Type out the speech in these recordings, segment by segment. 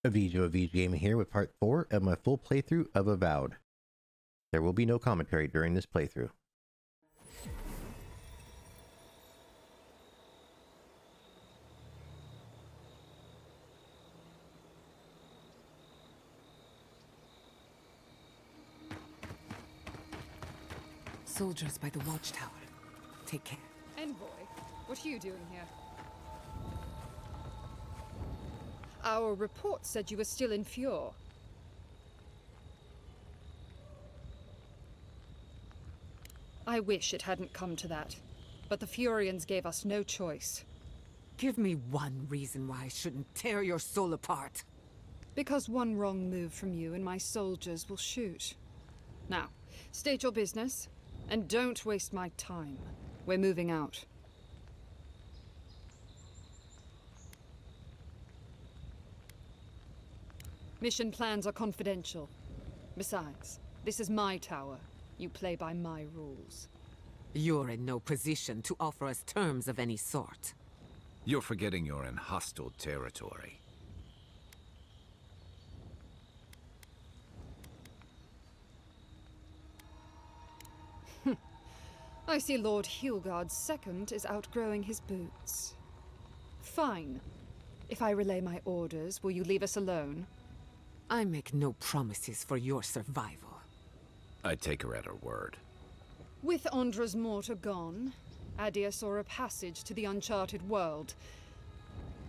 Avij Gaming here with part 4 of my full playthrough of Avowed. There will be no commentary during this playthrough. Soldiers by the watchtower. Take care. Envoy, what are you doing here? Our report said you were still in Fjord. I wish it hadn't come to that, but the Furians gave us no choice. Give me one reason why I shouldn't tear your soul apart. Because one wrong move from you and my soldiers will shoot. Now, state your business, and don't waste my time. We're moving out. Mission plans are confidential. Besides, this is my tower. You play by my rules. You're in no position to offer us terms of any sort. You're forgetting you're in hostile territory. I see Lord Hilgard's II is outgrowing his boots. Fine. If I relay my orders, will you leave us alone? I make no promises for your survival. I take her at her word. With Andra's mortar gone, Adia saw a passage to the uncharted world.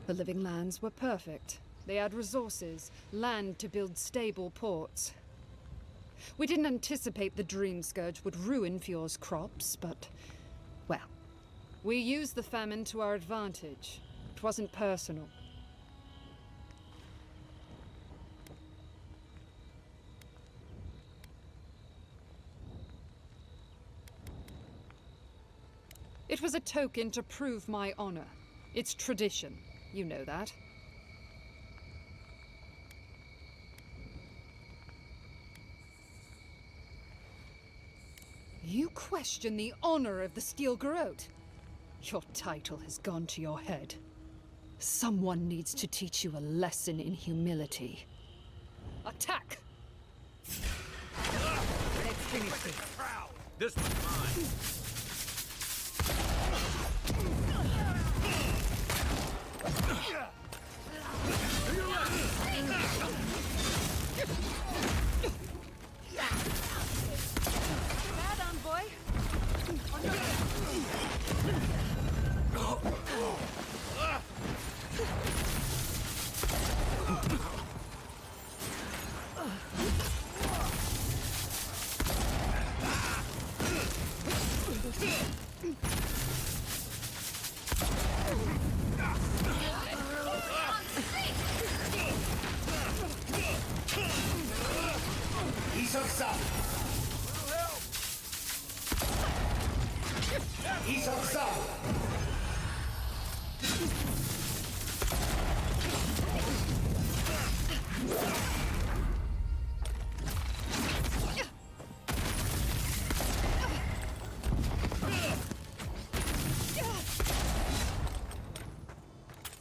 The living lands were perfect. They had resources, land to build stable ports. We didn't anticipate the Dream Scourge would ruin Fjord's crops, but, well, we used the famine to our advantage. It wasn't personal. It was a token to prove my honor. It's tradition. You know that. You question the honor of the Steel Garrote? Your title has gone to your head. Someone needs to teach you a lesson in humility. Attack! Let's finish this. This one's mine. Bad envoy!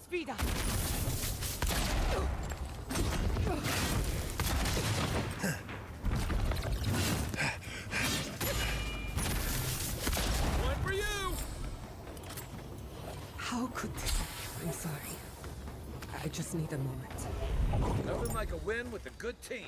Speed up. One for you! How could this? I'm sorry. I just need a moment. Nothing like a win with a good team.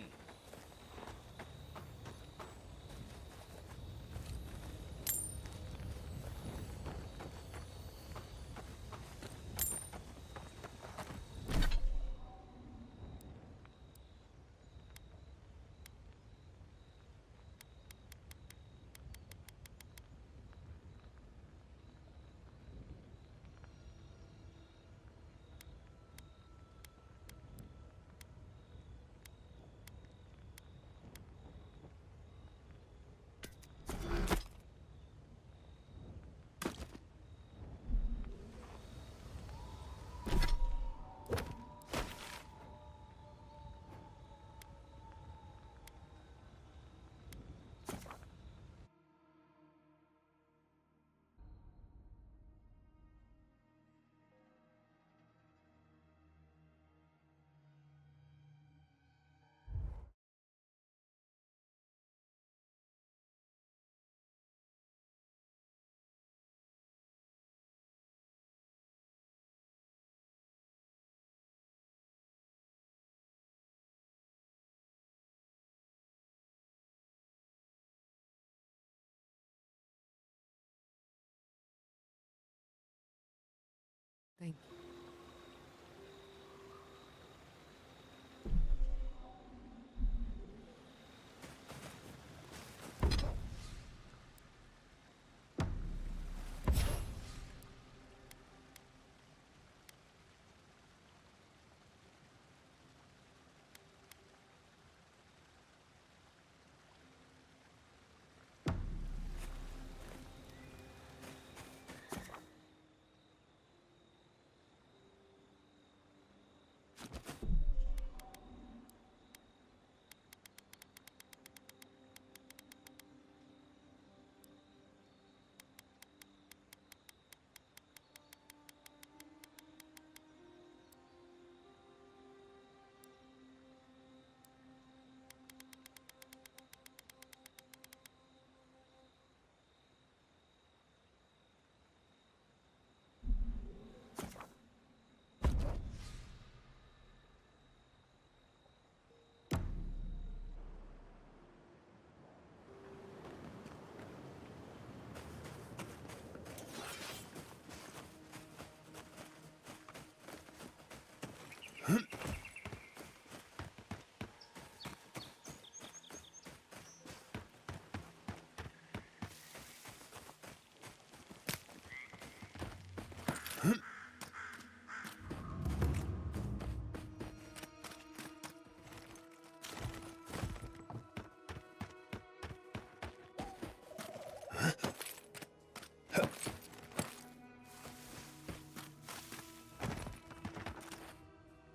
Thank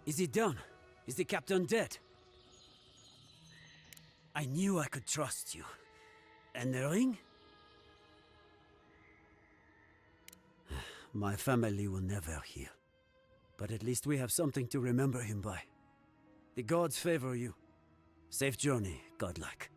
Is it done? Is the captain dead? I knew I could trust you. And the ring? My family will never heal. But at least we have something to remember him by. The gods favor you. Safe journey, godlike.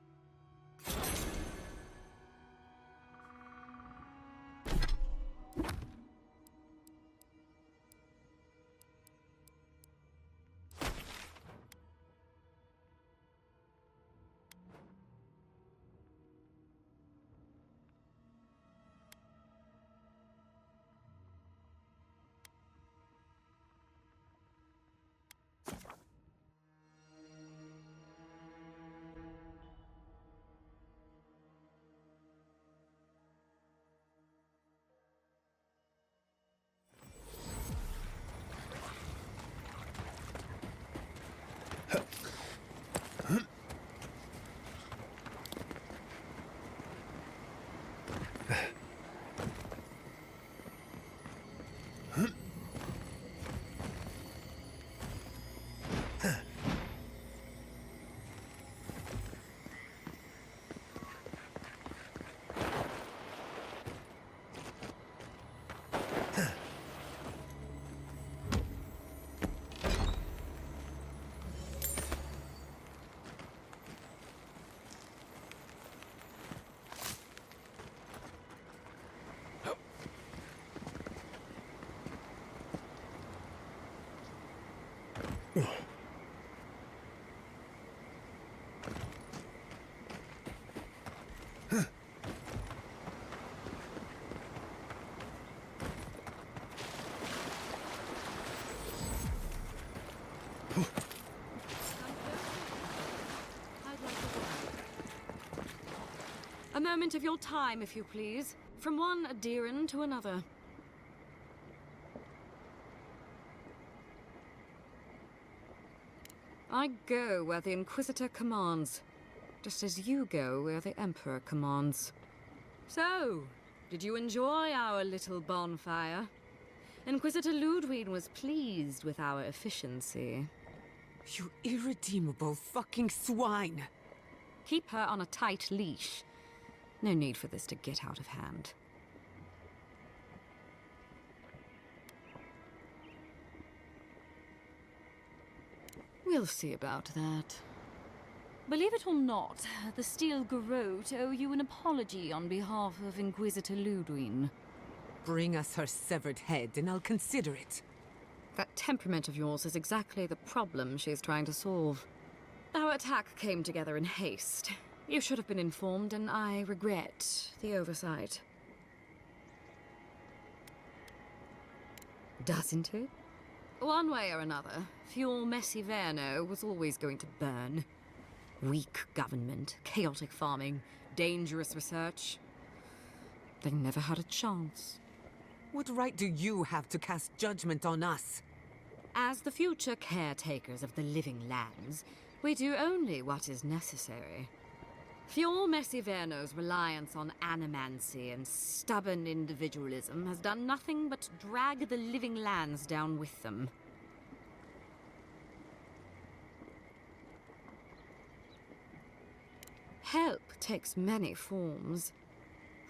A moment of your time, if you please. From one adherent to another. I go where the Inquisitor commands, just as you go where the Emperor commands. So, did you enjoy our little bonfire? Inquisitor Ludwig was pleased with our efficiency. you, irredeemable fucking swine! Keep her on a tight leash. No need for this to get out of hand. We'll see about that. Believe it or not, the Steel Garrote owe you an apology on behalf of Inquisitor Ludwig. Bring us her severed head and I'll consider it. That temperament of yours is exactly the problem she's trying to solve. Our attack came together in haste. You should have been informed, and I regret the oversight. Doesn't it? One way or another, Fjord Messiverno was always going to burn. Weak government, chaotic farming, dangerous research. They never had a chance. What right do you have to cast judgment on us? As the future caretakers of the living lands, we do only what is necessary. Fjord Messiverno's reliance on animancy and stubborn individualism has done nothing but drag the living lands down with them. Help takes many forms.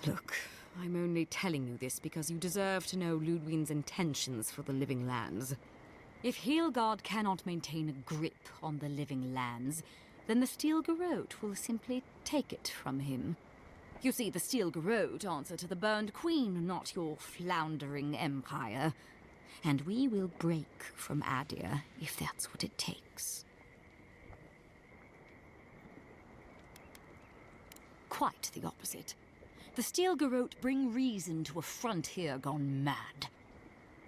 Look, I'm only telling you this because you deserve to know Ludwig's intentions for the living lands. If Heelgard cannot maintain a grip on the living lands, then the Steel Garrote will simply take it from him. You see, the Steel Garrote answer to the Burned Queen, not your floundering empire. And we will break from Adir if that's what it takes. Quite the opposite. The Steel Garrote bring reason to a frontier gone mad.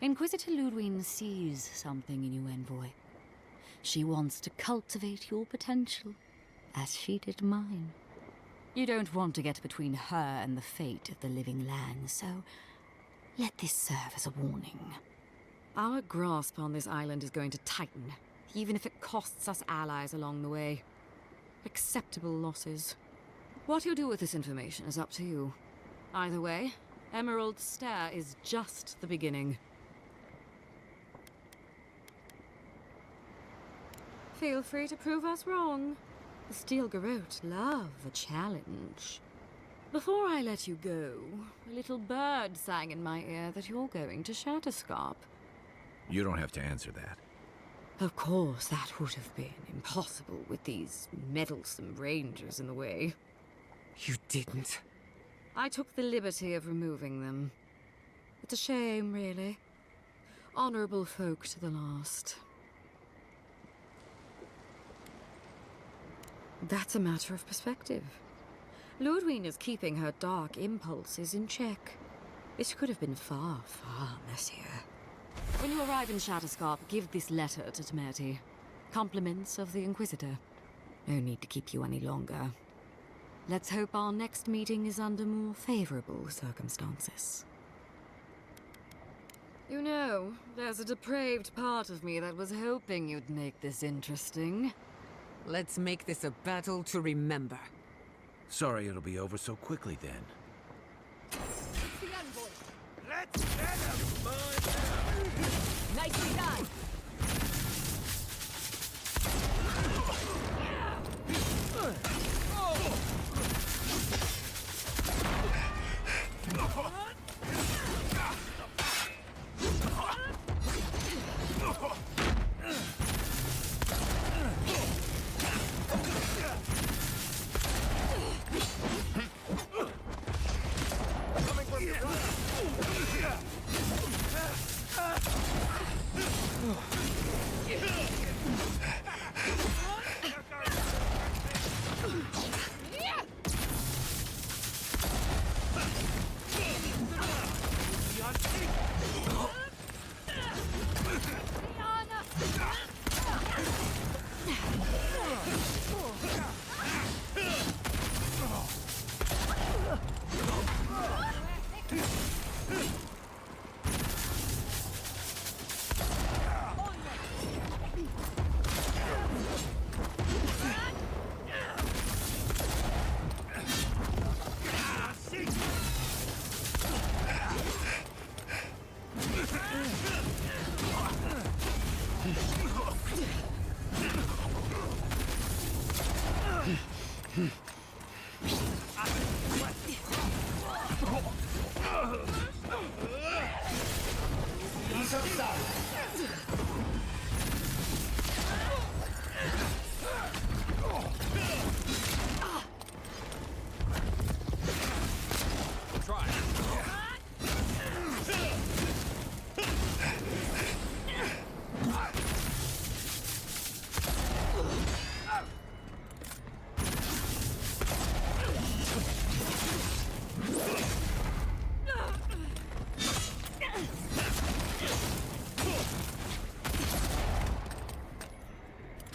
Inquisitor Ludwig sees something in you, envoy. She wants to cultivate your potential, as she did mine. You don't want to get between her and the fate of the living land, so let this serve as a warning. Our grasp on this island is going to tighten, even if it costs us allies along the way. Acceptable losses. What you do with this information is up to you. Either way, Emerald Stair is just the beginning. Feel free to prove us wrong. The Steel Garrote love a challenge. Before I let you go, a little bird sang in my ear that you're going to Shatterscarp. You don't have to answer that. Of course, that would have been impossible with these meddlesome rangers in the way. You didn't. I took the liberty of removing them. It's a shame, really. Honorable folk to the last. That's a matter of perspective. Ludwig is keeping her dark impulses in check. It could have been far, far messier. When you arrive in Shatterscarp, give this letter to Temerity. Compliments of the Inquisitor. No need to keep you any longer. Let's hope our next meeting is under more favorable circumstances. You know, there's a depraved part of me that was hoping you'd make this interesting. Let's make this a battle to remember. Sorry it'll be over so quickly then. Let's get him, boys! Nicely done!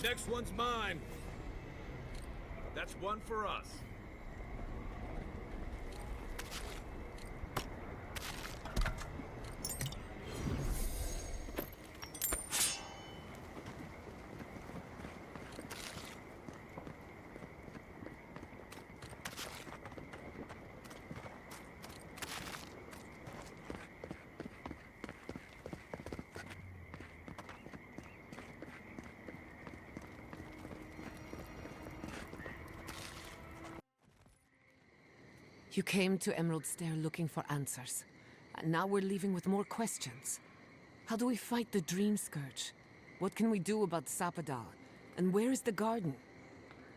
Next one's mine. That's one for us. You came to Emerald Stair looking for answers, and now we're leaving with more questions. How do we fight the Dream Scourge? What can we do about Sapadal? And where is the garden?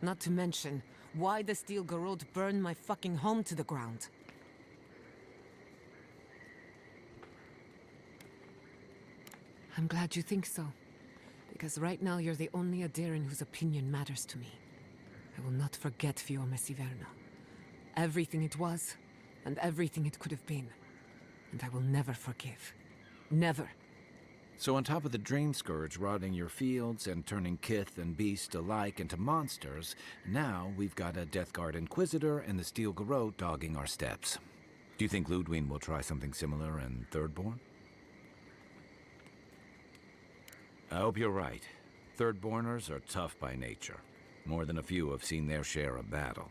Not to mention, why the Steel Garrote burned my fucking home to the ground. I'm glad you think so, because right now you're the only Adiran whose opinion matters to me. I will not forget Fiume Siverna. Everything it was, and everything it could have been. And I will never forgive. Never. So on top of the Dream Scourge rotting your fields and turning kith and beast alike into monsters, now we've got a Death Guard Inquisitor and the Steel Garrote dogging our steps. Do you think Ludwig will try something similar in Thirdborn? I hope you're right. Thirdborners are tough by nature. More than a few have seen their share of battle.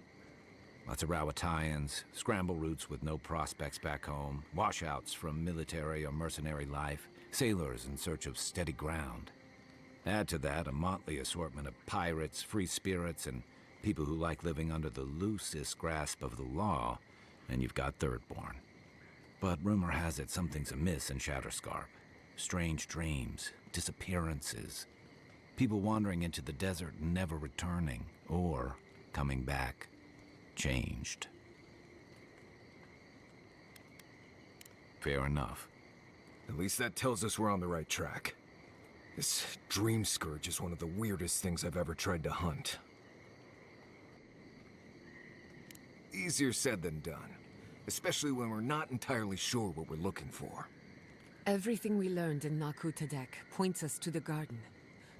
Lots of Rawatayans, scramble routes with no prospects back home, washouts from military or mercenary life, sailors in search of steady ground. Add to that a motley assortment of pirates, free spirits, and people who like living under the loosest grasp of the law, and you've got Thirdborn. But rumor has it something's amiss in Shatterscarp. Strange dreams, disappearances, people wandering into the desert and never returning, or coming back. Changed. Fair enough. At least that tells us we're on the right track. This Dream Scourge is one of the weirdest things I've ever tried to hunt. Easier said than done, especially when we're not entirely sure what we're looking for. Everything we learned in Naku Tadek points us to the garden.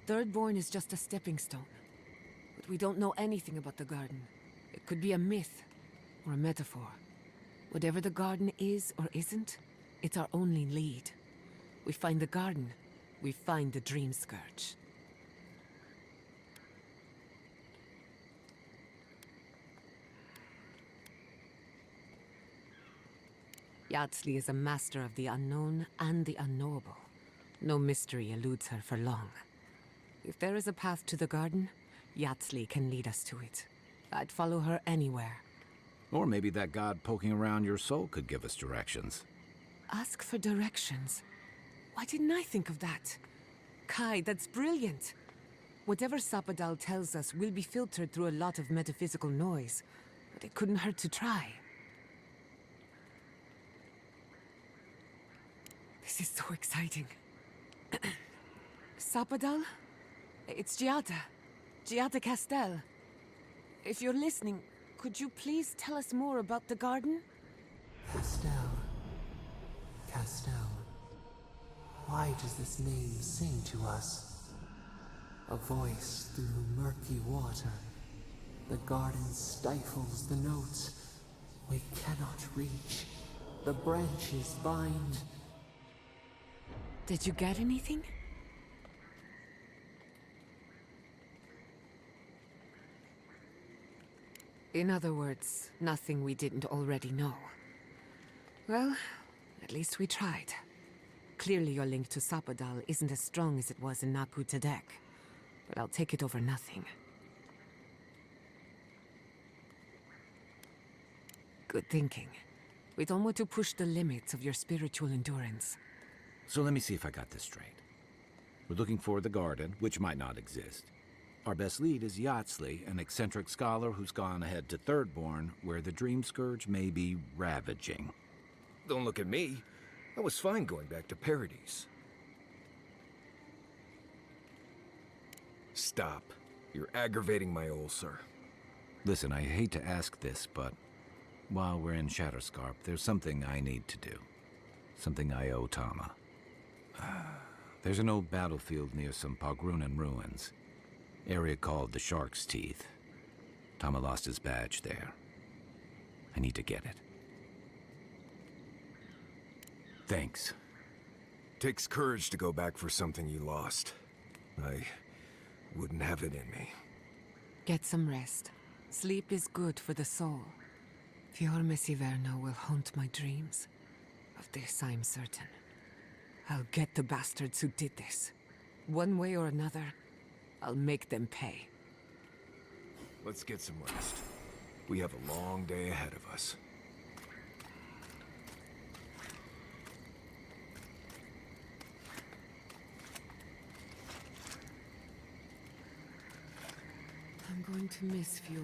Thirdborn is just a stepping stone. But we don't know anything about the garden. It could be a myth, or a metaphor. Whatever the garden is or isn't, it's our only lead. We find the garden, we find the Dream Scourge. Yardsley is a master of the unknown and the unknowable. No mystery eludes her for long. If there is a path to the garden, Yardsley can lead us to it. I'd follow her anywhere. Or maybe that god poking around your soul could give us directions. Ask for directions. Why didn't I think of that? Kai, that's brilliant. Whatever Sapadal tells us will be filtered through a lot of metaphysical noise, but it couldn't hurt to try. This is so exciting. Sapadal? It's Giada. Giada Castel. If you're listening, could you please tell us more about the garden? Castel. Castel. Why does this name sing to us? A voice through murky water. The garden stifles the notes. We cannot reach. The branches bind. Did you get anything? In other words, nothing we didn't already know. Well, at least we tried. Clearly your link to Sapadal isn't as strong as it was in Naku Tadek, but I'll take it over nothing. Good thinking. We don't want to push the limits of your spiritual endurance. So let me see if I got this straight. We're looking for the garden, which might not exist. Our best lead is Yardsley, an eccentric scholar who's gone ahead to Thirdborn, where the Dream Scourge may be ravaging. Don't look at me. I was fine going back to Paradise. Stop. You're aggravating my ulcer. Listen, I hate to ask this, but while we're in Shatterscarp, there's something I need to do. Something I owe Tama. There's an old battlefield near some Pogrunan ruins. Area called the Shark's Teeth. Tama lost his badge there. I need to get it. Thanks. Takes courage to go back for something you lost. I wouldn't have it in me. Get some rest. Sleep is good for the soul. Fior Messiverno will haunt my dreams. Of this I'm certain. I'll get the bastards who did this. One way or another, I'll make them pay. Let's get some rest. We have a long day ahead of us. I'm going to miss Fior.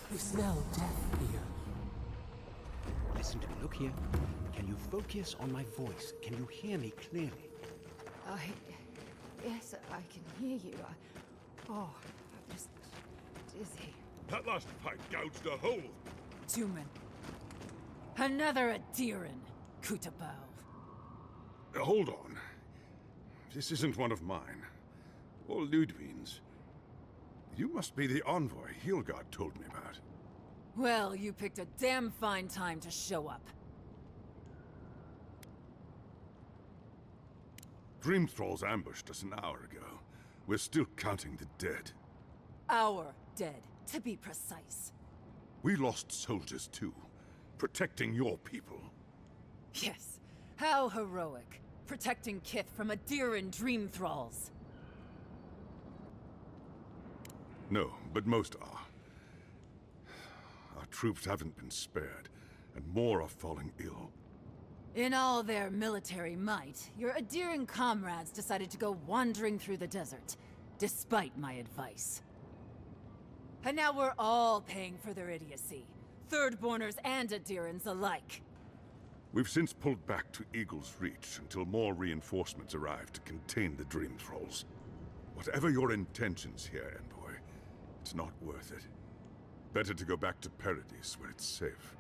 You smell death here. Listen to me. Look here. Can you focus on my voice? Can you hear me clearly? Yes, I can hear you. I'm just dizzy. That last fight gouged a hole. Tumen. Another Adiran, Kutabao. Hold on. This isn't one of mine. Or Ludwig's. You must be the envoy Hilgard told me about. Well, you picked a damn fine time to show up. Dream Thralls ambushed us an hour ago. We're still counting the dead. Our dead, to be precise. We lost soldiers too, protecting your people. Yes, how heroic. Protecting Kith from Adiran dream thralls. No, but most are. Our troops haven't been spared, and more are falling ill. In all their military might, your Adiran comrades decided to go wandering through the desert, despite my advice. And now we're all paying for their idiocy. Thirdborners and Adirans alike. We've since pulled back to Eagle's Reach until more reinforcements arrive to contain the Dream Thralls. Whatever your intentions here, Envoy, it's not worth it. Better to go back to Paradise where it's safe.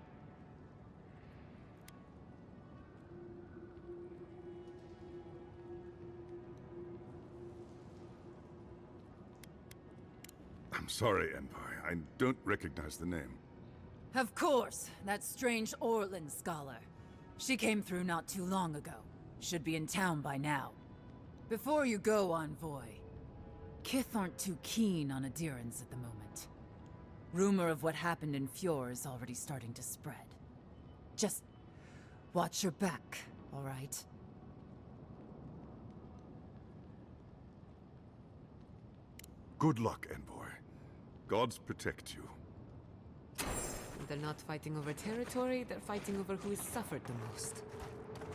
I'm sorry, Envoy. I don't recognize the name. Of course, that strange Orlin scholar. She came through not too long ago. Should be in town by now. Before you go, Envoy, Kith aren't too keen on Adirans at the moment. Rumor of what happened in Fjord is already starting to spread. Just watch your back, all right? Good luck, Envoy. Gods protect you. They're not fighting over territory, they're fighting over who's suffered the most.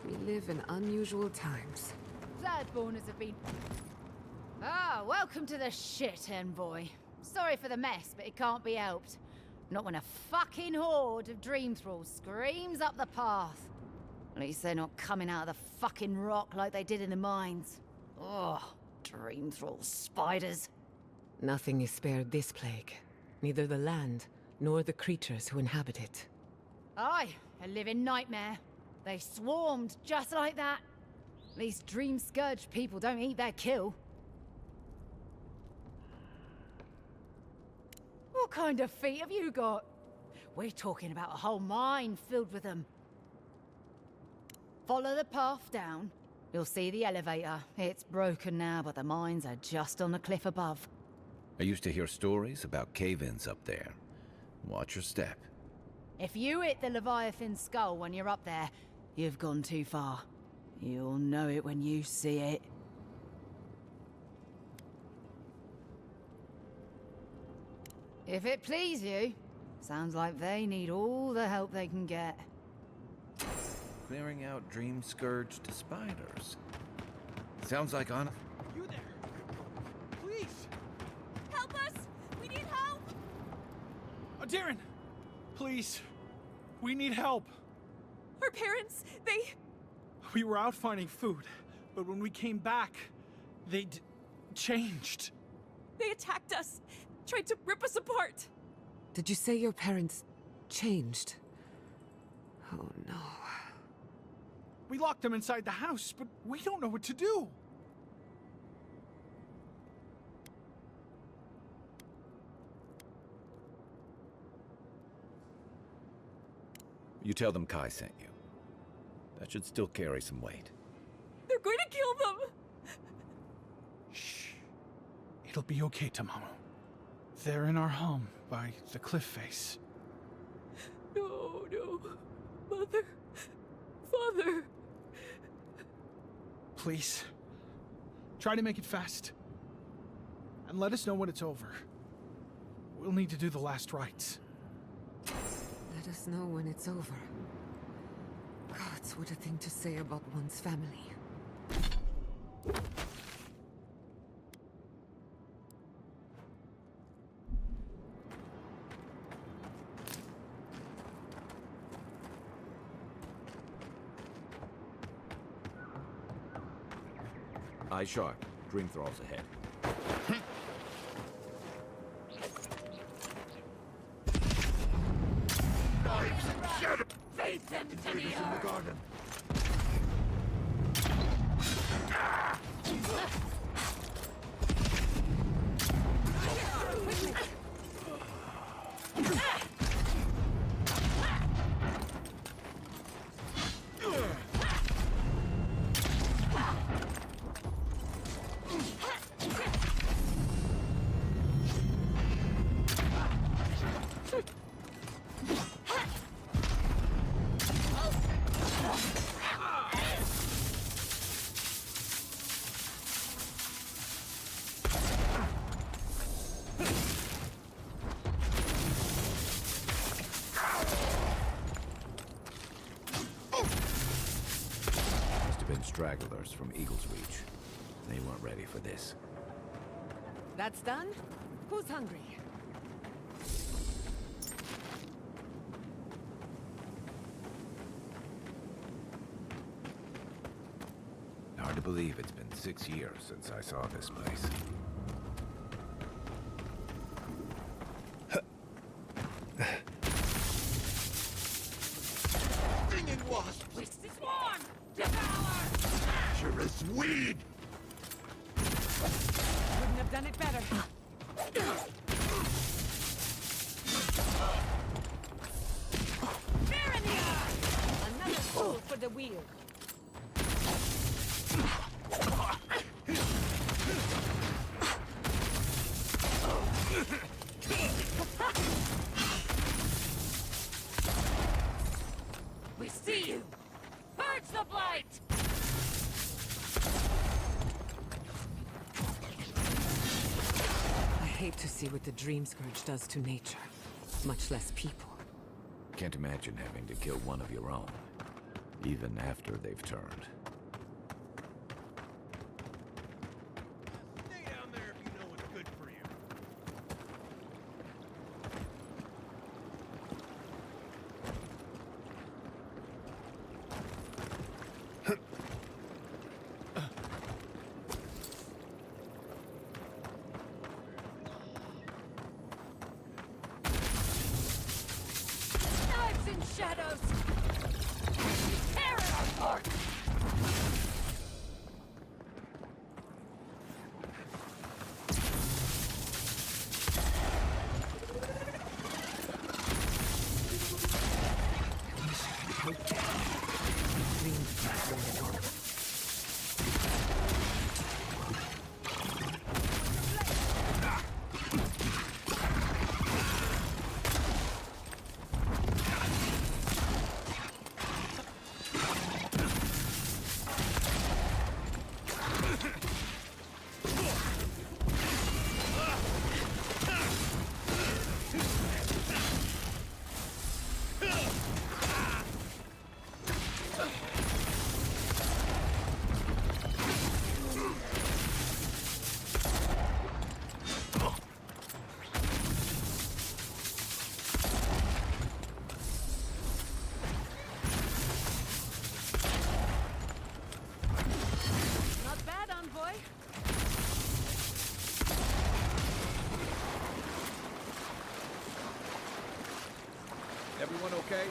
We live in unusual times. Thirdborners have been... welcome to the shit, Envoy. Sorry for the mess, but it can't be helped. Not when a fucking horde of Dream Thralls screams up the path. At least they're not coming out of the fucking rock like they did in the mines. Dream Thrall spiders. Nothing is spared this plague. Neither the land, nor the creatures who inhabit it. Aye, a living nightmare. They swarmed just like that. These Dream Scourge people don't eat their kill. What kind of feet have you got? We're talking about a whole mine filled with them. Follow the path down. You'll see the elevator. It's broken now, but the mines are just on the cliff above. I used to hear stories about cave-ins up there. Watch your step. If you hit the Leviathan skull when you're up there, you've gone too far. You'll know it when you see it. If it please you, sounds like they need all the help they can get. Clearing out dream-scourged spiders. Sounds like on... You there! Please! Help us! We need help! Darren! Please! We need help! Our parents, they... We were out finding food, but when we came back, changed. They attacked us, tried to rip us apart. Did you say your parents changed? Oh no. We locked them inside the house, but we don't know what to do. You tell them Kai sent you. That should still carry some weight. They're going to kill them! Shh. It'll be okay, Tamamu. They're in our home by the cliff face. No, no. Mother. Father. Please. Try to make it fast. And let us know when it's over. We'll need to do the last rites. Let us know when it's over. Gods, what a thing to say about one's family. Eye sharp. Dream thralls ahead. Face them to the earth! Garden. Stragglers from Eagle's Reach. They weren't ready for this. That's done? Who's hungry? Hard to believe it's been 6 years since I saw this place. Stinging wasps! This is one! Devour! Treacherous weed! Couldn't have done it better. Another tool for the wheel. We see you! Purge the blight! I hate to see what the Dream Scourge does to nature, much less people. Can't imagine having to kill one of your own, even after they've turned. Stay down there if you know what's good for you. Knives and shadows! Tear it apart! way.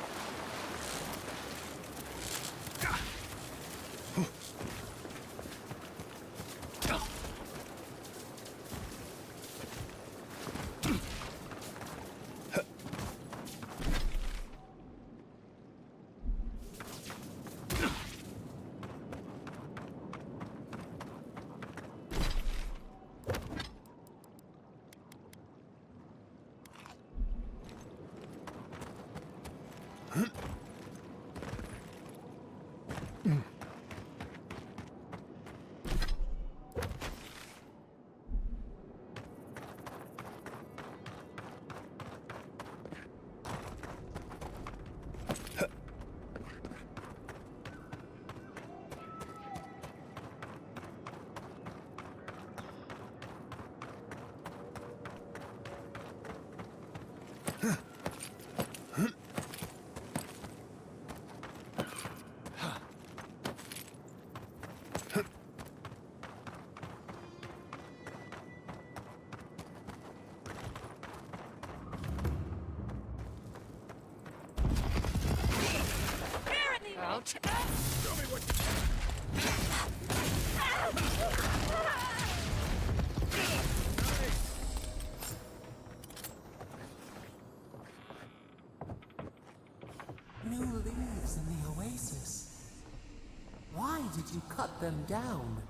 Out. New leaves in the oasis. Why did you cut them down?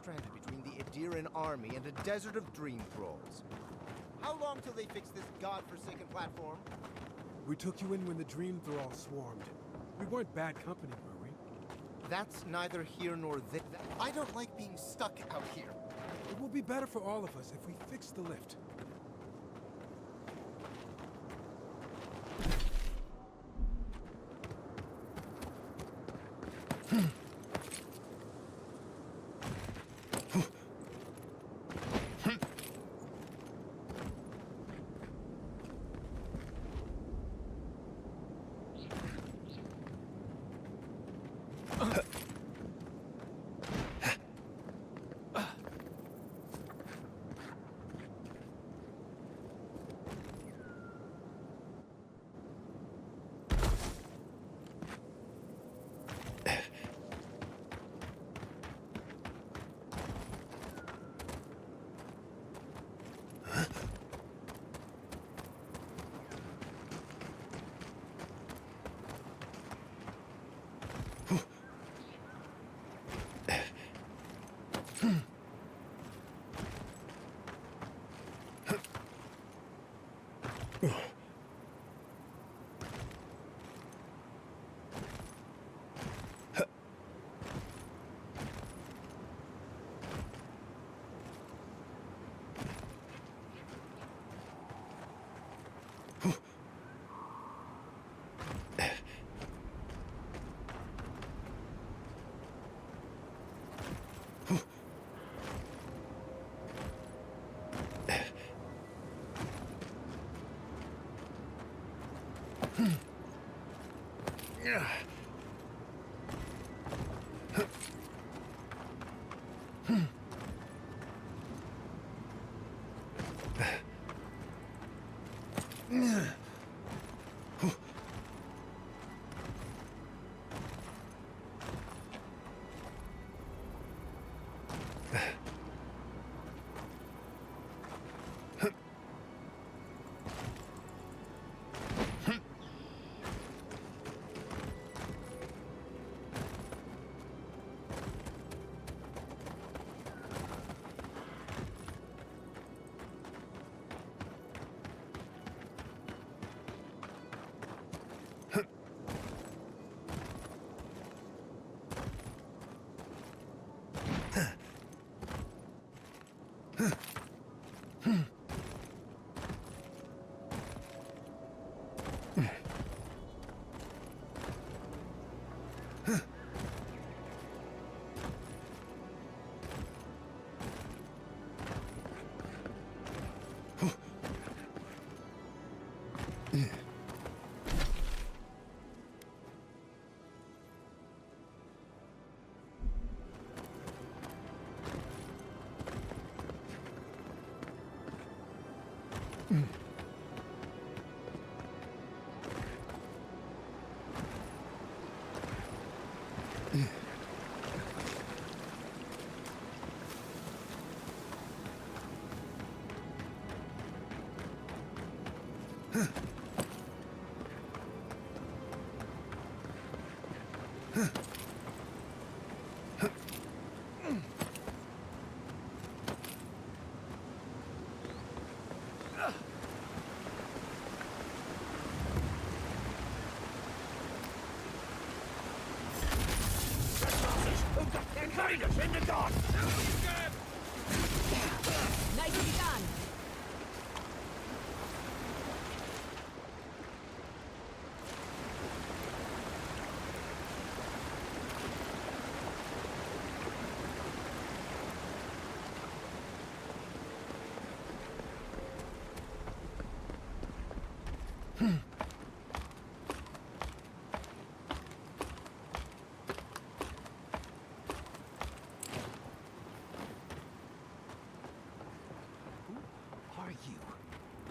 Stranded between the Ederan army and a desert of dream thralls. How long till they fix this godforsaken platform? We took you in when the dream thralls swarmed. We weren't bad company, were we? That's neither here nor there. I don't like being stuck out here. It will be better for all of us if we fix the lift. They're cutting us in the dark! Nicely done!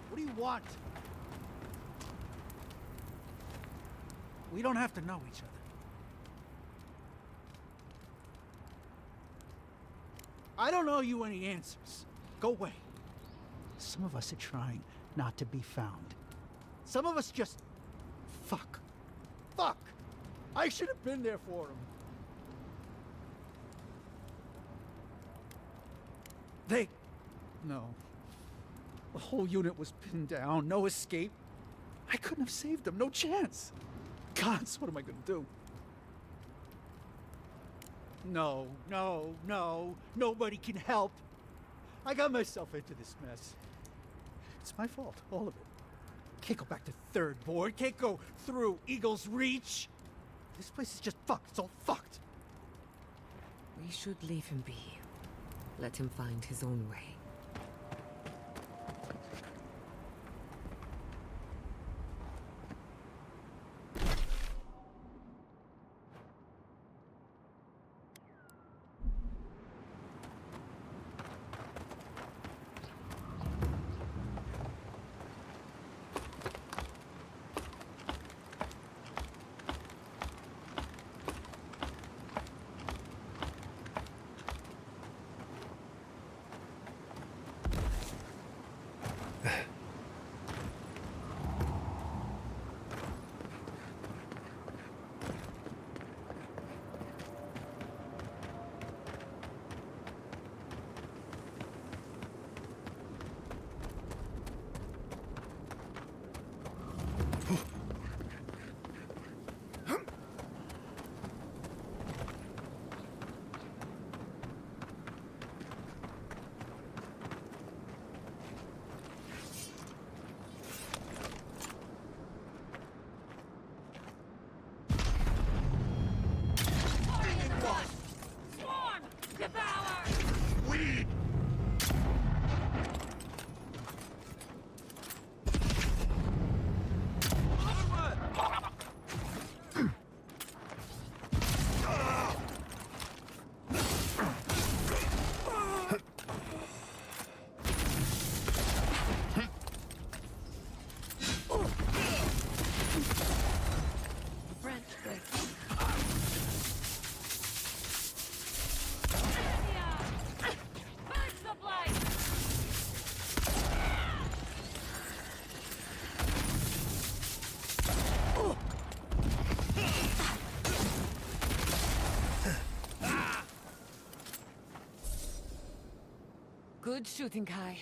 What do you want? We don't have to know each other. I don't owe you any answers. Go away. Some of us are trying not to be found. Some of us just... Fuck. Fuck! I should have been there for him. No. The whole unit was pinned down, no escape. I couldn't have saved them, no chance. Gods, what am I gonna do? No, nobody can help. I got myself into this mess. It's my fault, all of it. Can't go back to Third Board, can't go through Eagle's Reach. This place is just fucked, it's all fucked. We should leave him be. Let him find his own way. Good shooting, Kai.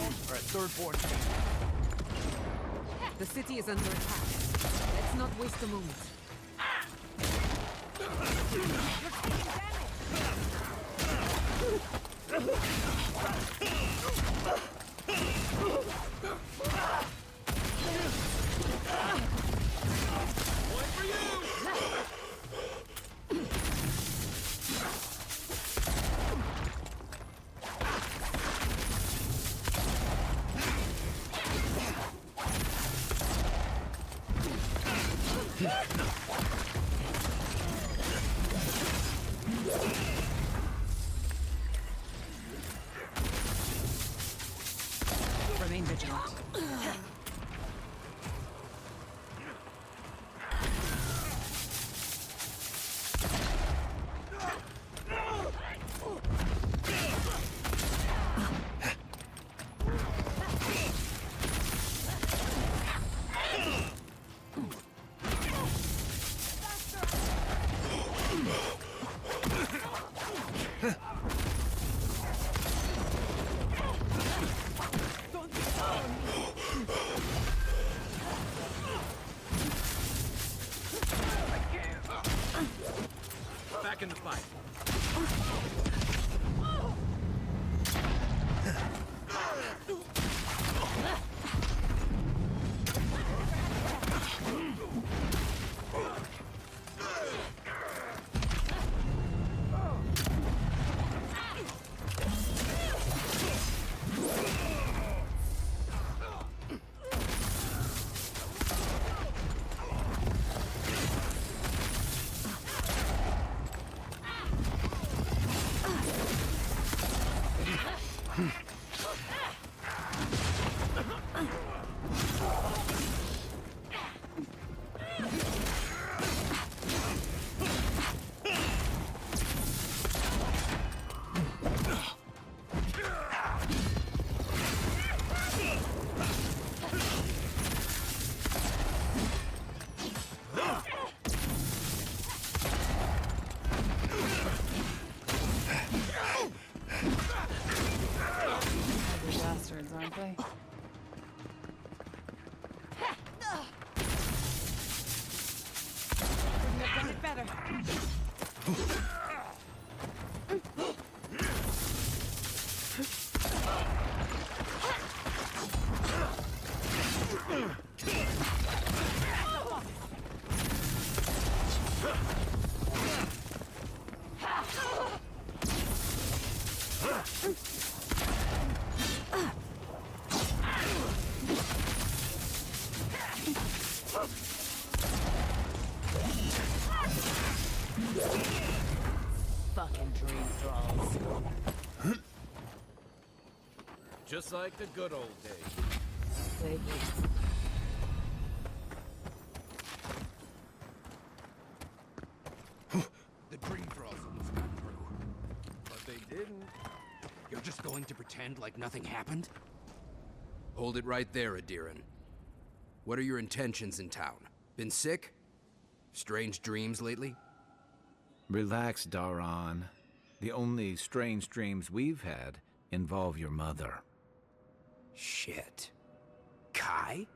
are at Thirdborn. The city is under attack. Let's not waste a moment. Remain vigilant. Back in the fight. Bastards, aren't they? Couldn't have done it better. Fucking dream thralls. Just like the good old days. Vaguely. The dream thralls almost got through. But they didn't. You're just going to pretend like nothing happened? Hold it right there, Adiran. What are your intentions in town? Been sick? Strange dreams lately? Relax, Daran. The only strange dreams we've had involve your mother. Shit. Kai?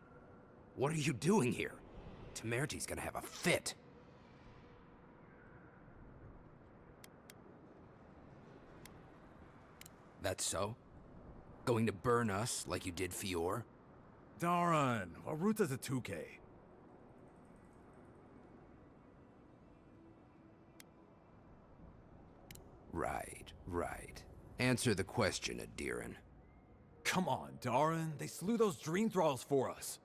What are you doing here? Temerty's gonna have a fit. That's so? Going to burn us like you did Fior? Daran, Aruta's a 2K. Right. Answer the question, Adiran. Come on, Daran. They slew those dream thralls for us.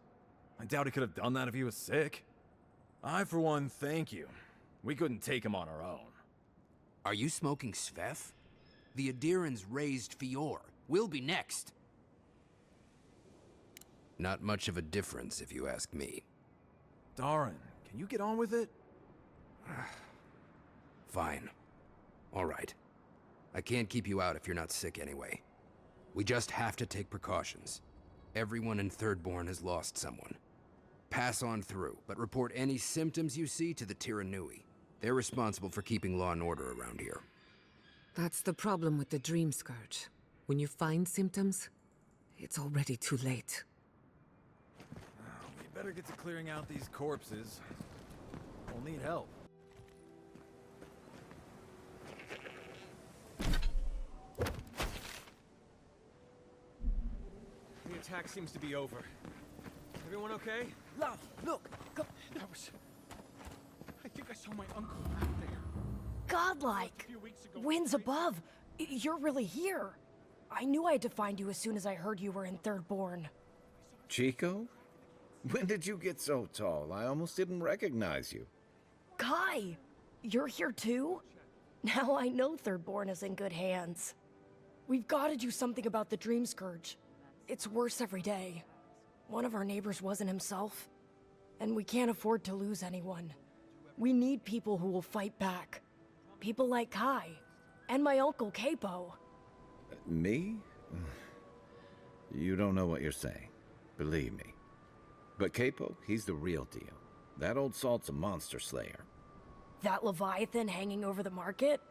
I doubt he could have done that if he was sick. I, for one, thank you. We couldn't take him on our own. Are you smoking Sveth? The Adirans raised Fior. We'll be next. Not much of a difference, if you ask me. Daran, can you get on with it? Fine. All right. I can't keep you out if you're not sick anyway. We just have to take precautions. Everyone in Thirdborn has lost someone. Pass on through, but report any symptoms you see to the Tiranui. They're responsible for keeping law and order around here. That's the problem with the Dream Scourge. When you find symptoms, It's already too late. We better get to clearing out these corpses. We'll need help. The attack seems to be over. Everyone okay? Love, look! That was... I think I saw my uncle back there. Godlike! Winds above! You're really here! I knew I had to find you as soon as I heard you were in Thirdborn. Chico? When did you get so tall? I almost didn't recognize you. Kai! You're here too? Now I know Thirdborn is in good hands. We've got to do something about the Dream Scourge. It's worse every day. One of our neighbors wasn't himself, and we can't afford to lose anyone. We need people who will fight back. People like Kai, and my uncle Capo. Me? You don't know what you're saying. Believe me. But Capo, he's the real deal. That old salt's a monster slayer. That Leviathan hanging over the market?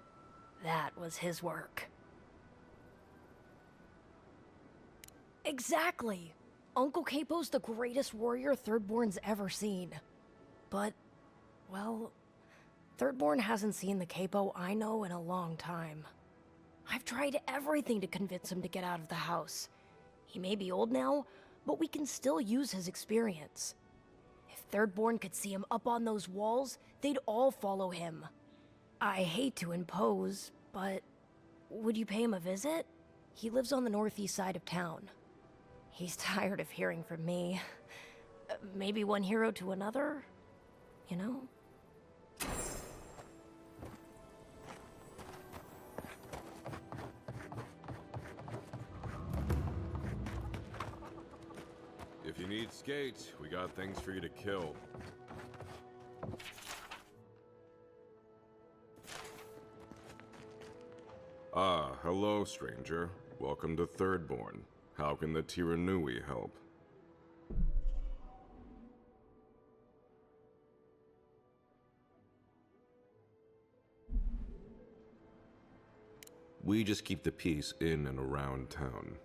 That was his work. Exactly! Uncle Capo's the greatest warrior Thirdborn's ever seen. But, well, Thirdborn hasn't seen the Capo I know in a long time. I've tried everything to convince him to get out of the house. He may be old now, but we can still use his experience. If Thirdborn could see him up on those walls, they'd all follow him. I hate to impose, but would you pay him a visit? He lives on the northeast side of town. He's tired of hearing from me. Maybe one hero to another, you know? If you need skates, we got things for you to kill. Ah, hello, stranger. Welcome to Thirdborn. How can the Tiranui help? We just keep the peace in and around town.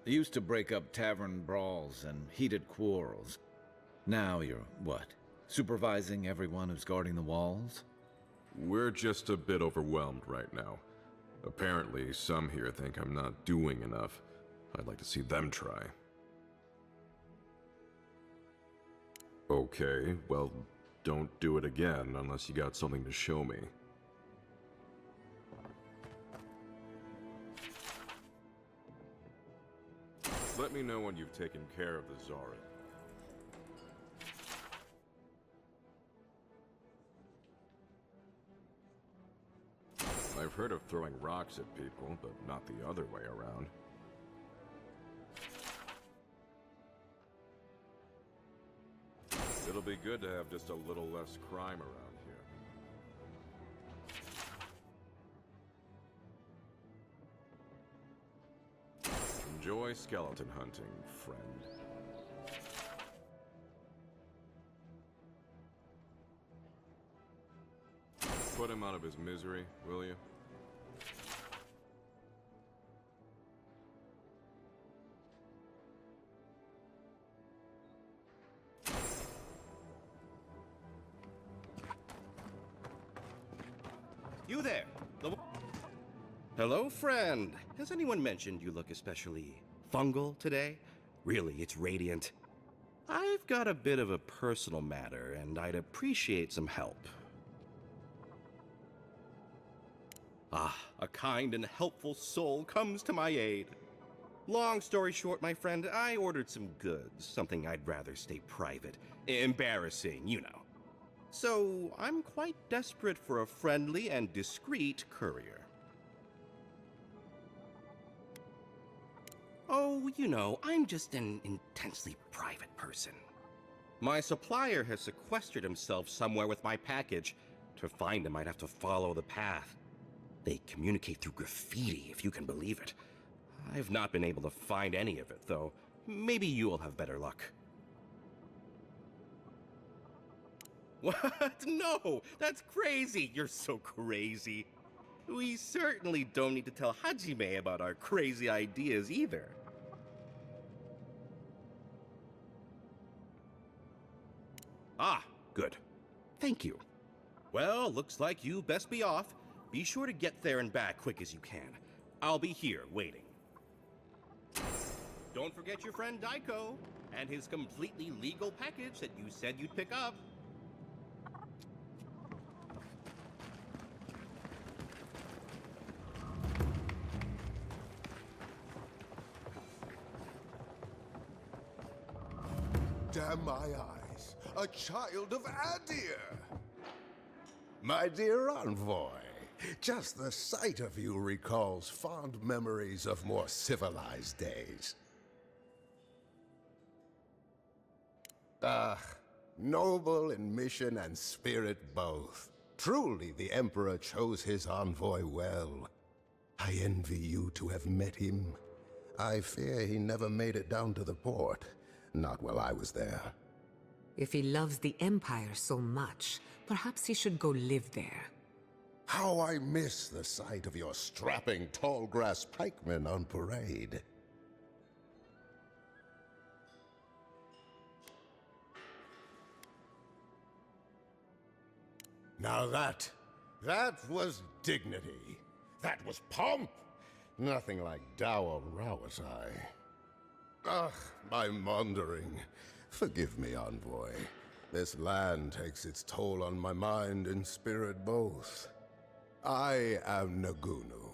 You used to break up tavern brawls and heated quarrels. Now you're, what, supervising everyone who's guarding the walls? We're just a bit overwhelmed right now. Apparently, some here think I'm not doing enough. I'd like to see them try. Okay, well, don't do it again unless you got something to show me. Let me know when you've taken care of the Zarin. I've heard of throwing rocks at people, but not the other way around. It'll be good to have just a little less crime around here. Enjoy skeleton hunting, friend. Put him out of his misery, will you? You there! Hello, friend. Has anyone mentioned you look especially fungal today? Really, it's radiant. I've got a bit of a personal matter, and I'd appreciate some help. Ah, a kind and helpful soul comes to my aid. Long story short, my friend, I ordered some goods, something I'd rather stay private. Embarrassing, you know. So, I'm quite desperate for a friendly and discreet courier. Oh, you know, I'm just an intensely private person. My supplier has sequestered himself somewhere with my package. To find him, I'd have to follow the path. They communicate through graffiti, if you can believe it. I've not been able to find any of it, though. Maybe you'll have better luck. What? No! That's crazy! You're so crazy. We certainly don't need to tell Hajime about our crazy ideas either. Thank you. Well, looks like you best be off. Be sure to get there and back quick as you can. I'll be here waiting. Don't forget your friend Daiko and his completely legal package that you said you'd pick up. Damn my eyes, a child of Adir! My dear envoy, just the sight of you recalls fond memories of more civilized days. Ah, noble in mission and spirit both. Truly the Emperor chose his envoy well. I envy you to have met him. I fear he never made it down to the port. Not while I was there. If he loves the Empire so much, perhaps he should go live there. How I miss the sight of your strapping tall grass pikemen on parade. Now that was dignity. That was pomp. Nothing like Dower Rawatai. Ugh, I'm wandering. Forgive me, envoy. This land takes its toll on my mind and spirit both. I am Nagunu,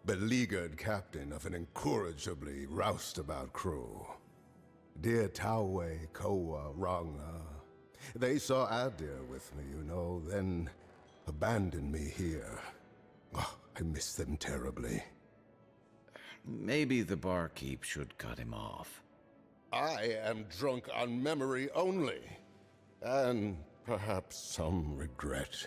beleaguered captain of an incorrigibly roustabout crew. Dear Tawe, Koa, Ranga, they saw Adir with me, you know, then abandoned me here. Oh, I miss them terribly. Maybe the barkeep should cut him off. I am drunk on memory only, and perhaps some regret.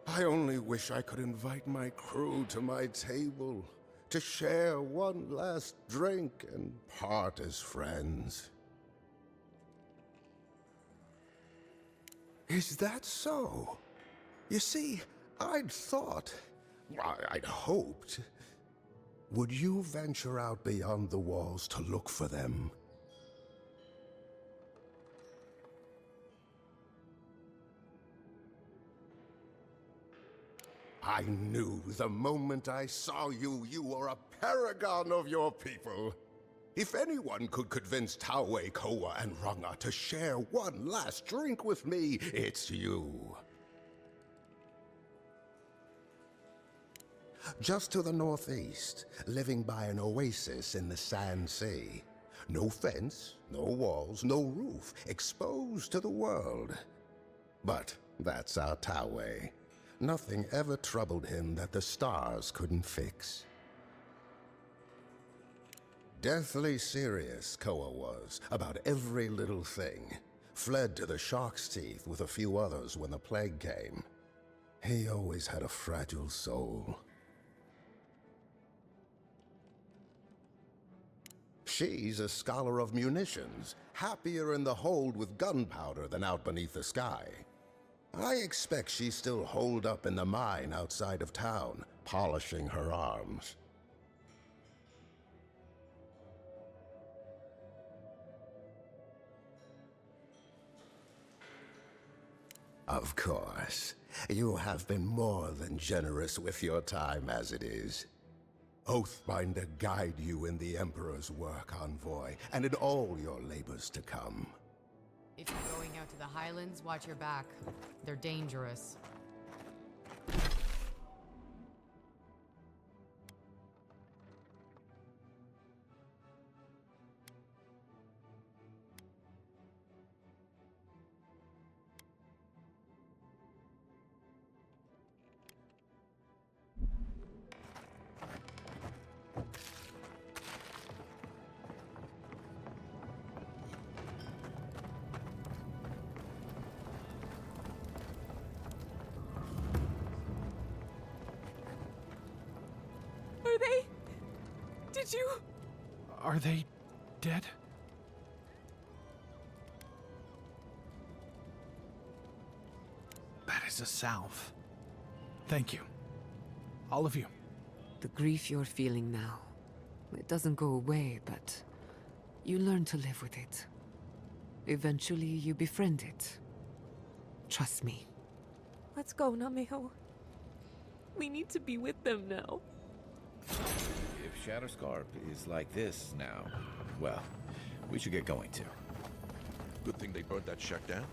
I only wish I could invite my crew to my table, to share one last drink and part as friends. Is that so? You see, I'd hoped. Would you venture out beyond the walls to look for them? I knew the moment I saw you, you were a paragon of your people. If anyone could convince Tawe, Koa, and Ranga to share one last drink with me, it's you. Just to the northeast, living by an oasis in the Sand Sea. No fence, no walls, no roof, exposed to the world. But that's our Tawe. Nothing ever troubled him that the stars couldn't fix. Deathly serious, Koa was, about every little thing. Fled to the shark's teeth with a few others when the plague came. He always had a fragile soul. She's a scholar of munitions, happier in the hold with gunpowder than out beneath the sky. I expect she's still holed up in the mine outside of town, polishing her arms. Of course, you have been more than generous with your time as it is. Oathbinder guide you in the Emperor's work, envoy, and in all your labors to come. If you're going out to the Highlands, watch your back. They're dangerous. Are they? Did you? Are they dead? That is a salve. Thank you. All of you. The grief you're feeling now, it doesn't go away, but you learn to live with it. Eventually, you befriend it. Trust me. Let's go, Nameo. We need to be with them now. If Shatterscarp is like this now, well, we should get going too. Good thing they burnt that shack down.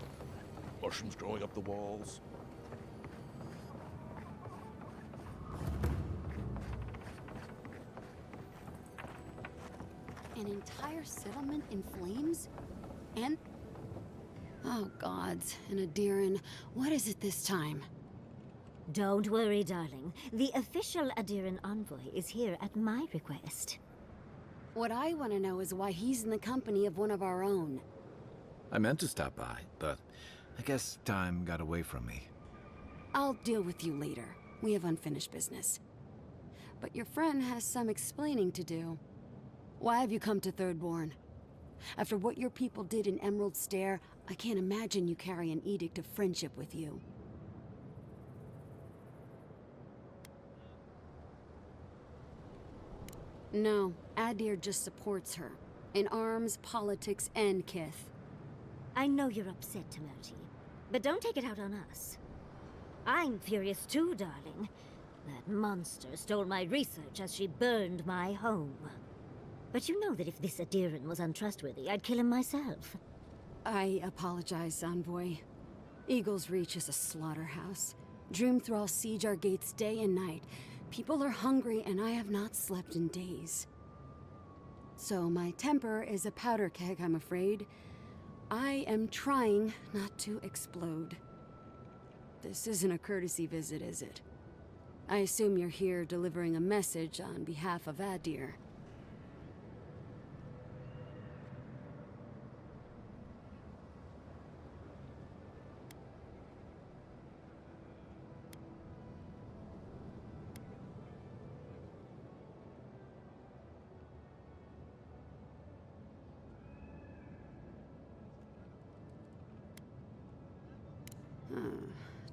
Mushrooms growing up the walls. An entire settlement in flames? And... Oh, gods. And Adiran, what is it this time? Don't worry, darling. The official Adiran envoy is here at my request. What I want to know is why he's in the company of one of our own. I meant to stop by, but I guess time got away from me. I'll deal with you later. We have unfinished business. But your friend has some explaining to do. Why have you come to Thirdborn? After what your people did in Emerald Stair, I can't imagine you carry an edict of friendship with you. No, Adir just supports her. In arms, politics, and kith. I know you're upset, Tamerti, but don't take it out on us. I'm furious too, darling. That monster stole my research as she burned my home. But you know that if this Adiran was untrustworthy, I'd kill him myself. I apologize, Envoy. Eagle's Reach is a slaughterhouse. Dreamthralls siege our gates day and night. People are hungry, and I have not slept in days. So my temper is a powder keg, I'm afraid. I am trying not to explode. This isn't a courtesy visit, is it? I assume you're here delivering a message on behalf of Adir.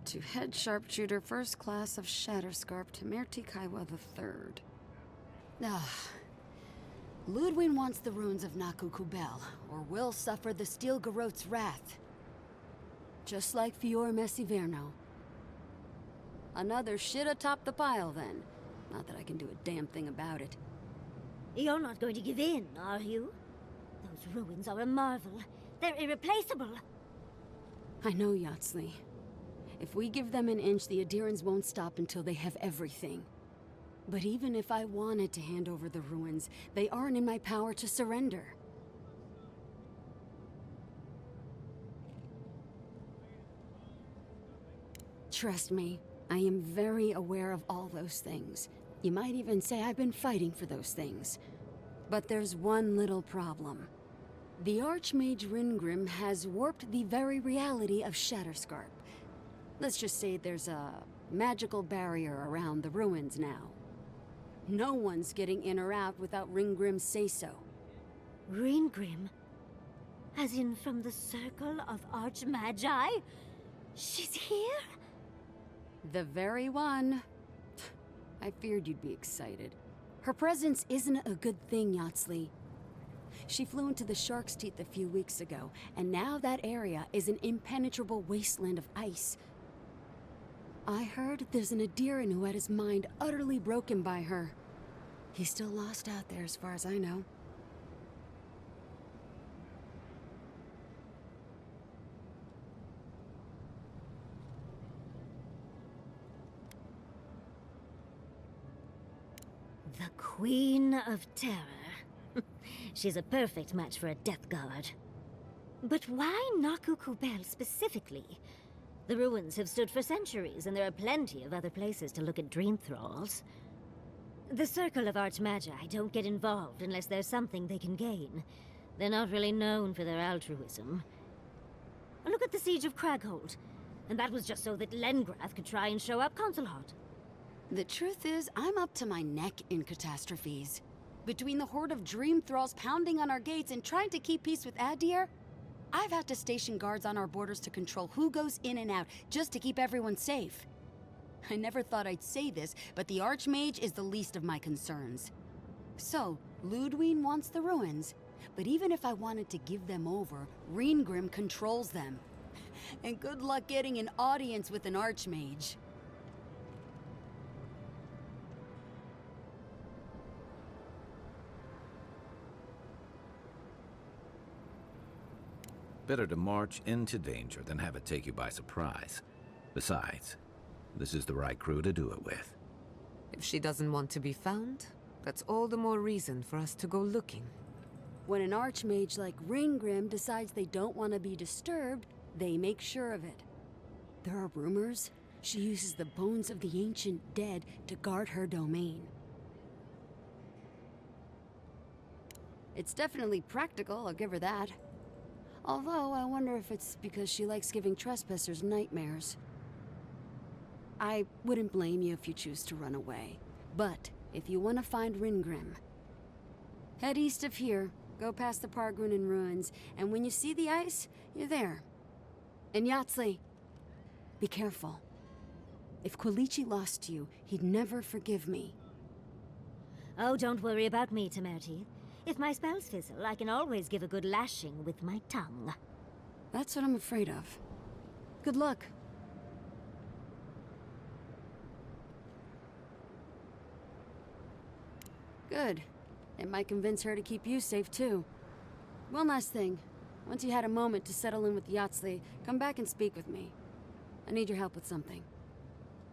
To Head Sharpshooter, First Class of Shatterscarp, Tamerti Kaiwa III. Ludwig wants the ruins of Naku Kubel, or will suffer the Steel Garot's wrath. Just like Fior Messiverno. Another shit atop the pile, then. Not that I can do a damn thing about it. You're not going to give in, are you? Those ruins are a marvel. They're irreplaceable. I know, Yatsley. If we give them an inch, the Adirans won't stop until they have everything. But even if I wanted to hand over the ruins, they aren't in my power to surrender. Trust me, I am very aware of all those things. You might even say I've been fighting for those things. But there's one little problem. The Archmage Ringrim has warped the very reality of Shatterscarp. Let's just say there's a magical barrier around the ruins now. No one's getting in or out without Ringgrim's say-so. Ringgrim? As in from the Circle of Archmagi? She's here? The very one. I feared you'd be excited. Her presence isn't a good thing, Yatsley. She flew into the Shark's Teeth a few weeks ago, and now that area is an impenetrable wasteland of ice. I heard there's an Adiran who had his mind utterly broken by her. He's still lost out there as far as I know. The Queen of Terror. She's a perfect match for a Death Guard. But why Naku Kubel specifically? The ruins have stood for centuries, and there are plenty of other places to look at dream thralls. The Circle of Archmagi don't get involved unless there's something they can gain. They're not really known for their altruism. Look at the Siege of Craghold. And that was just so that Lengrath could try and show up Consulhot. The truth is, I'm up to my neck in catastrophes. Between the horde of dream thralls pounding on our gates and trying to keep peace with Adir, I've had to station guards on our borders to control who goes in and out, just to keep everyone safe. I never thought I'd say this, but the Archmage is the least of my concerns. So, Ludwig wants the ruins, but even if I wanted to give them over, Reengrim controls them. And good luck getting an audience with an archmage. Better to march into danger than have it take you by surprise. Besides, this is the right crew to do it with. If she doesn't want to be found, that's all the more reason for us to go looking. When an archmage like Ringgrim decides they don't want to be disturbed, they make sure of it. There are rumors she uses the bones of the ancient dead to guard her domain. It's definitely practical, I'll give her that. Although, I wonder if it's because she likes giving trespassers nightmares. I wouldn't blame you if you choose to run away. But, if you want to find Ringgrim, head east of here, go past the Pargrunen ruins, and when you see the ice, you're there. And Yatzli, be careful. If Quilichi lost you, he'd never forgive me. Oh, don't worry about me, Temerity. If my spells fizzle, I can always give a good lashing with my tongue. That's what I'm afraid of. Good luck. Good. It might convince her to keep you safe, too. One last thing. Once you had a moment to settle in with Yatzli, come back and speak with me. I need your help with something.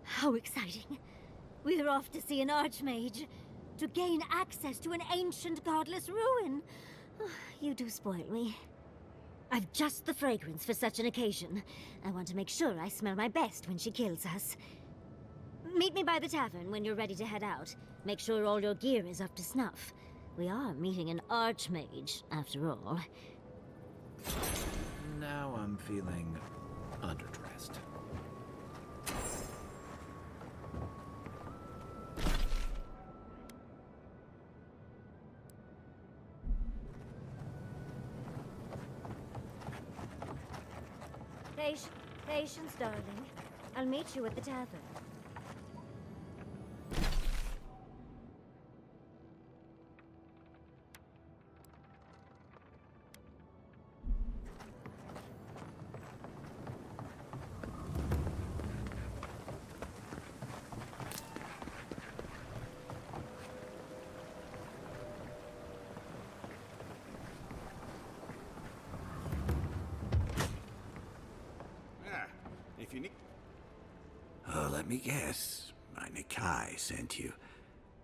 How exciting. We're off to see an archmage. To gain access to an ancient godless ruin. You do spoil me. I've just the fragrance for such an occasion. I want to make sure I smell my best when she kills us. Meet me by the tavern when you're ready to head out. Make sure all your gear is up to snuff. We are meeting an archmage, after all. Now I'm feeling underdressed. Patience, darling. I'll meet you at the tavern. If you need... let me guess. My Nikai sent you.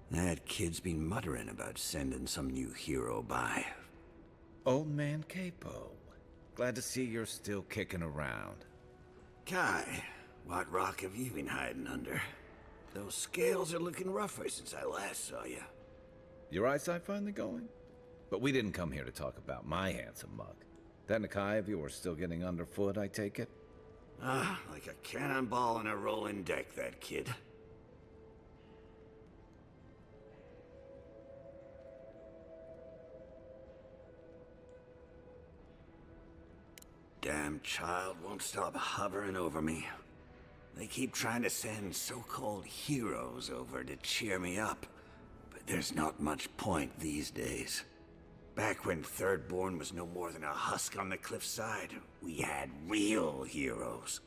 That kid's been muttering about sending some new hero by. Old man Capo. Glad to see you're still kicking around. Kai, what rock have you been hiding under? Those scales are looking rougher since I last saw you. Your eyesight finally going? But we didn't come here to talk about my handsome mug. That Nikai of yours still getting underfoot, I take it? Ah, like a cannonball on a rolling deck, that kid. Damn child won't stop hovering over me. They keep trying to send so-called heroes over to cheer me up, but there's not much point these days. Back when Thirdborn was no more than a husk on the cliffside, we had real heroes.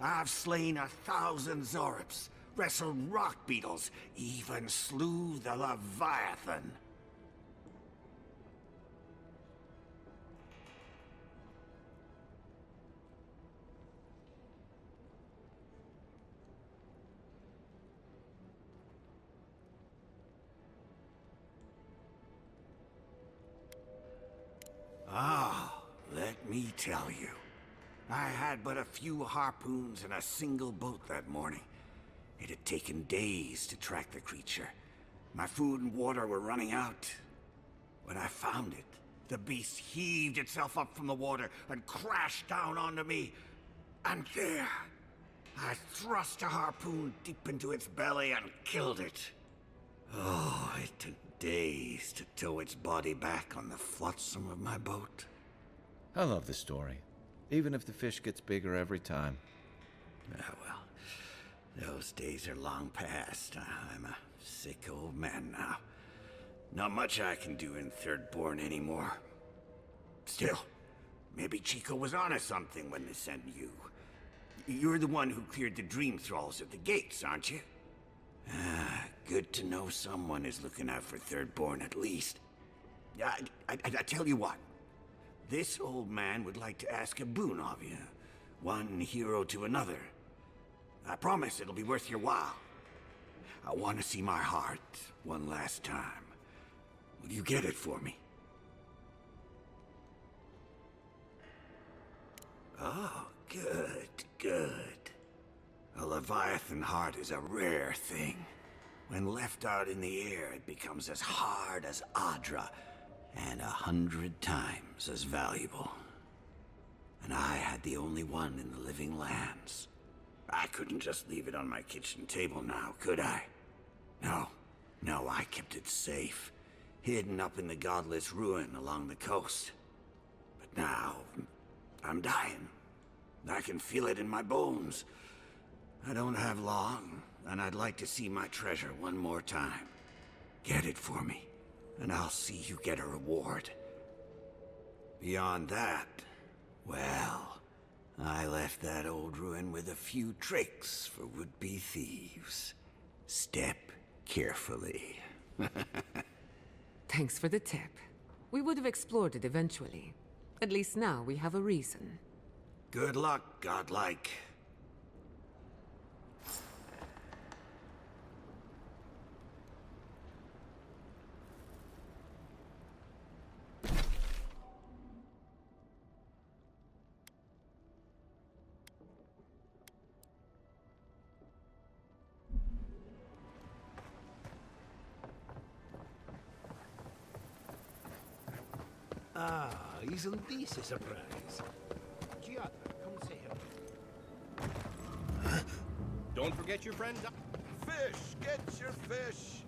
I've slain 1,000 Zorops, wrestled rock beetles, even slew the Leviathan. Ah, let me tell you. I had but a few harpoons and a single boat that morning. It had taken days to track the creature. My food and water were running out. When I found it, the beast heaved itself up from the water and crashed down onto me. And there, I thrust a harpoon deep into its belly and killed it. Oh, it took days to tow its body back on the flotsam of my boat. I love the story, even if the fish gets bigger every time. Ah, well, those days are long past. I'm a sick old man now. Not much I can do in Thirdborn anymore. Still, Maybe Chico was onto something when they sent you. You're the one who cleared the dream thralls at the gates, aren't you? Ah, good to know someone is looking out for Thirdborn at least. I tell you what. This old man would like to ask a boon of you. One hero to another. I promise it'll be worth your while. I want to see my heart one last time. Will you get it for me? Oh, good, good. A Leviathan heart is a rare thing. When left out in the air, it becomes as hard as Adra, and 100 times as valuable. And I had the only one in the living lands. I couldn't just leave it on my kitchen table now, could I? No, I kept it safe, hidden up in the godless ruin along the coast. But now, I'm dying. I can feel it in my bones. I don't have long, and I'd like to see my treasure one more time. Get it for me, and I'll see you get a reward. Beyond that, well, I left that old ruin with a few tricks for would-be thieves. Step carefully. Thanks for the tip. We would have explored it eventually. At least now we have a reason. Good luck, godlike. Ah, isn't this a surprise? Giada, come say hello. Don't forget your friend. Fish! Get your fish!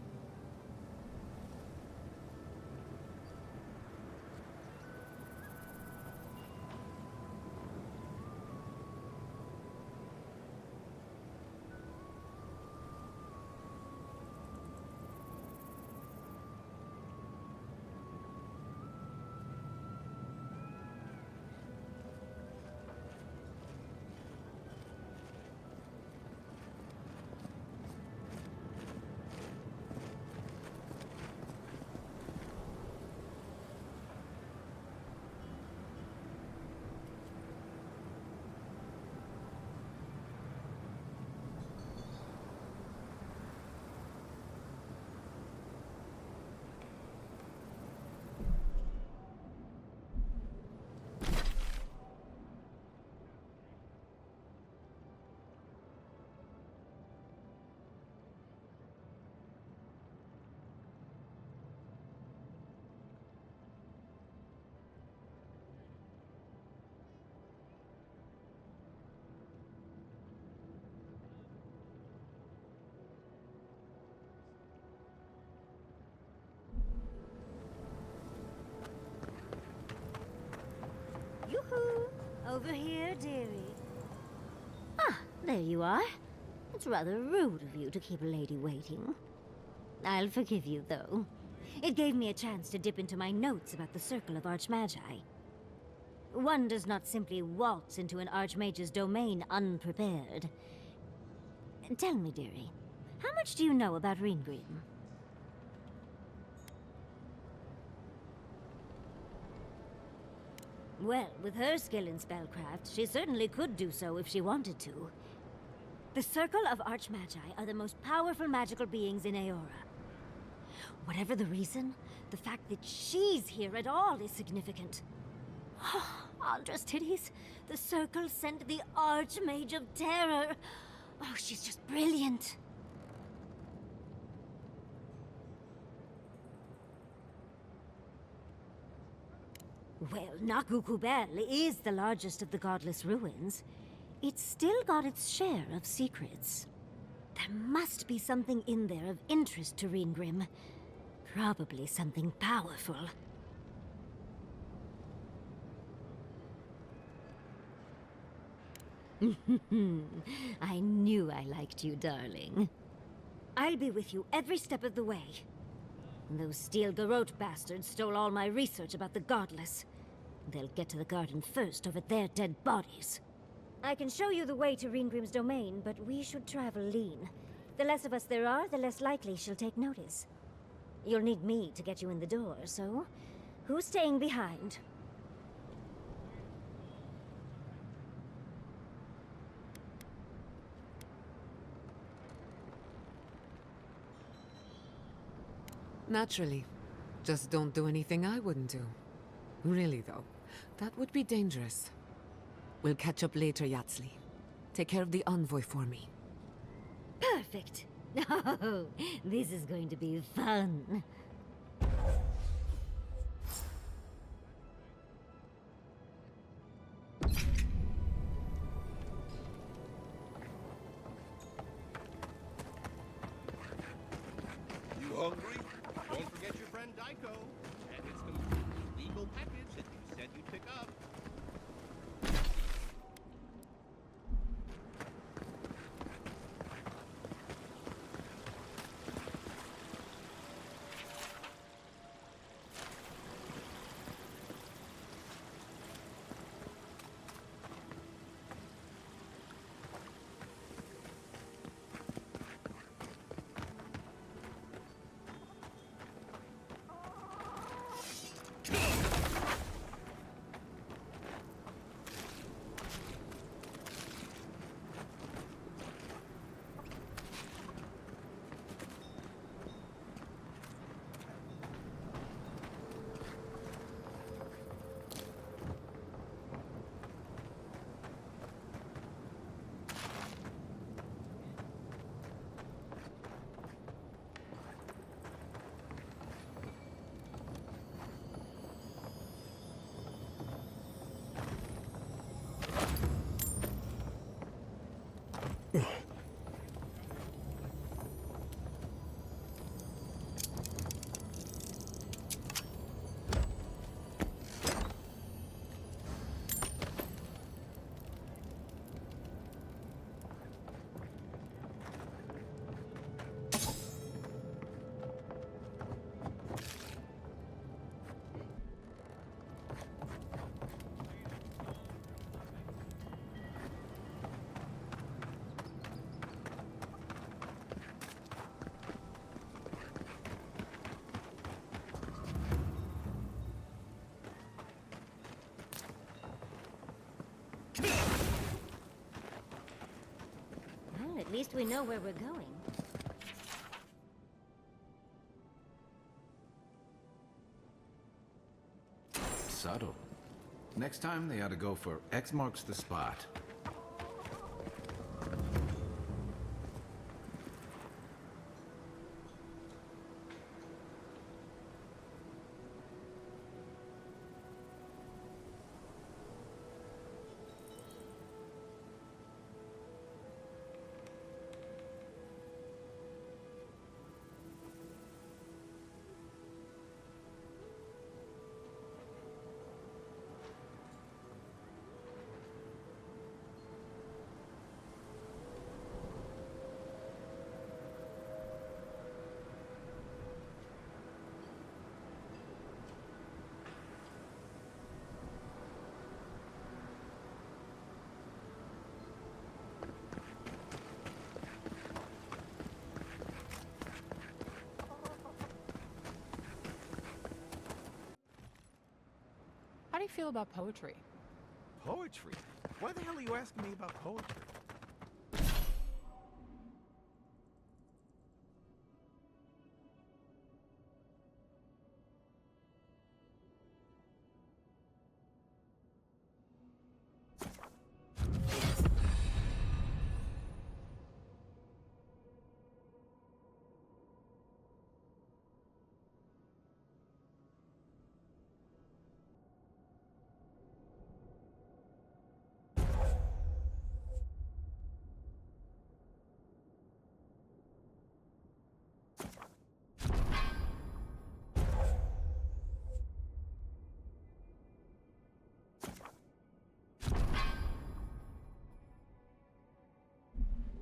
Yoo-hoo! Over here, dearie. Ah, there you are. It's rather rude of you to keep a lady waiting. I'll forgive you, though. It gave me a chance to dip into my notes about the Circle of Archmagi. One does not simply waltz into an Archmage's domain unprepared. Tell me, dearie, how much do you know about Reengrim? Well, with her skill in spellcraft, she certainly could do so if she wanted to. The Circle of Archmagi are the most powerful magical beings in Eora. Whatever the reason, the fact that she's here at all is significant. Andra's titties, the Circle sent the Archmage of Terror. Oh, she's just brilliant. Well, Nakukubel is the largest of the godless ruins. It's still got its share of secrets. There must be something in there of interest to Reengrim. Probably something powerful. I knew I liked you, darling. I'll be with you every step of the way. Those Steel Garrote bastards stole all my research about the Godless. They'll get to the garden first over their dead bodies. I can show you the way to Reengrim's domain, but we should travel lean. The less of us there are, the less likely she'll take notice. You'll need me to get you in the door, so who's staying behind? Naturally. Just don't do anything I wouldn't do. Really, though, that would be dangerous. We'll catch up later, Yatsley. Take care of the envoy for me. Perfect. Oh, this is going to be fun. You hungry? Don't forget your friend Daiko and his completely legal package that you said you'd pick up. Well, at least we know where we're going. Subtle. Next time they ought to go for X marks the spot. How do you feel about poetry? Poetry? Why the hell are you asking me about poetry?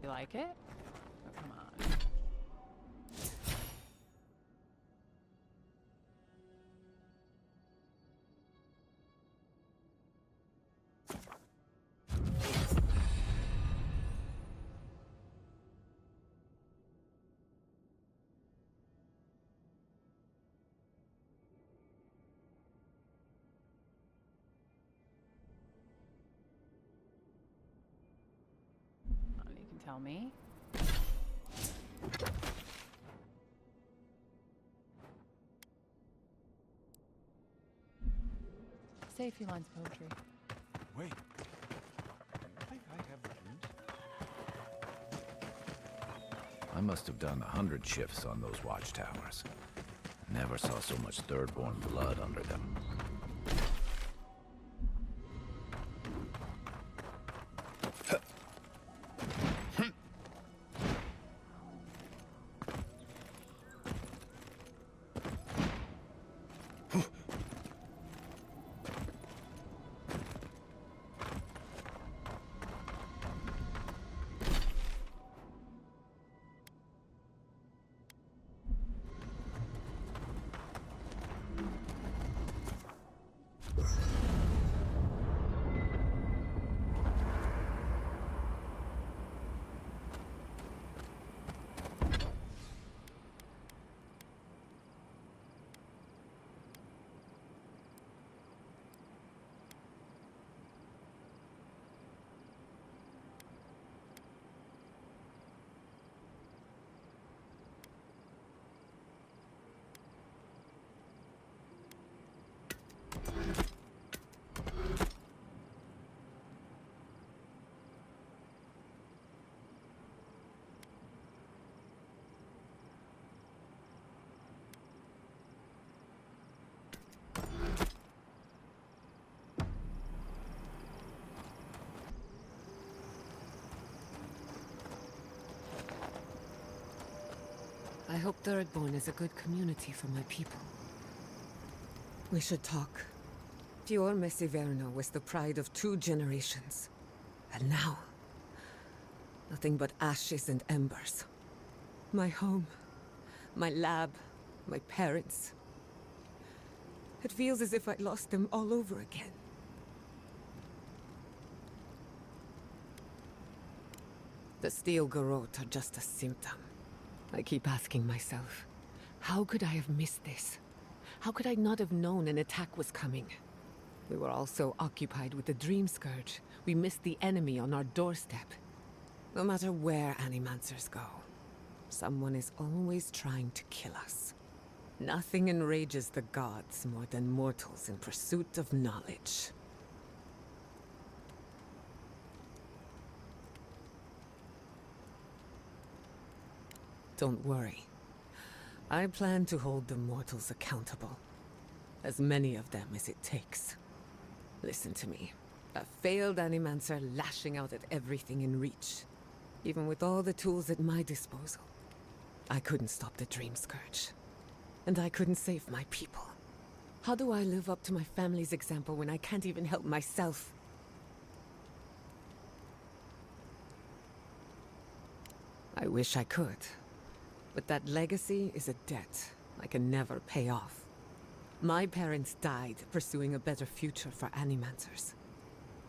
You like it? Oh, come on. tell me. Say a few lines of poetry. Wait. I think I have the juice. I must have done 100 shifts on those watchtowers. Never saw so much Thirdborn blood under them. I hope Thirdborn is a good community for my people. We should talk. Fior Mesiverno was the pride of 2 generations. And now, nothing but ashes and embers. My home, my lab, my parents. It feels as if I lost them all over again. The steel garrote are just a symptom. I keep asking myself, how could I have missed this? How could I not have known an attack was coming? We were all so occupied with the Dream Scourge, we missed the enemy on our doorstep. No matter where Animancers go, someone is always trying to kill us. Nothing enrages the gods more than mortals in pursuit of knowledge. Don't worry. I plan to hold the mortals accountable. As many of them as it takes. Listen to me. A failed Animancer lashing out at everything in reach. Even with all the tools at my disposal. I couldn't stop the Dream Scourge. And I couldn't save my people. How do I live up to my family's example when I can't even help myself? I wish I could. But that legacy is a debt I can never pay off. My parents died pursuing a better future for Animancers.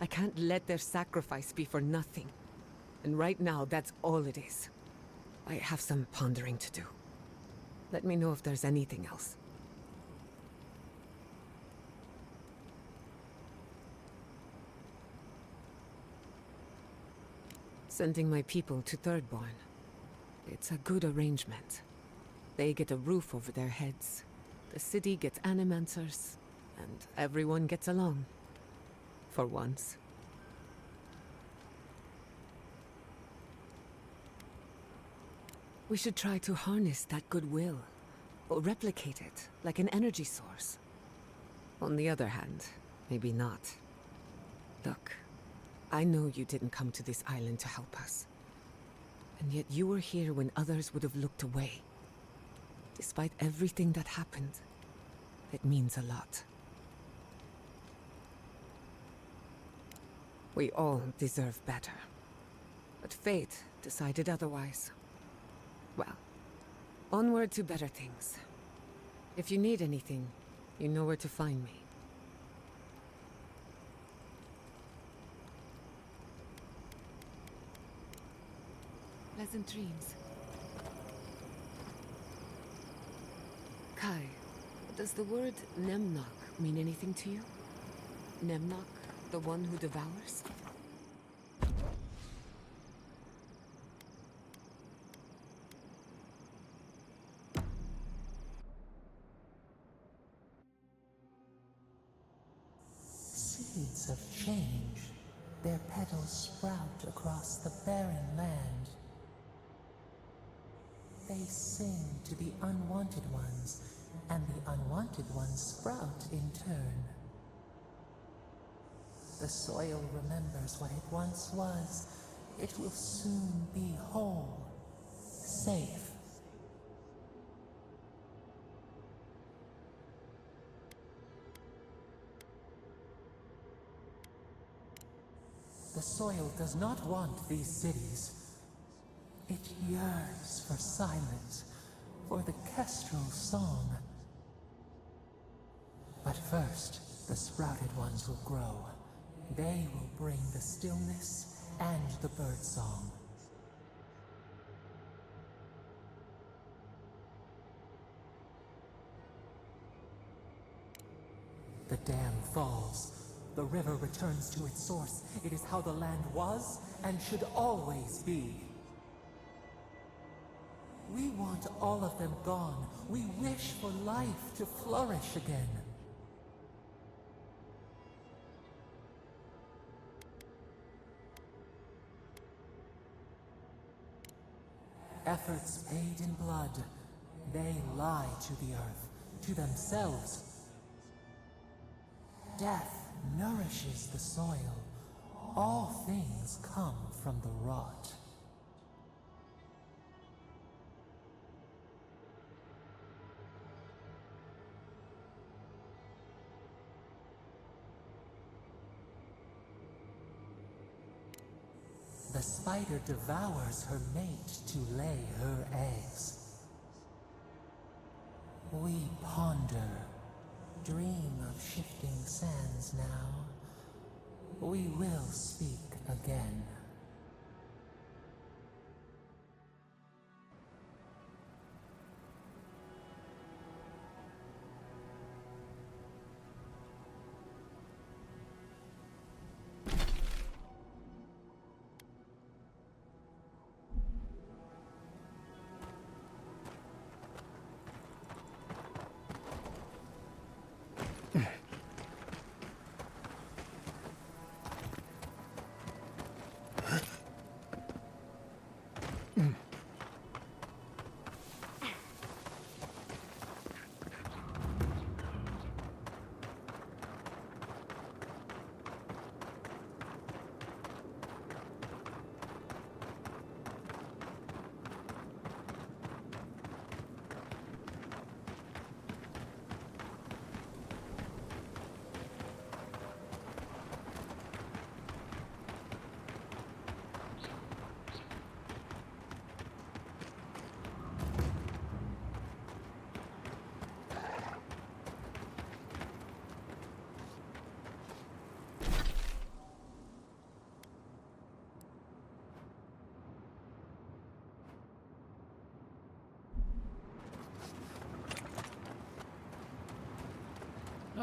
I can't let their sacrifice be for nothing. And right now, that's all it is. I have some pondering to do. Let me know if there's anything else. Sending my people to Thirdborn. It's a good arrangement. They get a roof over their heads. The city gets Animancers, and everyone gets along. For once. We should try to harness that goodwill, or replicate it, like an energy source. On the other hand, maybe not. Look, I know you didn't come to this island to help us. And yet you were here when others would have looked away. Despite everything that happened, it means a lot. We all deserve better. But fate decided otherwise. Well, onward to better things. If you need anything, you know where to find me. Pleasant dreams. Kai, does the word Nemnok mean anything to you? Nemnok, the one who devours? seeds of change. Their petals sprout across the barren land. They sing to the unwanted ones, and the unwanted ones sprout in turn. The soil remembers what it once was. It will soon be whole, safe. The soil does not want these cities. It yearns for silence, for the kestrel song. But first, the sprouted ones will grow. They will bring the stillness and the birdsong. The dam falls. The river returns to its source. It is how the land was and should always be. We want all of them gone. We wish for life to flourish again. Efforts paid in blood, they lie to the earth, to themselves. Death nourishes the soil. All things come from the rot. The spider devours her mate to lay her eggs. We ponder, dream of shifting sands now. We will speak again.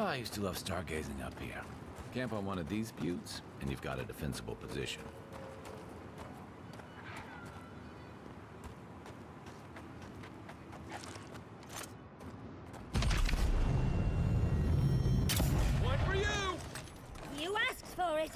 Oh, I used to love stargazing up here. Camp on one of these buttes, and you've got a defensible position. One for you! You asked for it!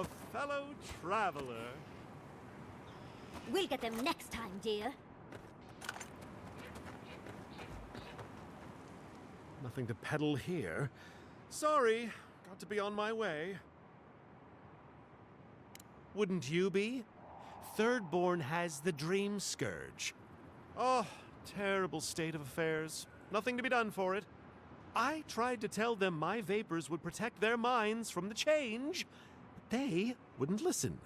a fellow traveler. We'll get them next time, dear. Nothing to peddle here. Sorry, got to be on my way. Wouldn't you be? Thirdborn has the Dream Scourge. Oh, terrible state of affairs. Nothing to be done for it. I tried to tell them my vapors would protect their minds from the change, but they wouldn't listen.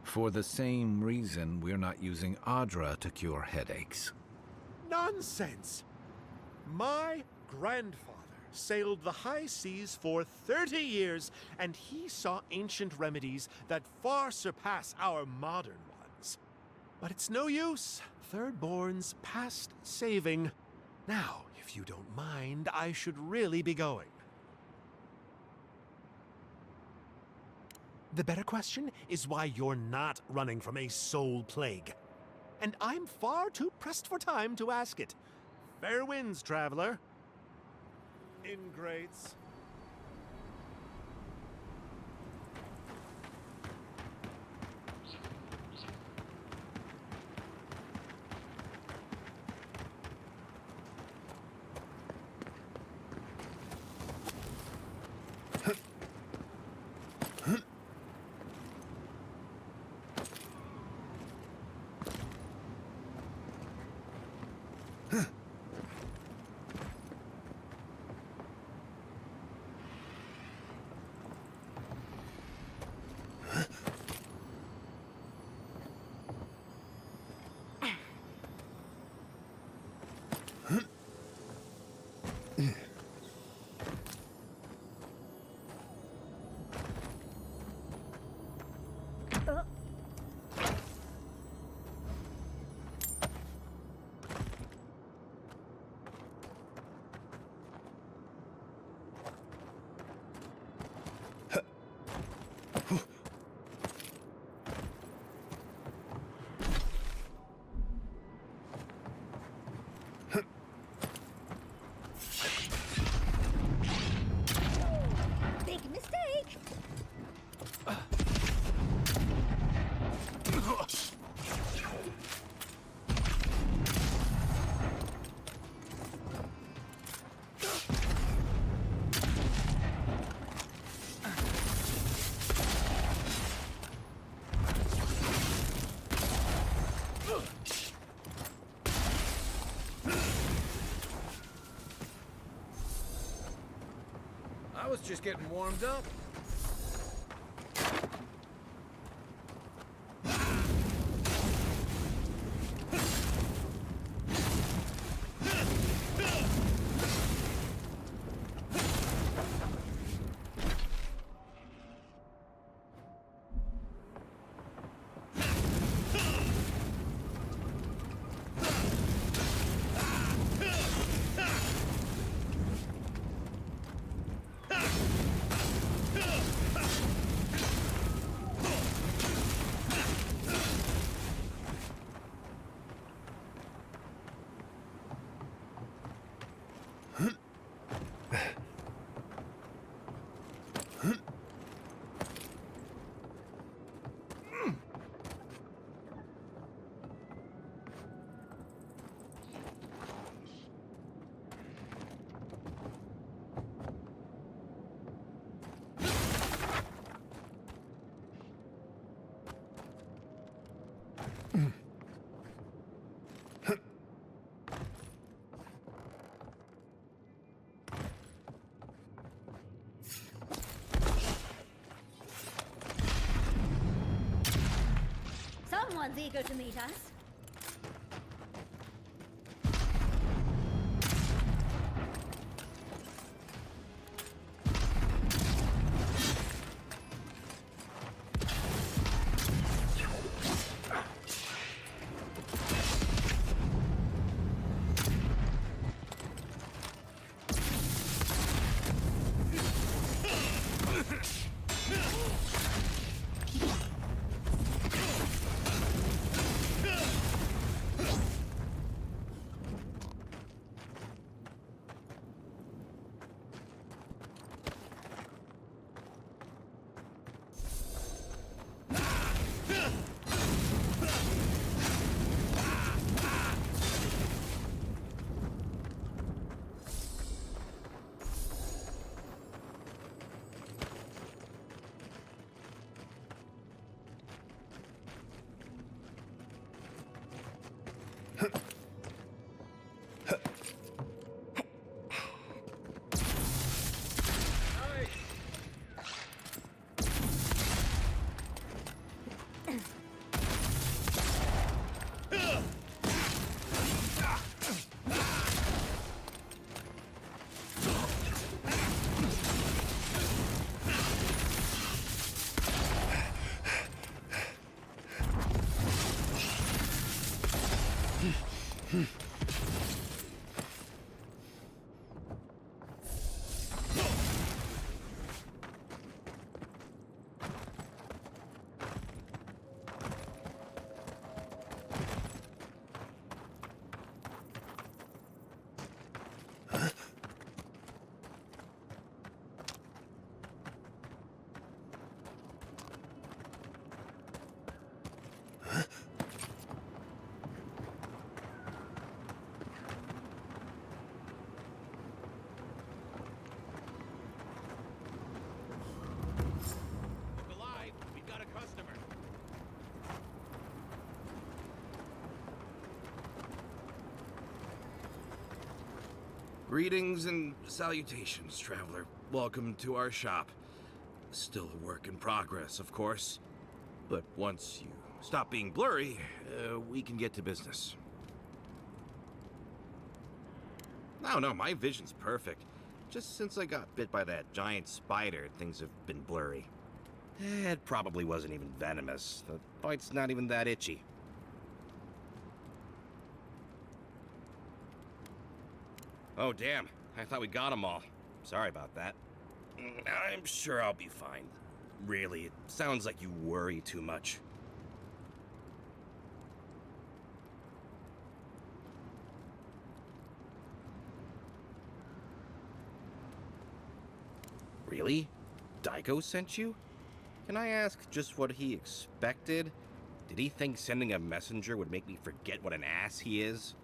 For the same reason, we're not using Adra to cure headaches. Nonsense! My grandfather sailed the high seas for 30 years, and he saw ancient remedies that far surpass our modern ones. But it's no use. Thirdborn's past saving. Now, if you don't mind, I should really be going. The better question is why you're not running from a soul plague. And I'm far too pressed for time to ask it. Fair winds, traveler. Ingrates. Big mistake! I was just getting warmed up. Someone's eager to meet us. Greetings and salutations, traveler. Welcome to our shop. Still a work in progress, of course. But once you stop being blurry, we can get to business. No, my vision's perfect. Just since I got bit by that giant spider, things have been blurry. It probably wasn't even venomous. The bite's not even that itchy. Oh, damn. I thought we got them all. Sorry about that. I'm sure I'll be fine. Really, it sounds like you worry too much. Really? Daiko sent you? Can I ask just what he expected? Did he think sending a messenger would make me forget what an ass he is?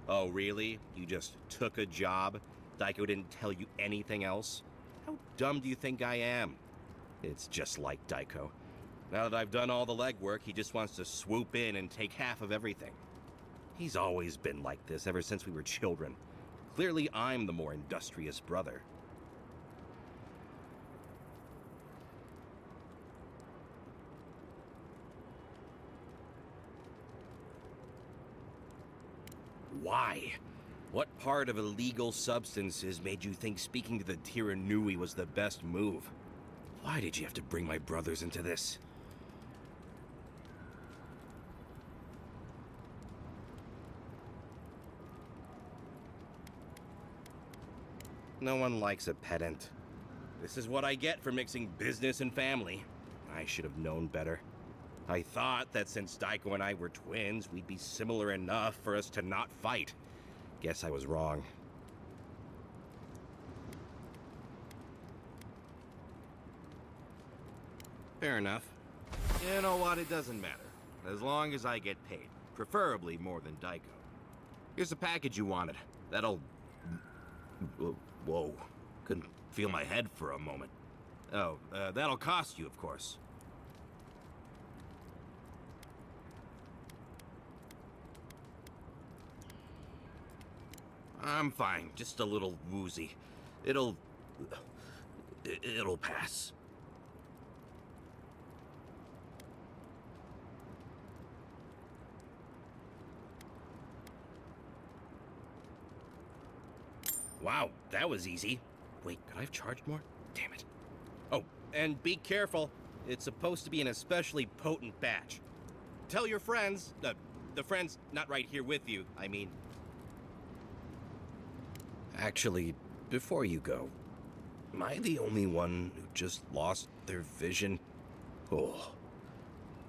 Oh, really? You just took a job? Daiko didn't tell you anything else? How dumb do you think I am? It's just like Daiko. Now that I've done all the legwork, he just wants to swoop in and take half of everything. He's always been like this ever since we were children. Clearly, I'm the more industrious brother. Why? What part of illegal substances made you think speaking to the Tiranui was the best move? Why did you have to bring my brothers into this? No one likes a pedant. This is what I get for mixing business and family. I should have known better. I thought that since Daiko and I were twins, we'd be similar enough for us to not fight. Guess I was wrong. Fair enough. You know what? It doesn't matter. As long as I get paid. Preferably more than Daiko. Here's the package you wanted. That'll... Whoa. Couldn't feel my head for a moment. Oh, that'll cost you, of course. I'm fine. Just a little woozy. It'll pass. Wow, that was easy. Wait, could I have charged more? Damn it. Oh, and be careful. It's supposed to be an especially potent batch. Tell your friends, the friends not right here with you, I mean. Actually, before you go, am I the only one who just lost their vision? Oh,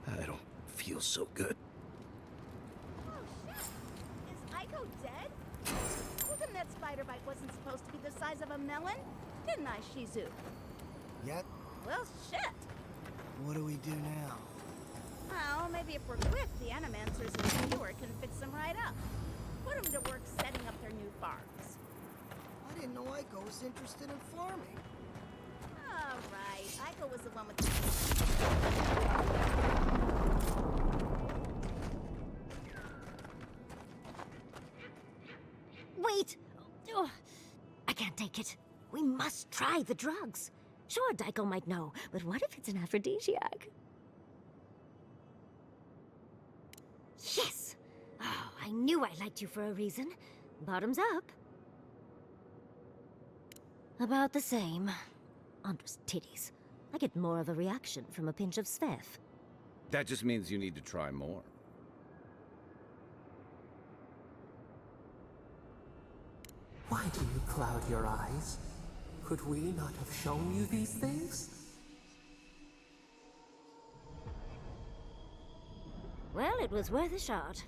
I don't feel so good. Oh shit! Is Aiko dead? Told him that spider bite wasn't supposed to be the size of a melon, didn't I, Shizu? Yep. Well, shit! What do we do now? Well, maybe if we're quick, the animancers in Eora can fix them right up. Put them to work setting up their new farms. I didn't know Aiko was interested in farming. All right, Aiko was the one with Wait! Oh, I can't take it. We must try the drugs. Sure, Daiko might know, but what if it's an aphrodisiac? Yes! Oh, I knew I liked you for a reason. Bottoms up. About the same. Andra's titties. I get more of a reaction from a pinch of Svev. That just means you need to try more. Why do you cloud your eyes? Could we not have shown you these things? Well, it was worth a shot.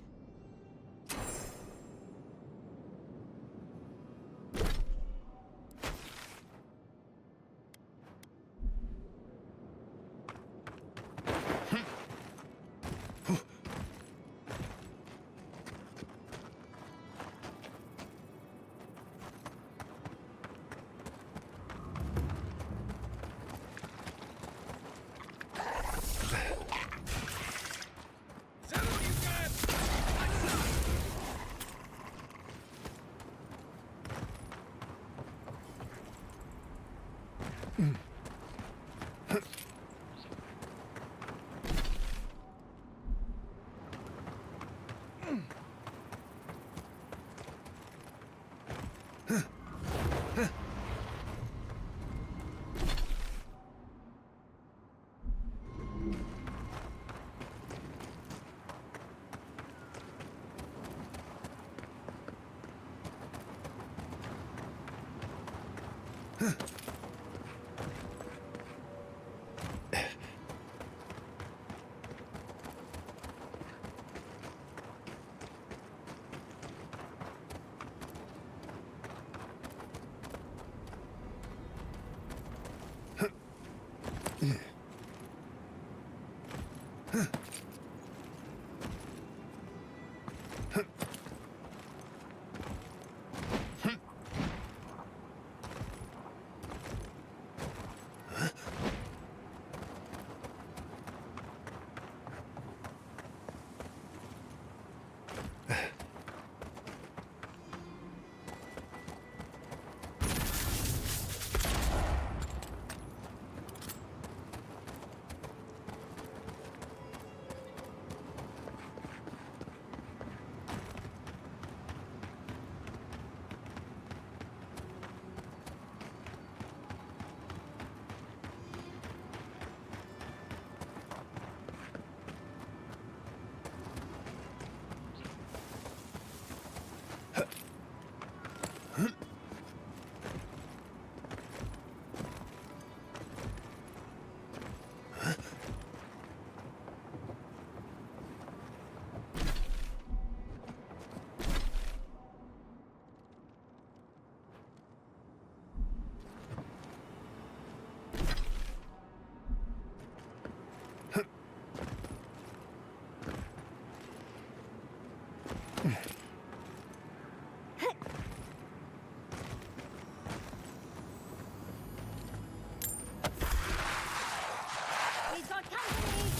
We've got company!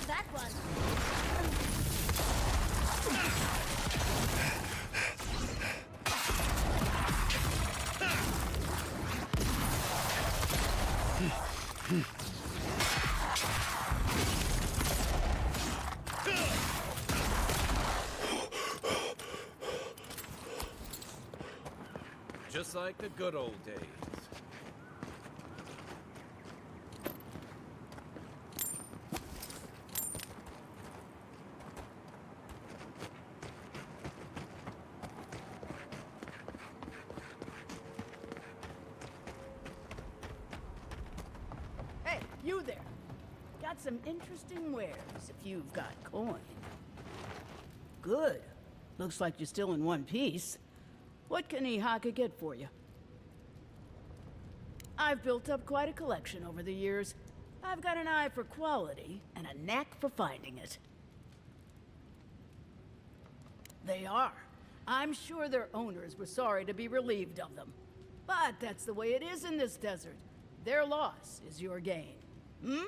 That one! Just like the good old days. Hey, you there! Got some interesting wares if you've got coin. Good. Looks like you're still in one piece. What can Ihaka get for you? I've built up quite a collection over the years. I've got an eye for quality and a knack for finding it. They are. I'm sure their owners were sorry to be relieved of them. But that's the way it is in this desert. Their loss is your gain. Hmm?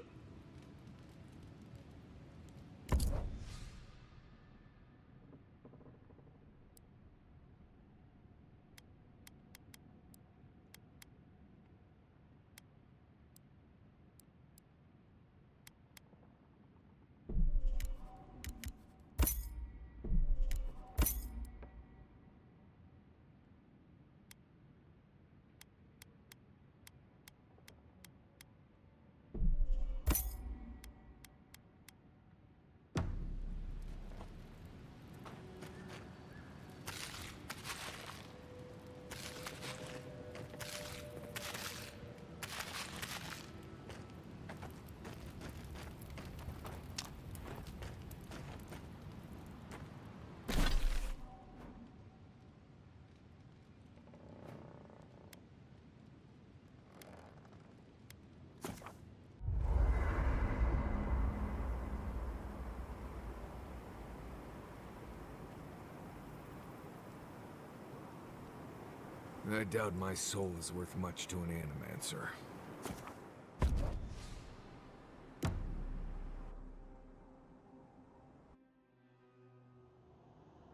I doubt my soul is worth much to an animancer.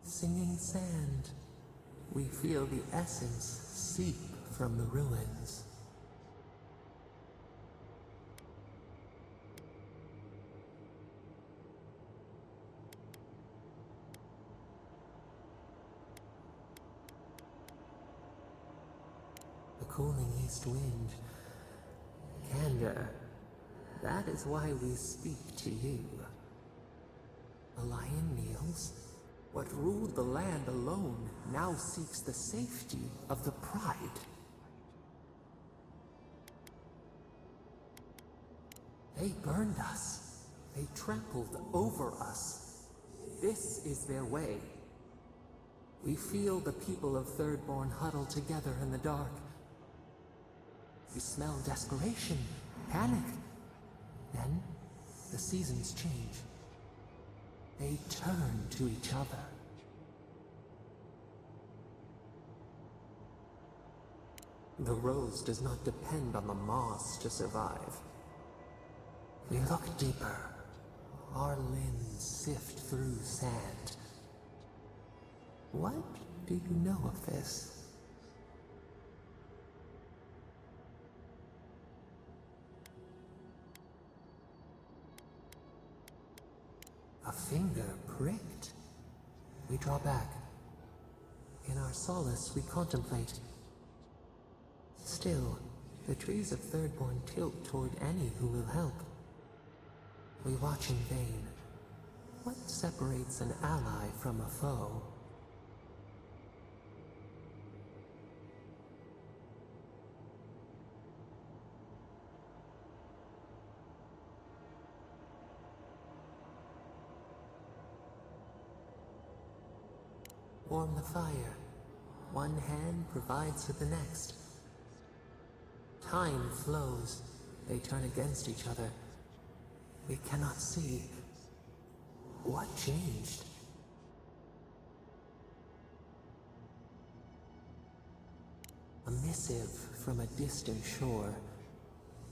Singing sand. We feel the essence seep from the ruins. The cooling east wind. Candor. That is why we speak to you. A lion kneels. What ruled the land alone now seeks the safety of the pride. They burned us. They trampled over us. This is their way. We feel the people of Thirdborn huddle together in the dark. We smell desperation, panic. Then, the seasons change. They turn to each other. The rose does not depend on the moss to survive. We look deeper. Our limbs sift through sand. What do you know of this? A finger pricked. We draw back. In our solace, we contemplate. Still, the trees of Thirdborn tilt toward any who will help. We watch in vain. What separates an ally from a foe? Warm the fire. One hand provides for the next. Time flows. They turn against each other. We cannot see. What changed? A missive from a distant shore.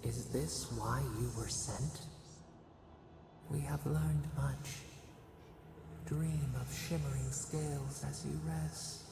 Is this why you were sent? We have learned much. Dream of shimmering scales as you rest.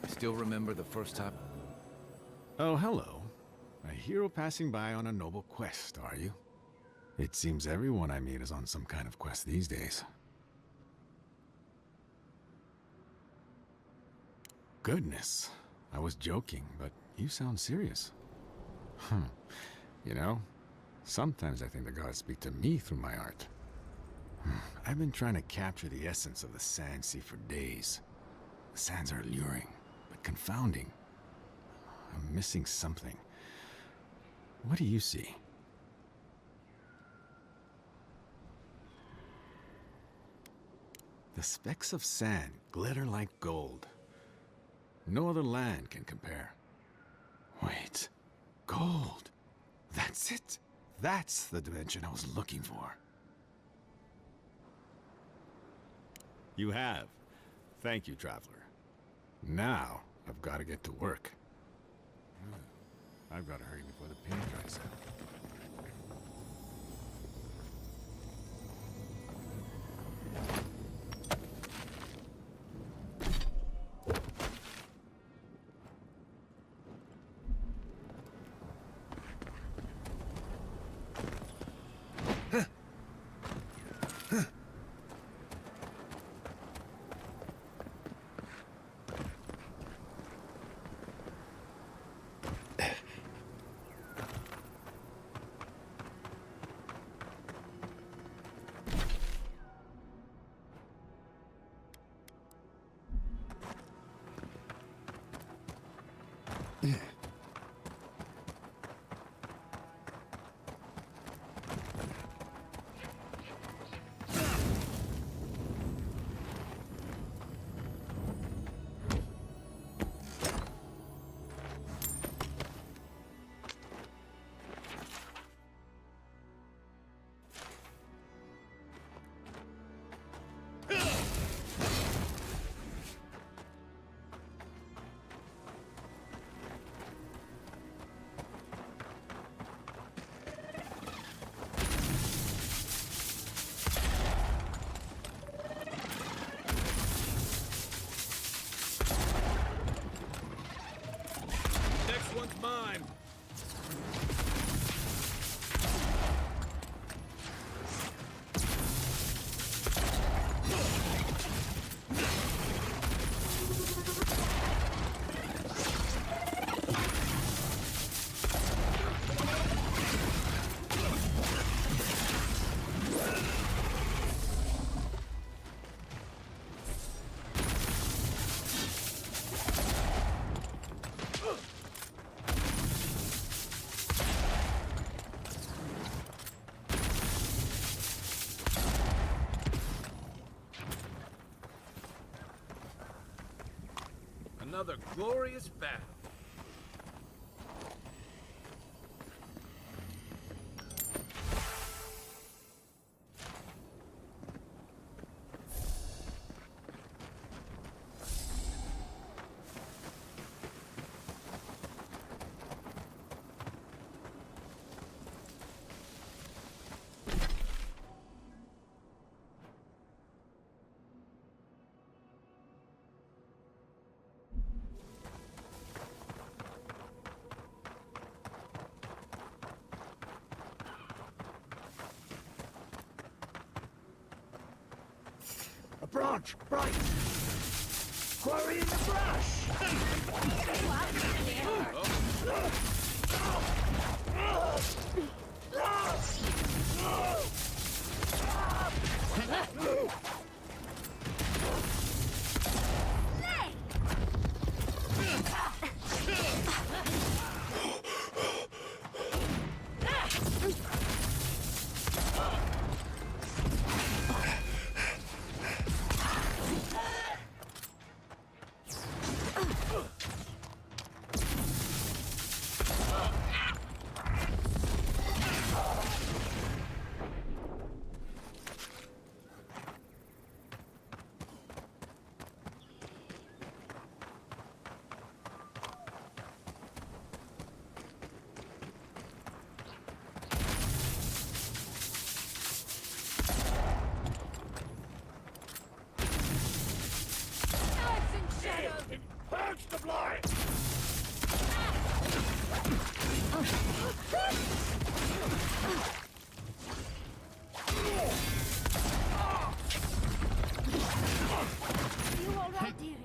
Still remember the first time? Oh, hello. A hero passing by on a noble quest, are you? It seems everyone I meet is on some kind of quest these days. Goodness, I was joking, but you sound serious. You know, sometimes I think the gods speak to me through my art. I've been trying to capture the essence of the Sand Sea for days. The sands are alluring, but confounding. I'm missing something. What do you see? The specks of sand glitter like gold. No other land can compare. Wait, gold. That's it. That's the dimension I was looking for. You have. Thank you, traveler. Now, I've got to get to work. I've got to hurry before the paint dries out. One's mine. Another glorious battle. A branch, right! Quarry in the brush! Purge the blind! You all right, dearie?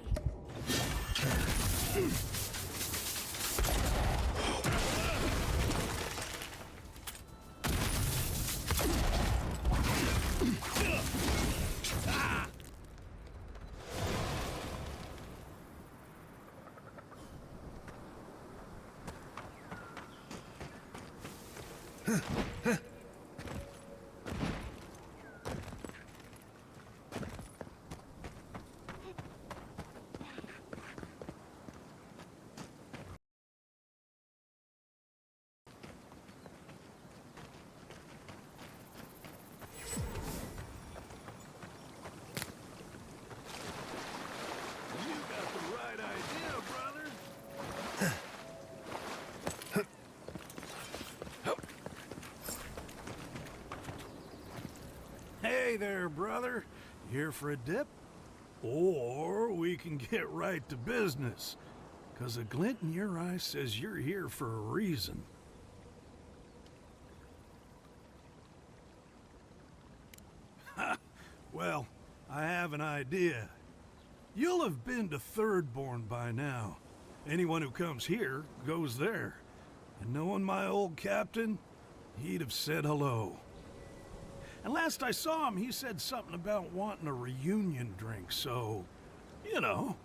Hey there, brother. Here for a dip? Or we can get right to business. 'Cause a glint in your eye says you're here for a reason. Ha! Well, I have an idea. You'll have been to Thirdborn by now. Anyone who comes here goes there. And knowing my old captain, he'd have said hello. And last I saw him, he said something about wanting a reunion drink, so, you know.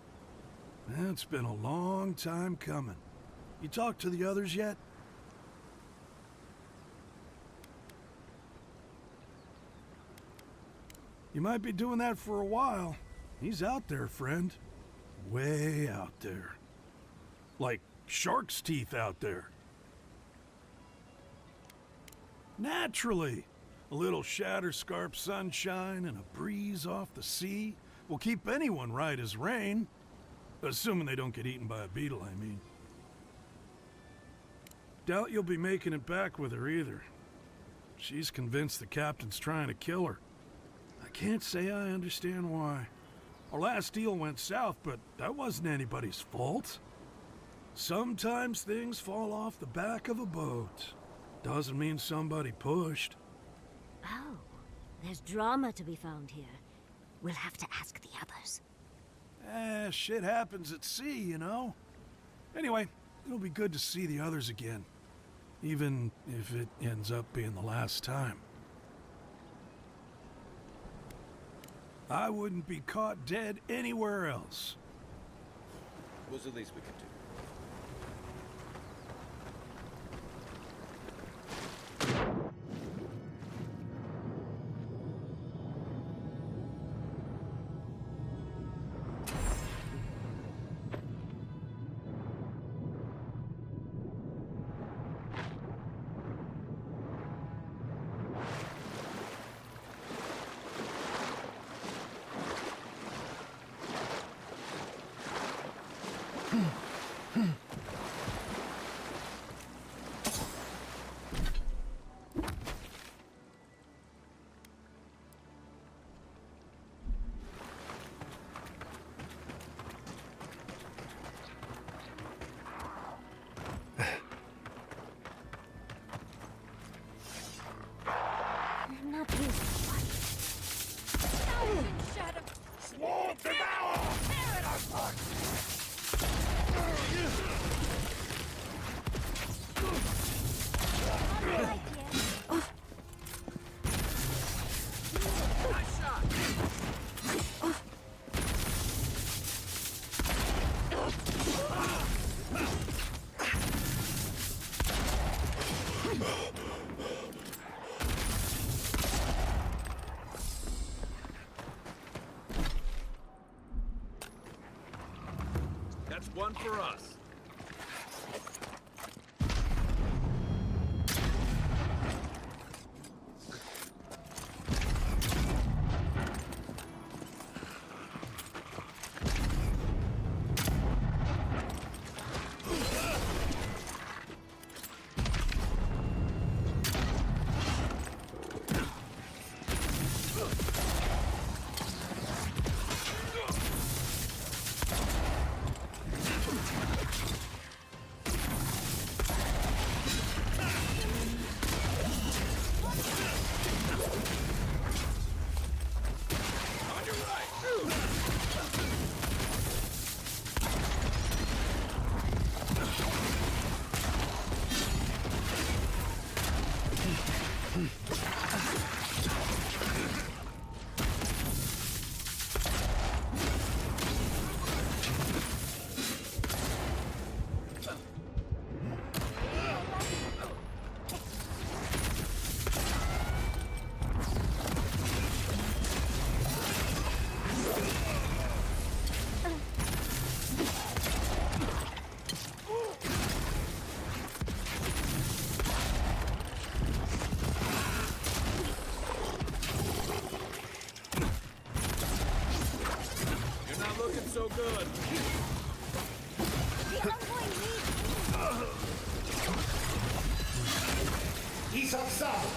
It's been a long time coming. You talked to the others yet? You might be doing that for a while. He's out there, friend. Way out there. Like shark's teeth out there. Naturally. A little Shatterscarp sunshine and a breeze off the sea will keep anyone right as rain. Assuming they don't get eaten by a beetle, I mean. Doubt you'll be making it back with her either. She's convinced the captain's trying to kill her. I can't say I understand why. Our last deal went south, but that wasn't anybody's fault. Sometimes things fall off the back of a boat. Doesn't mean somebody pushed. Oh, there's drama to be found here. We'll have to ask the others. Shit happens at sea, you know? Anyway, it'll be good to see the others again. Even if it ends up being the last time. I wouldn't be caught dead anywhere else. What's the least we could do? I'm not used to Sword devour! That's one for us. ensemble.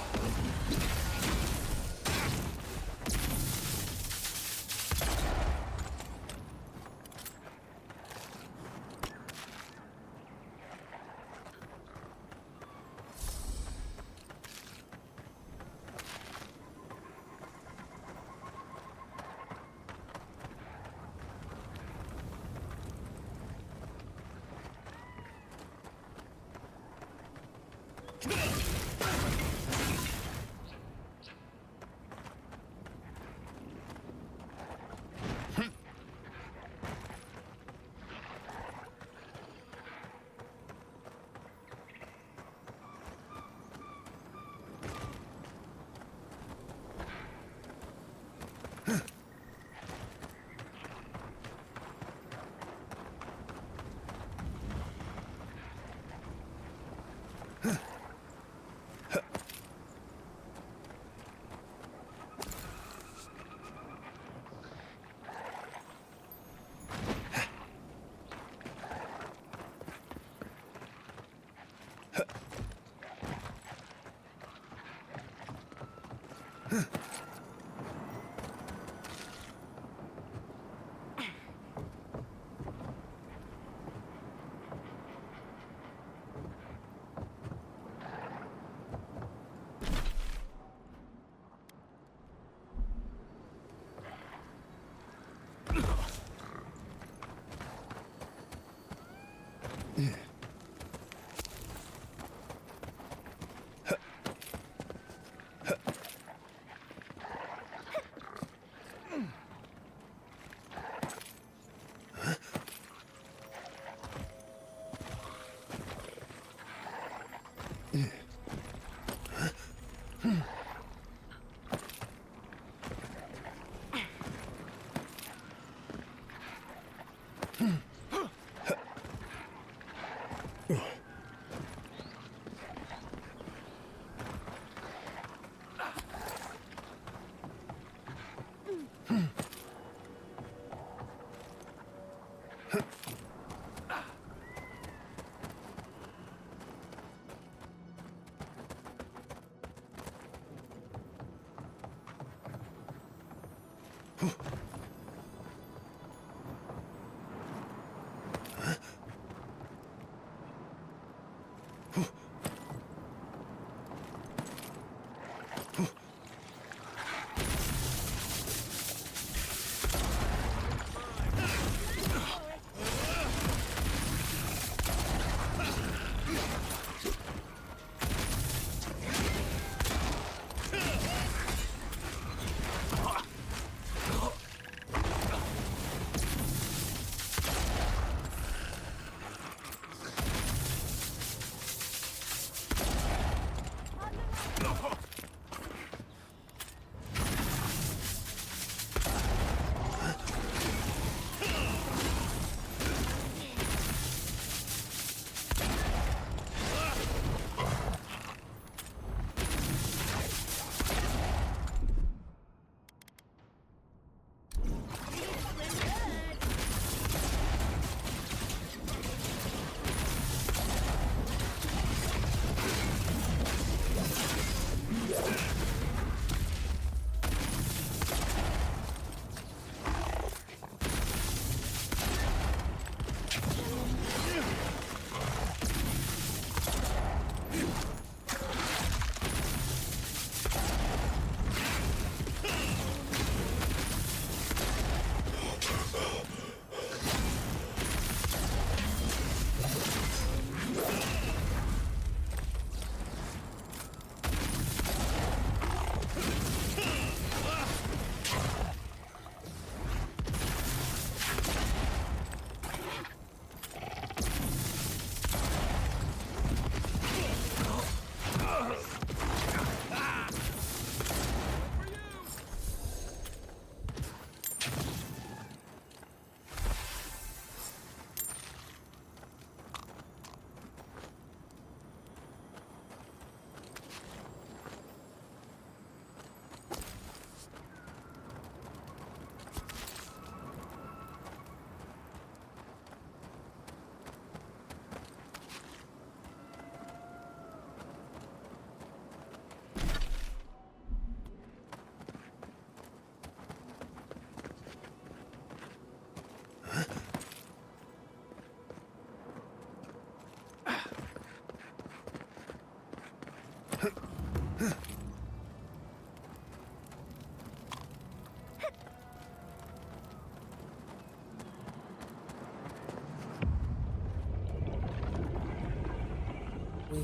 We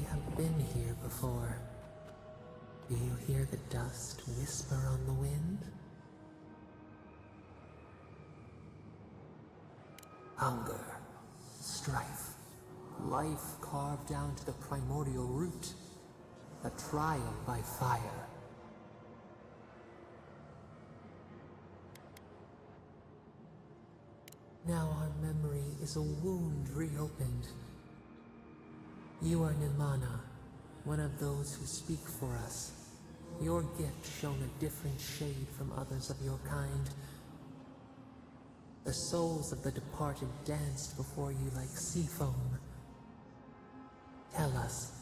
have been here before. Do you hear the dust whisper on the wind? Hunger, strife, life carved down to the primordial root, a trial by fire. Now our memory is a wound reopened. You are Nimana, one of those who speak for us. Your gift shone a different shade from others of your kind. The souls of the departed danced before you like sea foam. Tell us,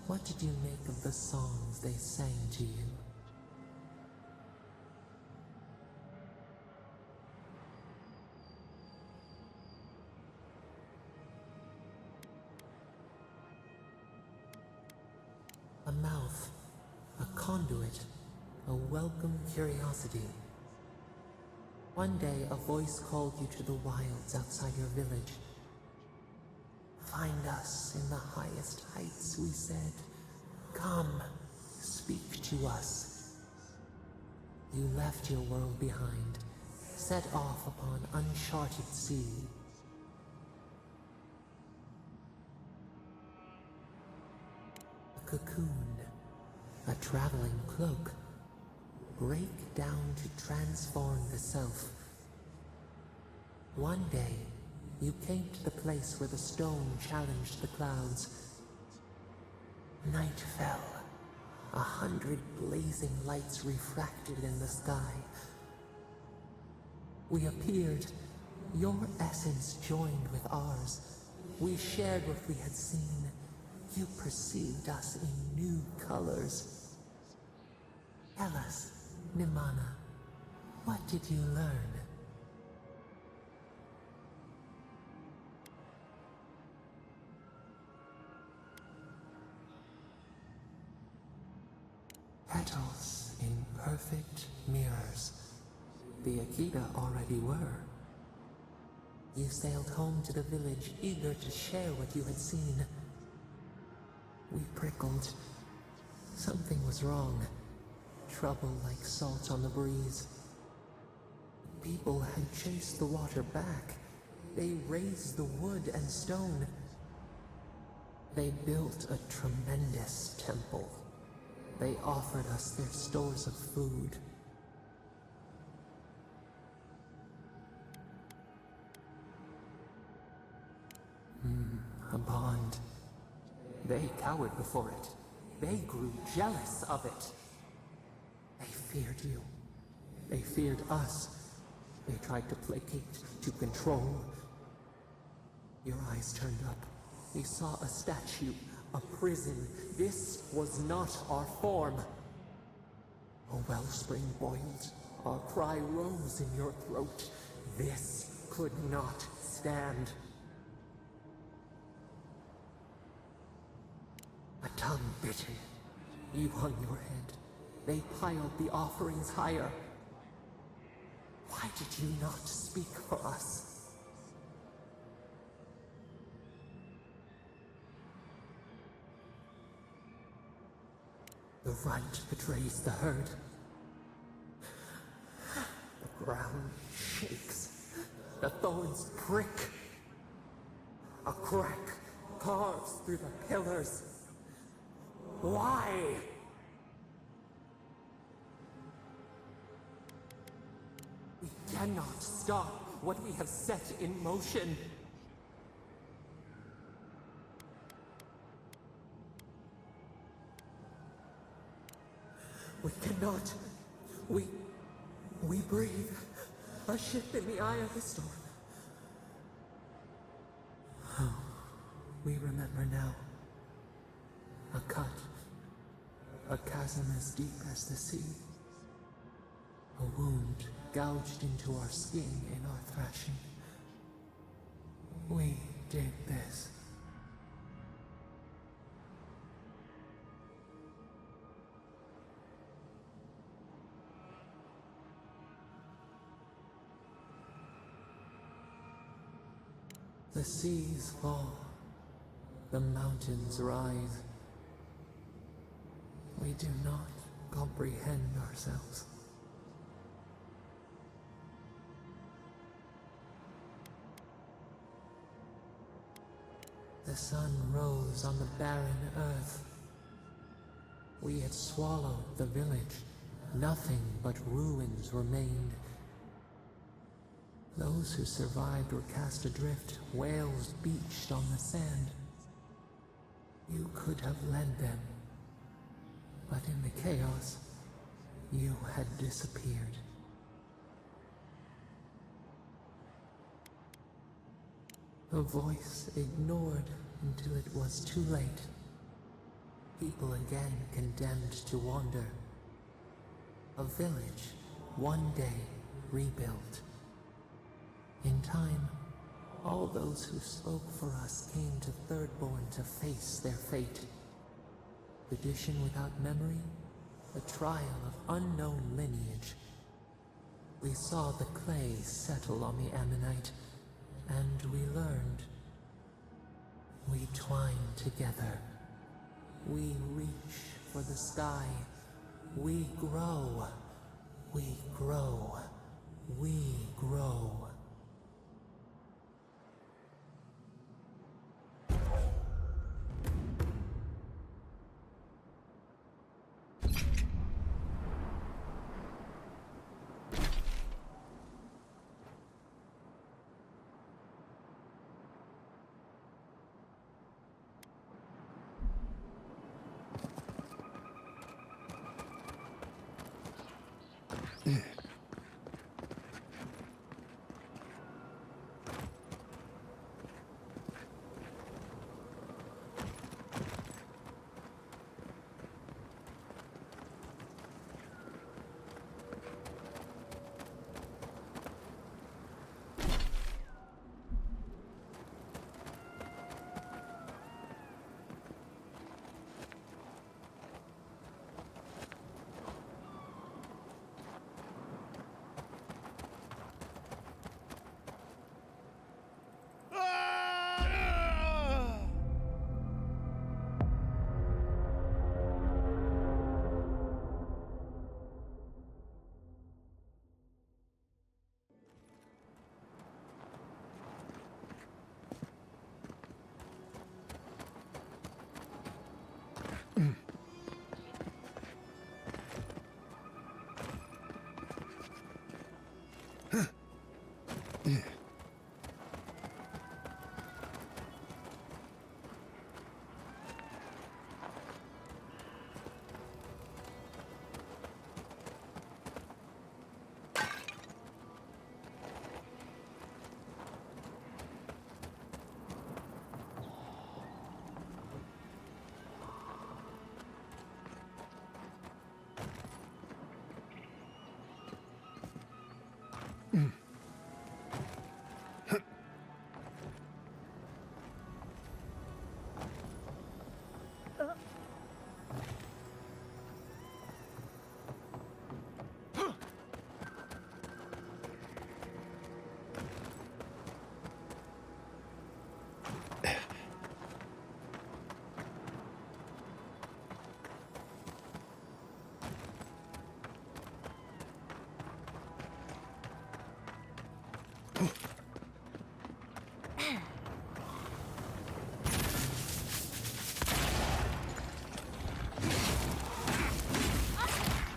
what did you make of the songs they sang to you? A mouth, a conduit, a welcome curiosity. One day, a voice called you to the wilds outside your village. Find us in the highest heights, we said. Come, speak to us. You left your world behind, set off upon uncharted sea. A cocoon, a traveling cloak. Break down to transform the self. One day, you came to the place where the stone challenged the clouds. Night fell. 100 blazing lights refracted in the sky. We appeared. Your essence joined with ours. We shared what we had seen. You perceived us in new colors. Tell us, Nimana, what did you learn? Petals in perfect mirrors. The Akita already were. You sailed home to the village, eager to share what you had seen. We prickled. Something was wrong. Trouble like salt on the breeze. People had chased the water back. They raised the wood and stone. They built a tremendous temple. They offered us their stores of food. A bond. They cowered before it. They grew jealous of it. They feared you. They feared us. They tried to placate, to control. Your eyes turned up. You saw a statue, a prison. This was not our form. A wellspring boiled. Our cry rose in your throat. This could not stand. A tongue bitten. You hung your head. They piled the offerings higher. Why did you not speak for us? The runt betrays the herd. The ground shakes. The thorns prick. A crack carves through the pillars. Why? We cannot stop what we have set in motion. We cannot. We breathe. A ship in the eye of the storm. Oh, we remember now. A cut. A chasm as deep as the sea. A wound gouged into our skin in our thrashing. We did this. The seas fall. The mountains rise. We do not comprehend ourselves. The sun rose on the barren earth. We had swallowed the village. Nothing but ruins remained. Those who survived were cast adrift, whales beached on the sand. You could have led them, but in the chaos, you had disappeared. A voice ignored until it was too late. People again condemned to wander. A village, one day, rebuilt. In time, all those who spoke for us came to Thirdborn to face their fate. Tradition without memory, a trial of unknown lineage. We saw the clay settle on the Ammonite, and we learned. We twine together. We reach for the sky. We grow. We grow. We grow.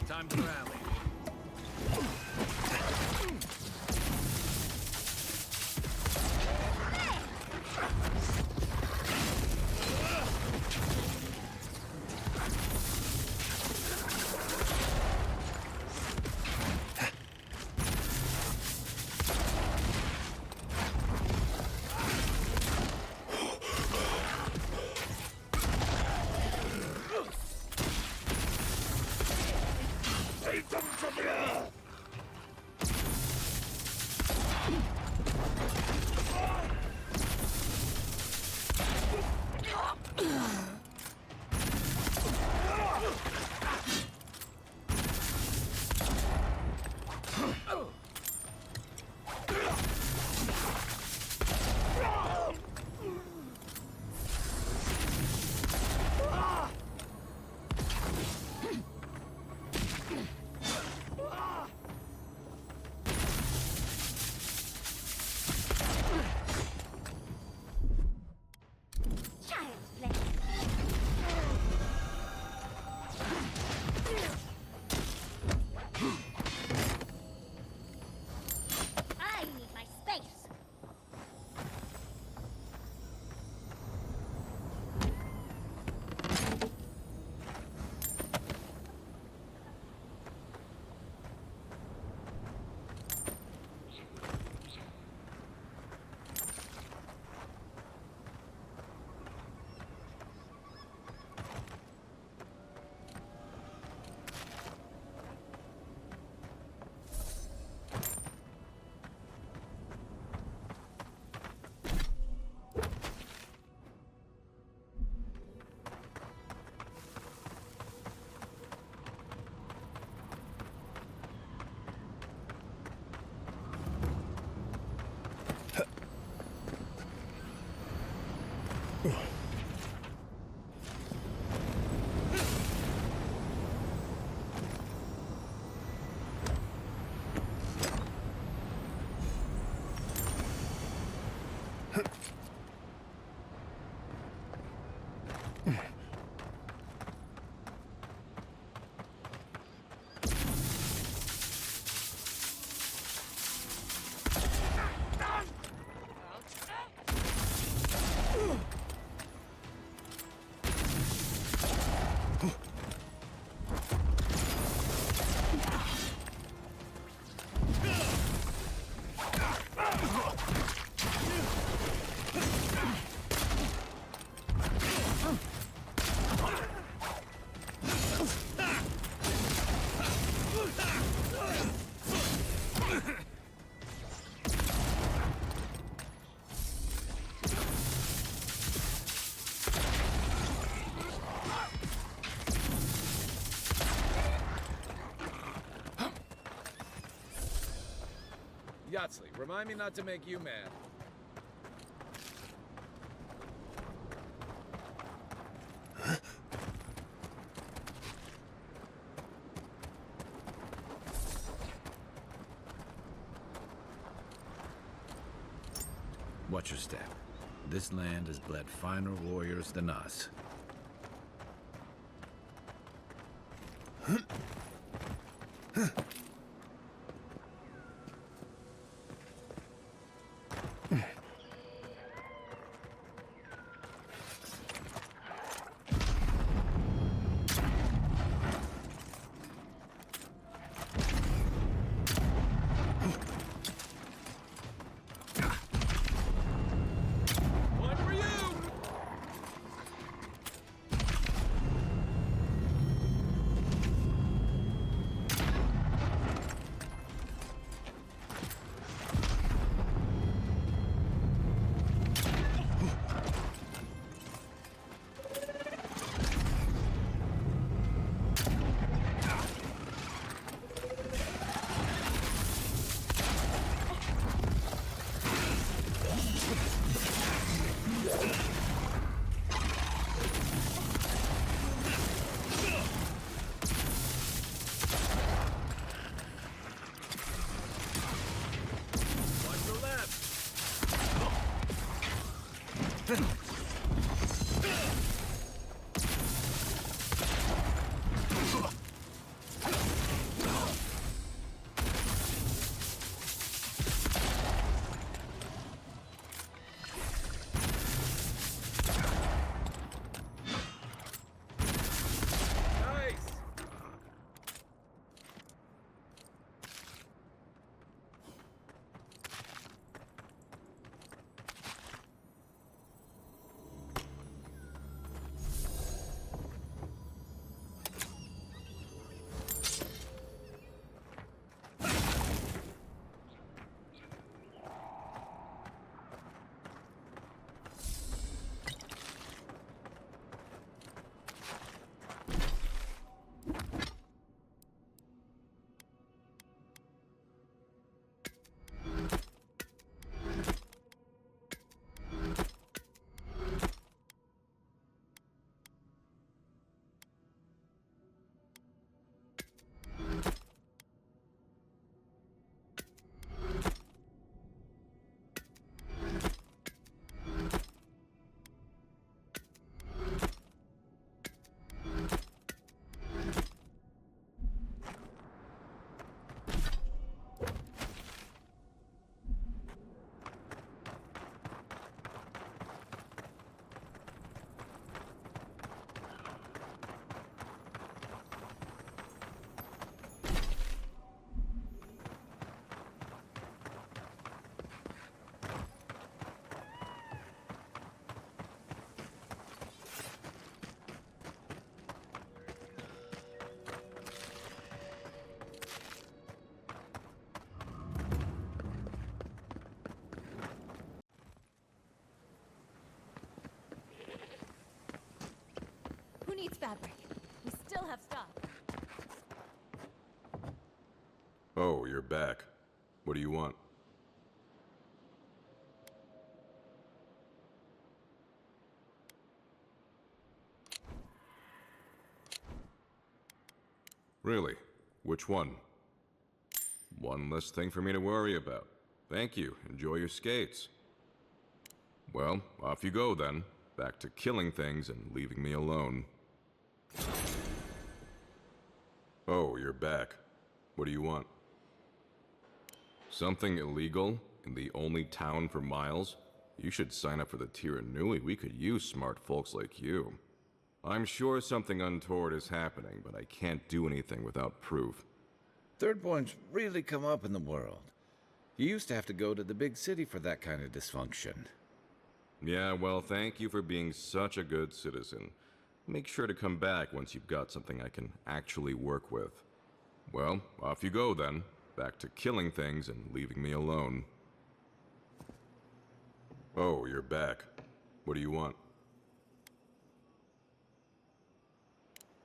Time to rally. Yatsley, remind me not to make you mad. Watch your step. This land has bled finer warriors than us. Who needs fabric? We still have stock. Oh, you're back. What do you want? Really? Which one? One less thing for me to worry about. Thank you. Enjoy your skates. Well, off you go then. Back to killing things and leaving me alone. Oh, you're back. What do you want? Something illegal in the only town for miles? You should sign up for the Tiranui. We could use smart folks like you. I'm sure something untoward is happening, but I can't do anything without proof. Thirdborn's really come up in the world. You used to have to go to the big city for that kind of dysfunction. Yeah, well, thank you for being such a good citizen. Make sure to come back once you've got something I can actually work with. Well, off you go then. Back to killing things and leaving me alone. Oh, you're back. What do you want?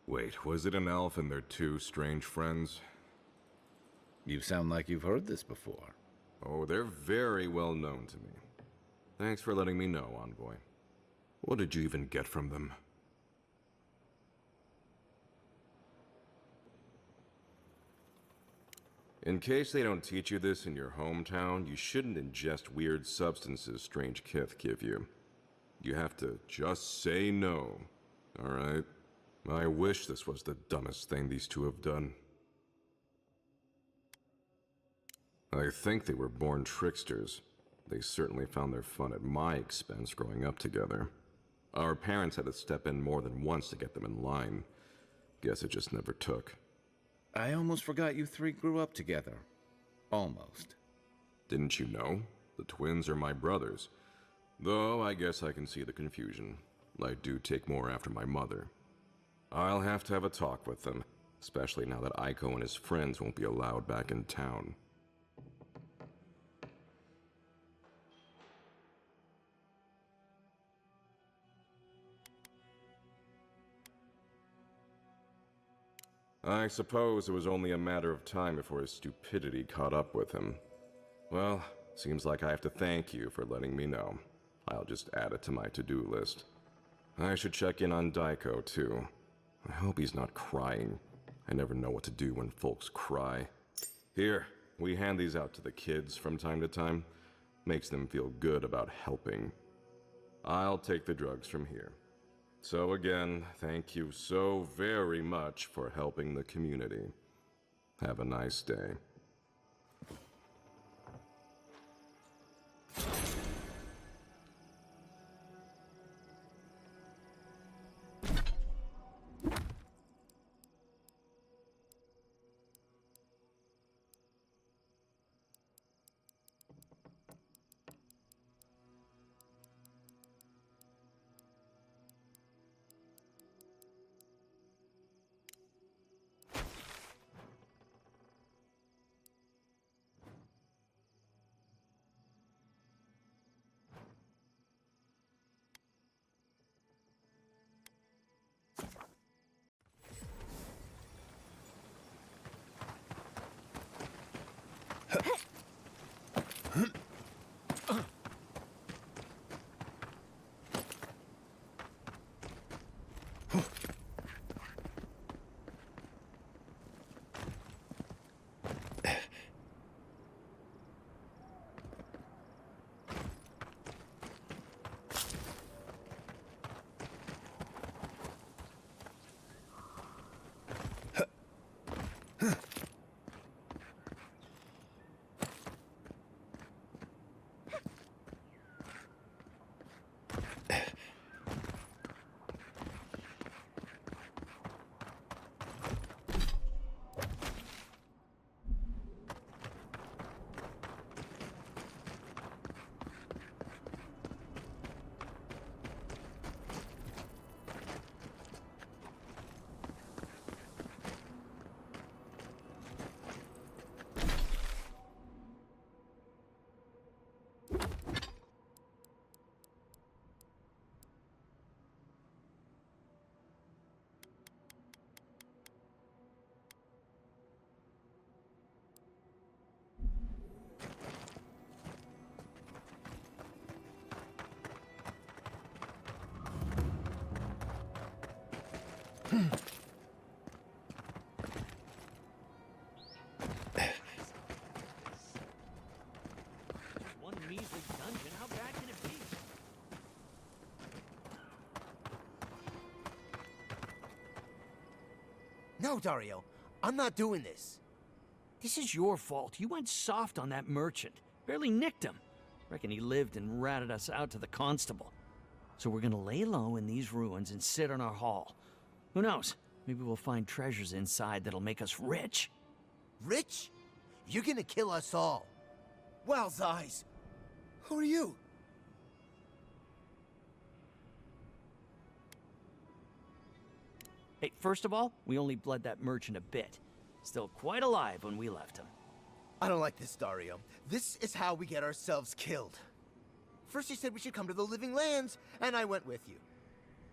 Wait, was it an elf and their two strange friends? You sound like you've heard this before. Oh, they're very well known to me. Thanks for letting me know, Envoy. What did you even get from them? In case they don't teach you this in your hometown, you shouldn't ingest weird substances strange kith give you. You have to just say no, alright? I wish this was the dumbest thing these two have done. I think they were born tricksters. They certainly found their fun at my expense growing up together. Our parents had to step in more than once to get them in line. Guess it just never took. I almost forgot you three grew up together. Almost. Didn't you know? The twins are my brothers. Though I guess I can see the confusion. I do take more after my mother. I'll have to have a talk with them, especially now that Aiko and his friends won't be allowed back in town. I suppose it was only a matter of time before his stupidity caught up with him. Well, seems like I have to thank you for letting me know. I'll just add it to my to-do list. I should check in on Daiko, too. I hope he's not crying. I never know what to do when folks cry. Here, we hand these out to the kids from time to time. Makes them feel good about helping. I'll take the drugs from here. So again, thank you so very much for helping the community. Have a nice day. One measly dungeon, how bad can it be? No, Dario. I'm not doing this. This is your fault. You went soft on that merchant. Barely nicked him. Reckon he lived and ratted us out to the constable. So we're gonna lay low in these ruins and sit on our haul. Who knows? Maybe we'll find treasures inside that'll make us rich. Rich? You're gonna kill us all. Wow's eyes. Who are you? Hey, first of all, we only bled that merchant a bit. Still quite alive when we left him. I don't like this, Dario. This is how we get ourselves killed. First you said we should come to the Living Lands, and I went with you.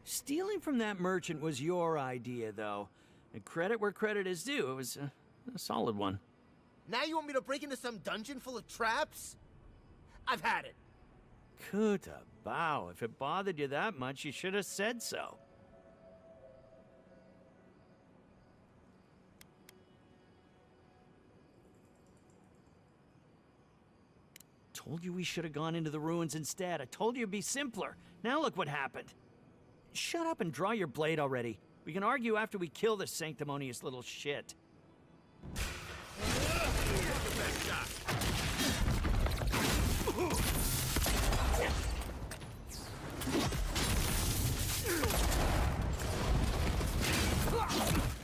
Stealing from that merchant was your idea, though. And credit where credit is due. It was a solid one. Now you want me to break into some dungeon full of traps? I've had it. Kuta Bao, if it bothered you that much, you should have said so. Told you we should have gone into the ruins instead. I told you it'd be simpler. Now look what happened. Shut up and draw your blade already. We can argue after we kill this sanctimonious little shit.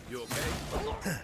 You okay?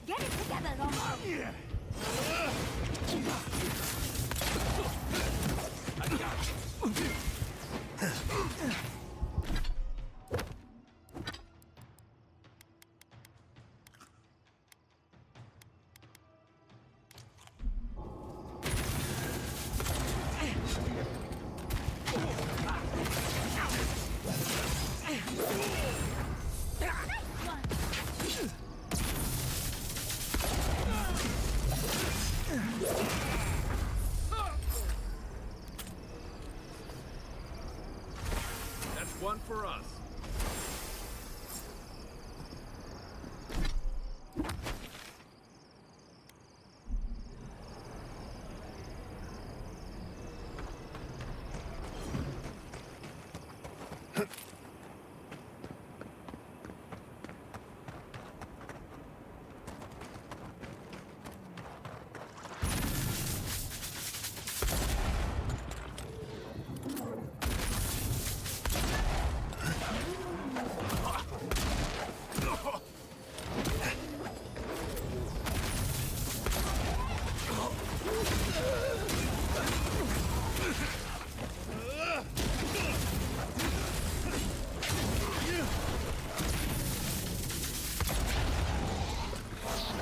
Get it together, Lomo! I got you. That's one for us.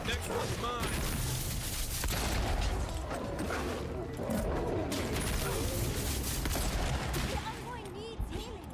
Next one's mine. The envoy needs healing.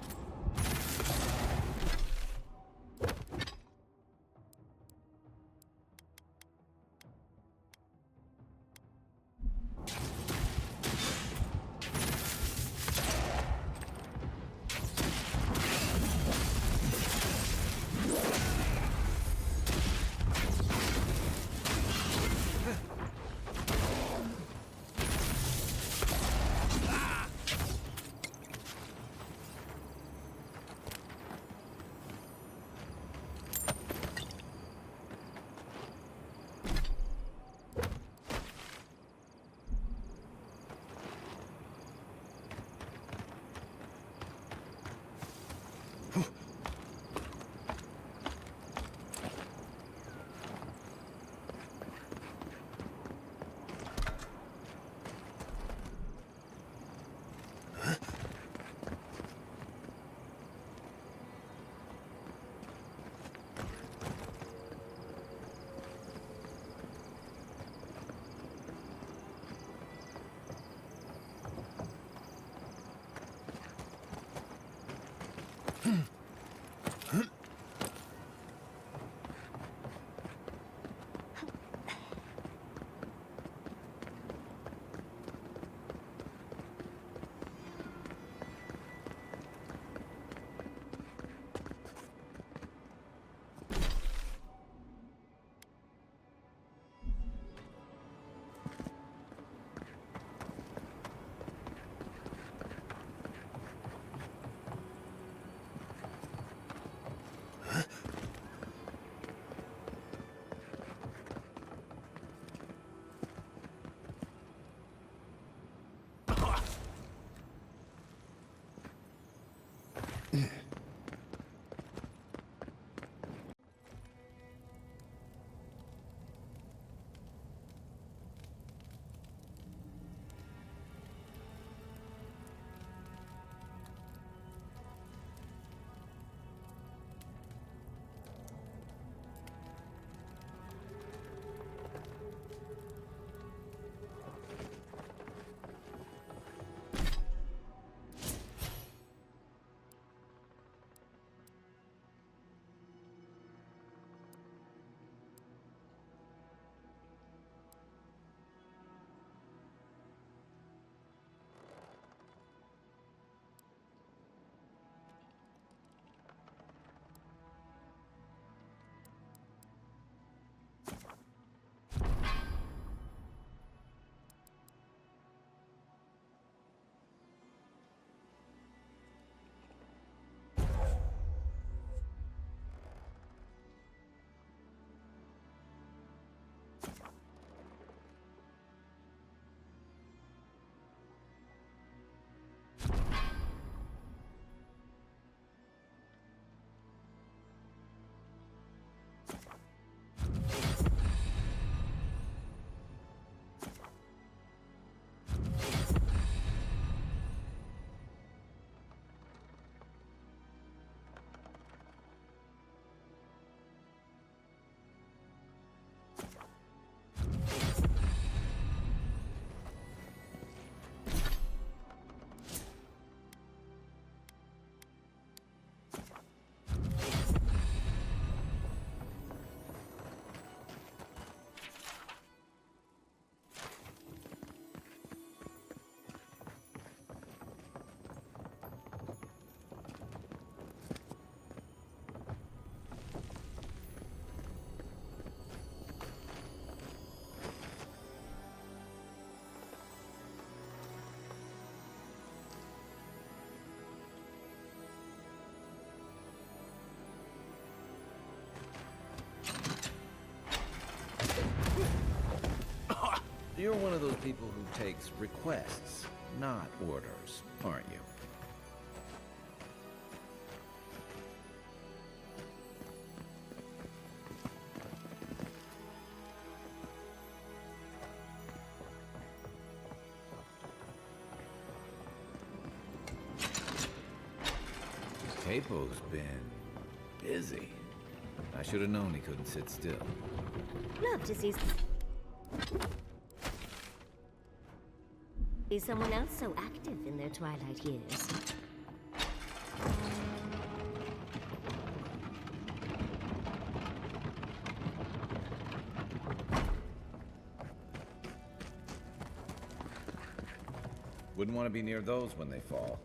You're one of those people who takes requests, not orders, aren't you? Capo's been busy. I should have known he couldn't sit still. Love to see someone else so active in their twilight years. Wouldn't want to be near those when they fall.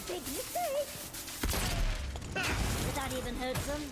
Big mistake! That even hurts them.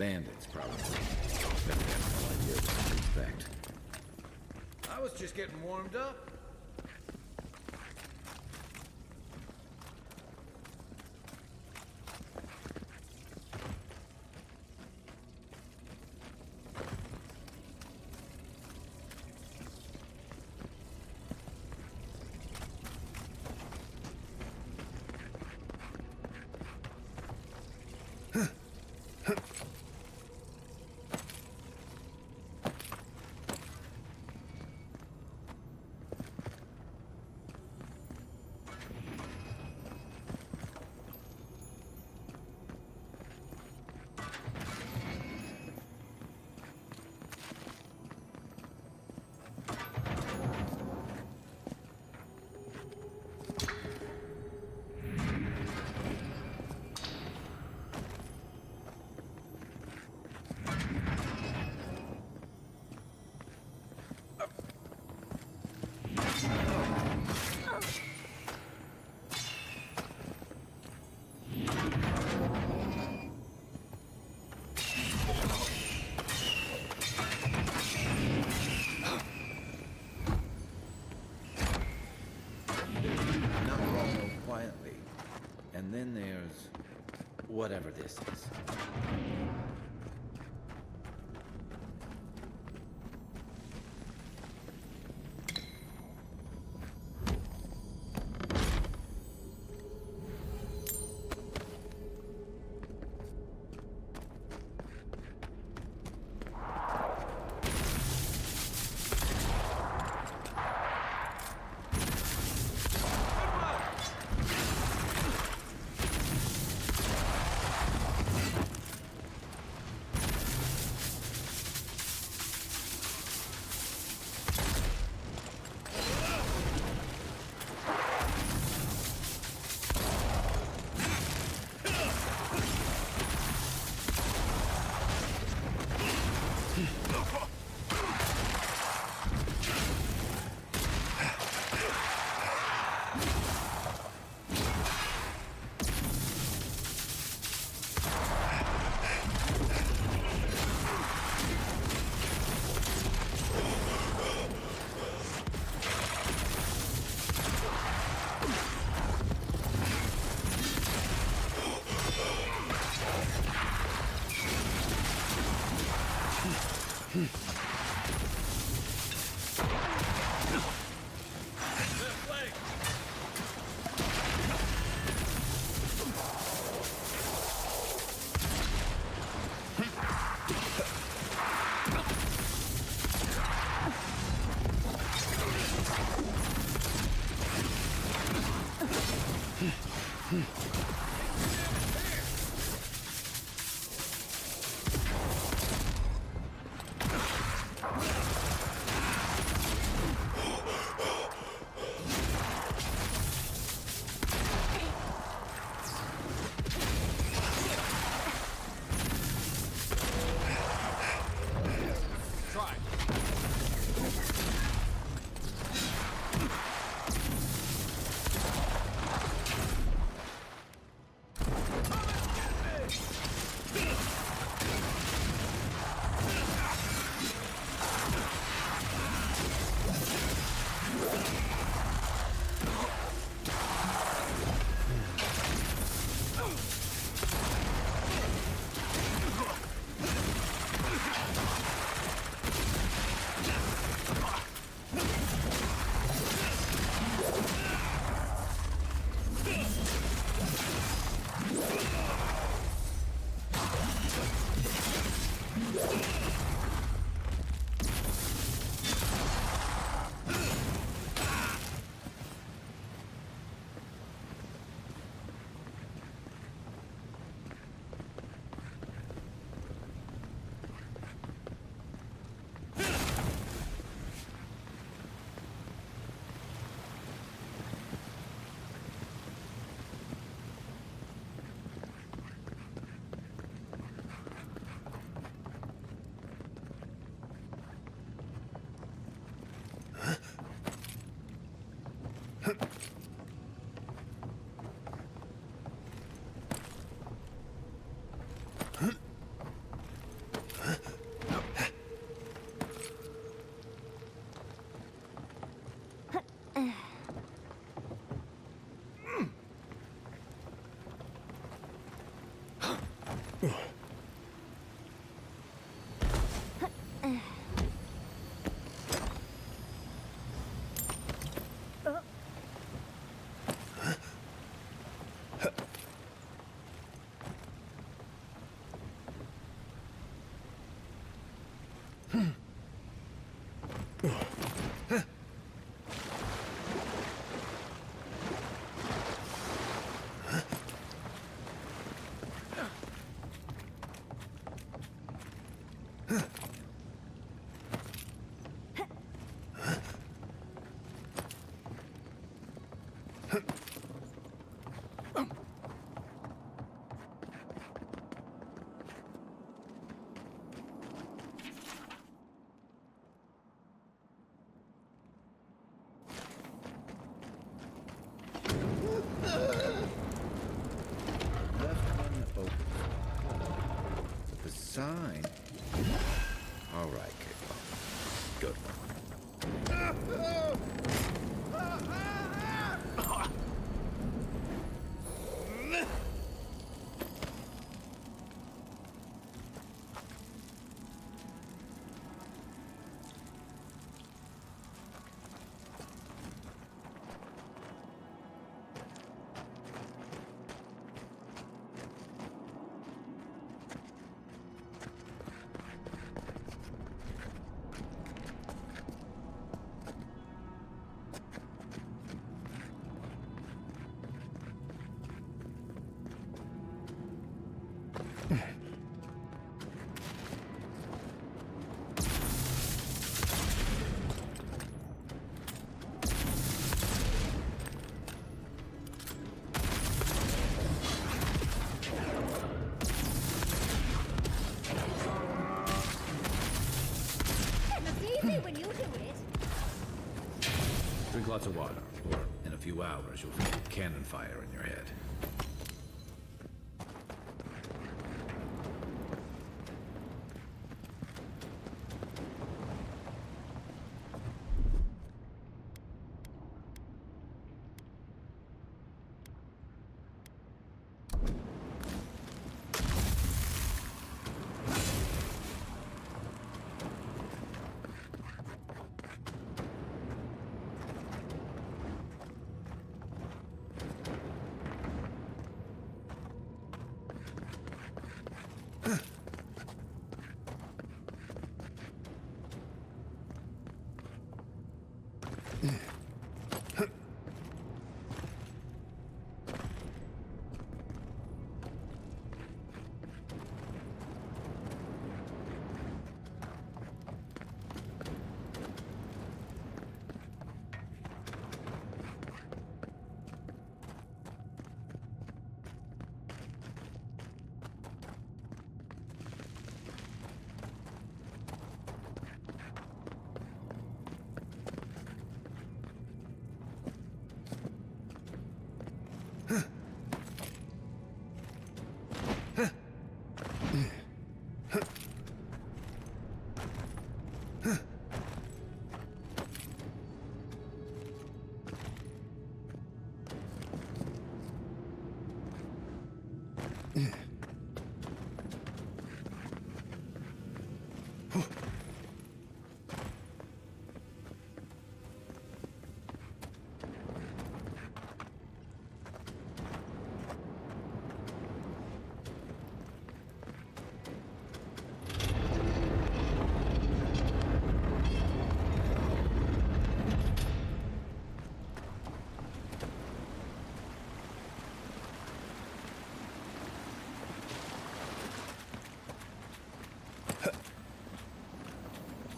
Bandits, probably. Bet they have no idea what to expect. I was just getting warmed up. And then there's whatever this is. Left one open. But the sign... All right, kid. Good one. When you do it. Drink lots of water, or in a few hours you'll feel cannon fire in your head.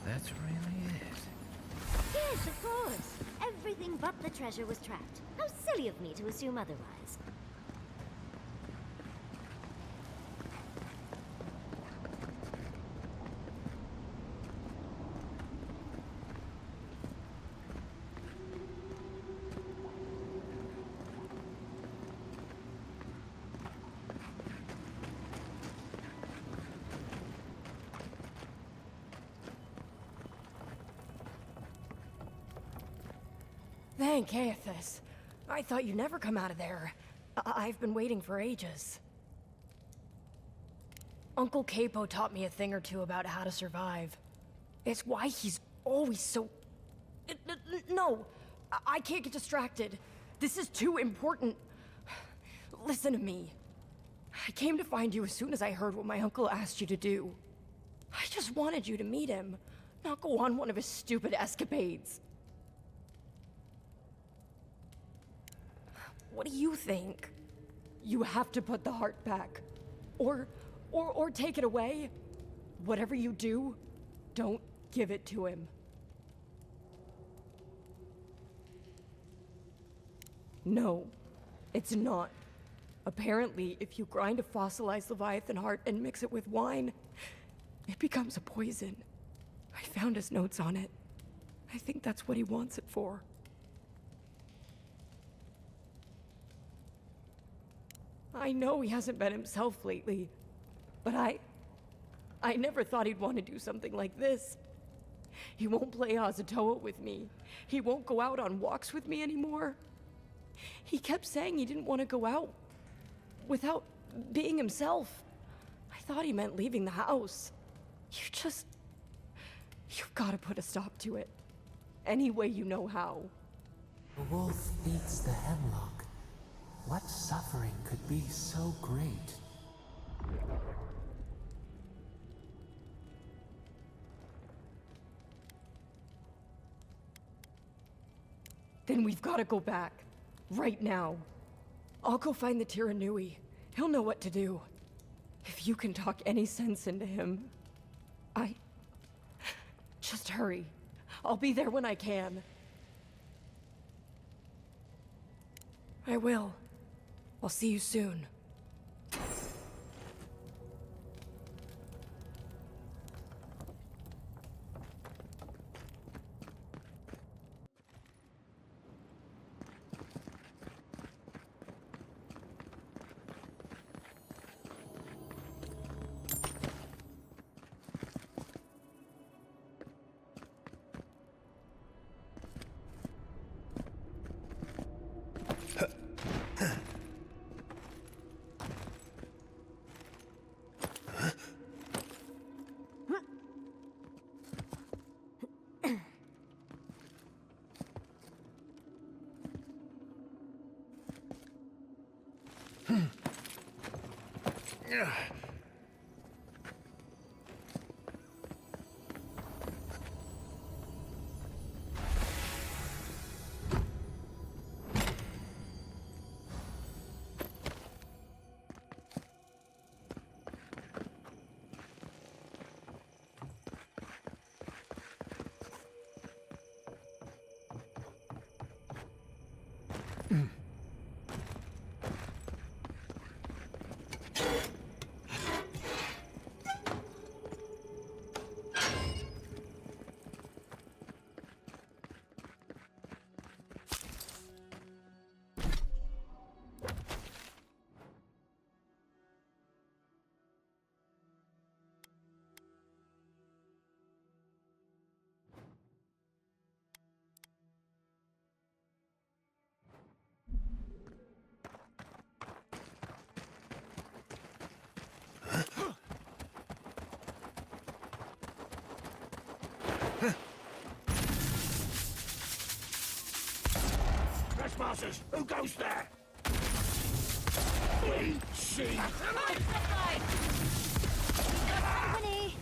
That's really it. Yes, of course. Everything but the treasure was trapped. How silly of me to assume otherwise. Thank Aethys. I thought you'd never come out of there. I've been waiting for ages. Uncle Capo taught me a thing or two about how to survive. It's why he's always so... No! I can't get distracted. This is too important. Listen to me. I came to find you as soon as I heard what my uncle asked you to do. I just wanted you to meet him, not go on one of his stupid escapades. What do you think? You have to put the heart back. Or take it away. Whatever you do, don't give it to him. No, it's not. Apparently, if you grind a fossilized Leviathan heart and mix it with wine, it becomes a poison. I found his notes on it. I think that's what he wants it for. I know he hasn't been himself lately, but I never thought he'd want to do something like this. He won't play Hazatoa with me. He won't go out on walks with me anymore. He kept saying he didn't want to go out without being himself. I thought he meant leaving the house. You've got to put a stop to it. Any way you know how. The wolf eats the hemlock. What suffering could be so great? Then we've got to go back. Right now. I'll go find the Tiranui. He'll know what to do. If you can talk any sense into him, just hurry. I'll be there when I can. I will. I'll see you soon. Trespassers! Who goes there? We see. Company!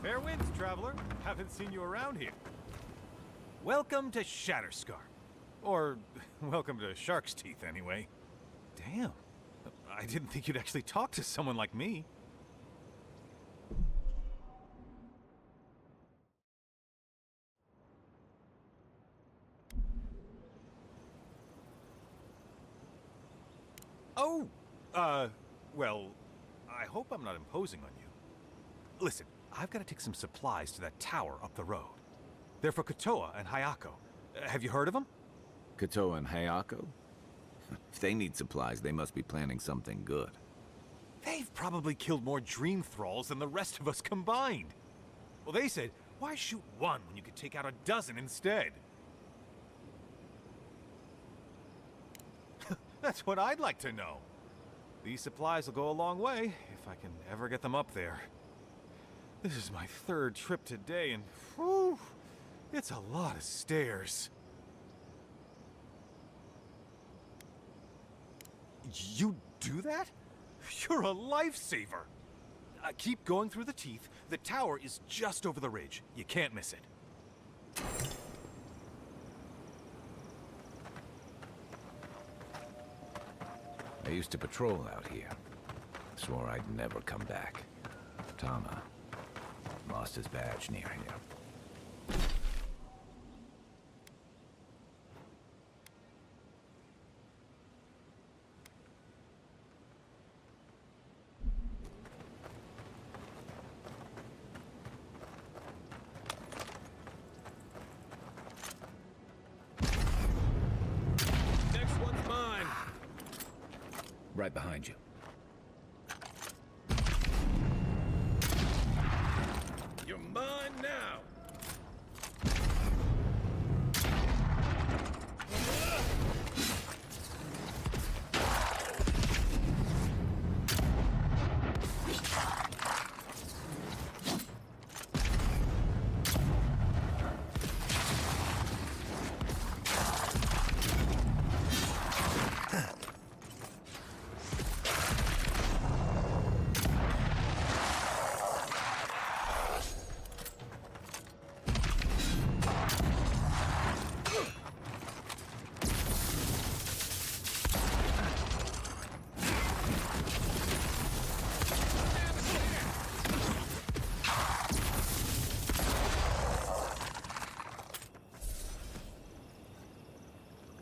Fair winds, traveler. Haven't seen you around here. Welcome to Shatterscar. Or, welcome to Shark's Teeth, anyway. Damn. I didn't think you'd actually talk to someone like me. Oh! Well, I hope I'm not imposing on you. Listen, I've got to take some supplies to that tower up the road. They're for Kotoa and Hayako. Have you heard of them? Kotoa and Hayako? If they need supplies, they must be planning something good. They've probably killed more dream thralls than the rest of us combined. Well, they said, why shoot one when you could take out a dozen instead? That's what I'd like to know. These supplies will go a long way if I can ever get them up there. This is my 3rd trip today, and whew, it's a lot of stairs. You do that? You're a lifesaver! Keep going through the teeth. The tower is just over the ridge. You can't miss it. I used to patrol out here. Swore I'd never come back. Tama lost his badge near here. Next one's mine. Right behind you. You're mine now.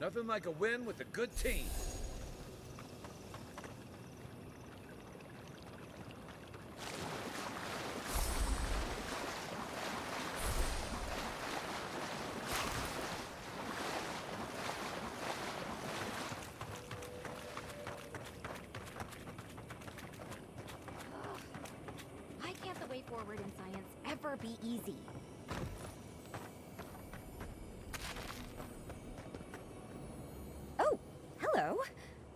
Nothing like a win with a good team. Why can't the way forward in science ever be easy? Oh, hello.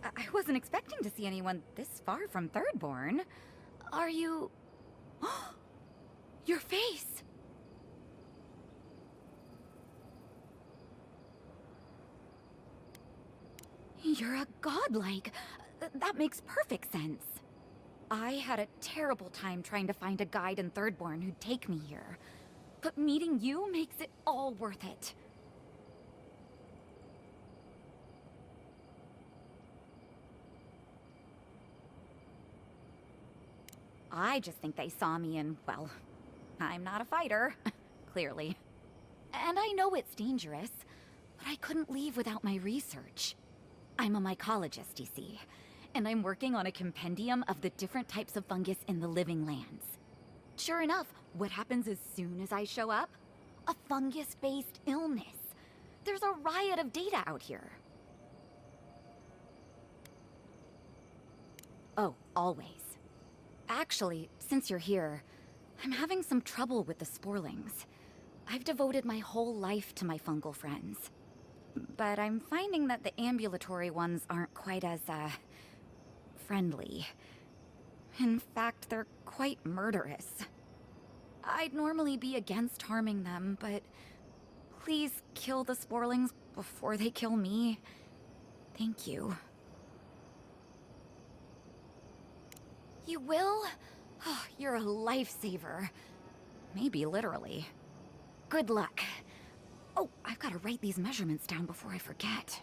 I wasn't expecting to see anyone this far from Thirdborn. Are you... Your face! You're a godlike. That makes perfect sense. I had a terrible time trying to find a guide in Thirdborn who'd take me here. But meeting you makes it all worth it. I just think they saw me and, well, I'm not a fighter, clearly. And I know it's dangerous, but I couldn't leave without my research. I'm a mycologist, you see, and I'm working on a compendium of the different types of fungus in the living lands. Sure enough, what happens as soon as I show up? A fungus-based illness. There's a riot of data out here. Oh, always. Actually, since you're here, I'm having some trouble with the sporlings. I've devoted my whole life to my fungal friends. But I'm finding that the ambulatory ones aren't quite as, friendly. In fact, they're quite murderous. I'd normally be against harming them, but please kill the sporlings before they kill me. Thank you. You will? Oh, you're a lifesaver. Maybe literally. Good luck. Oh, I've got to write these measurements down before I forget.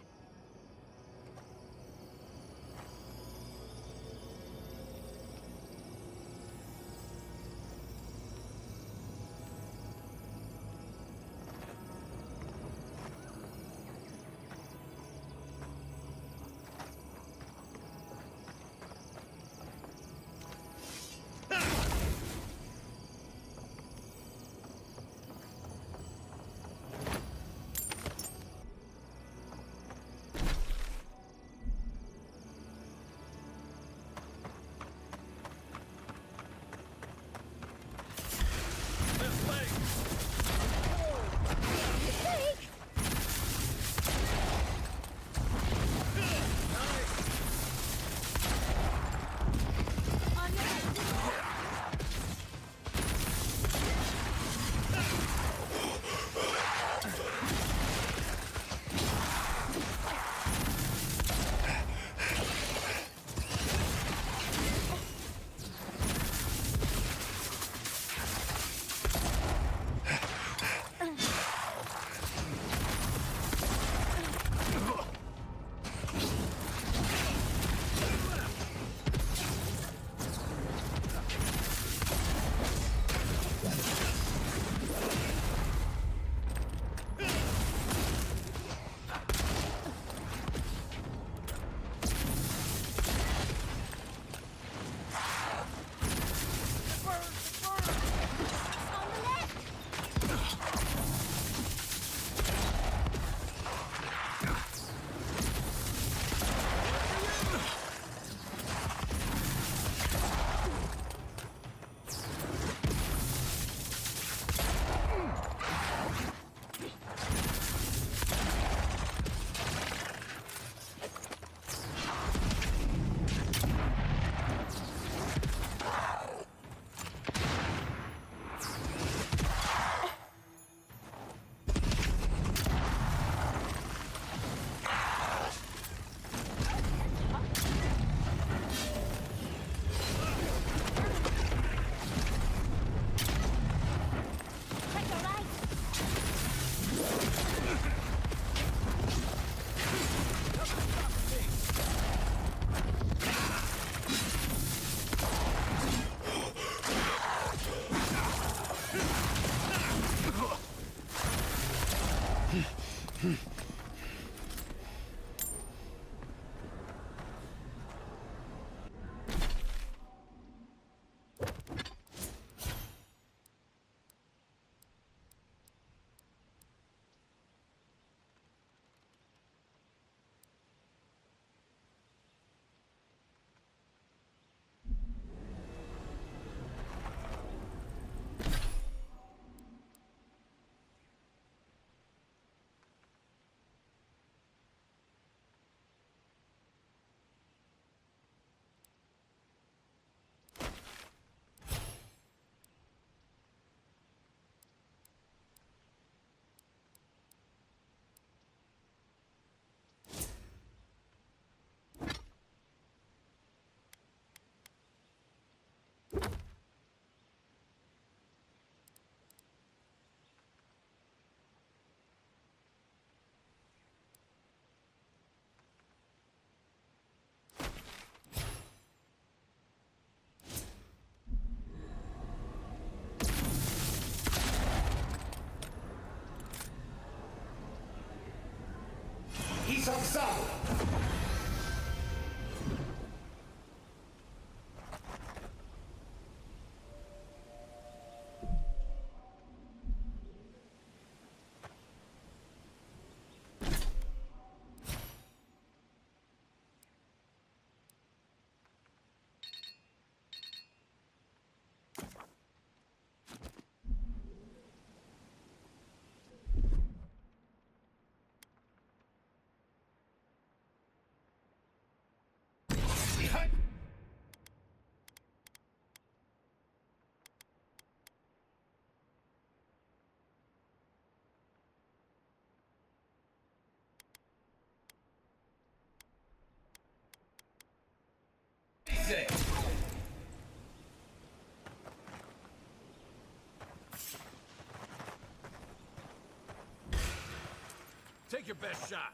Take your best shot.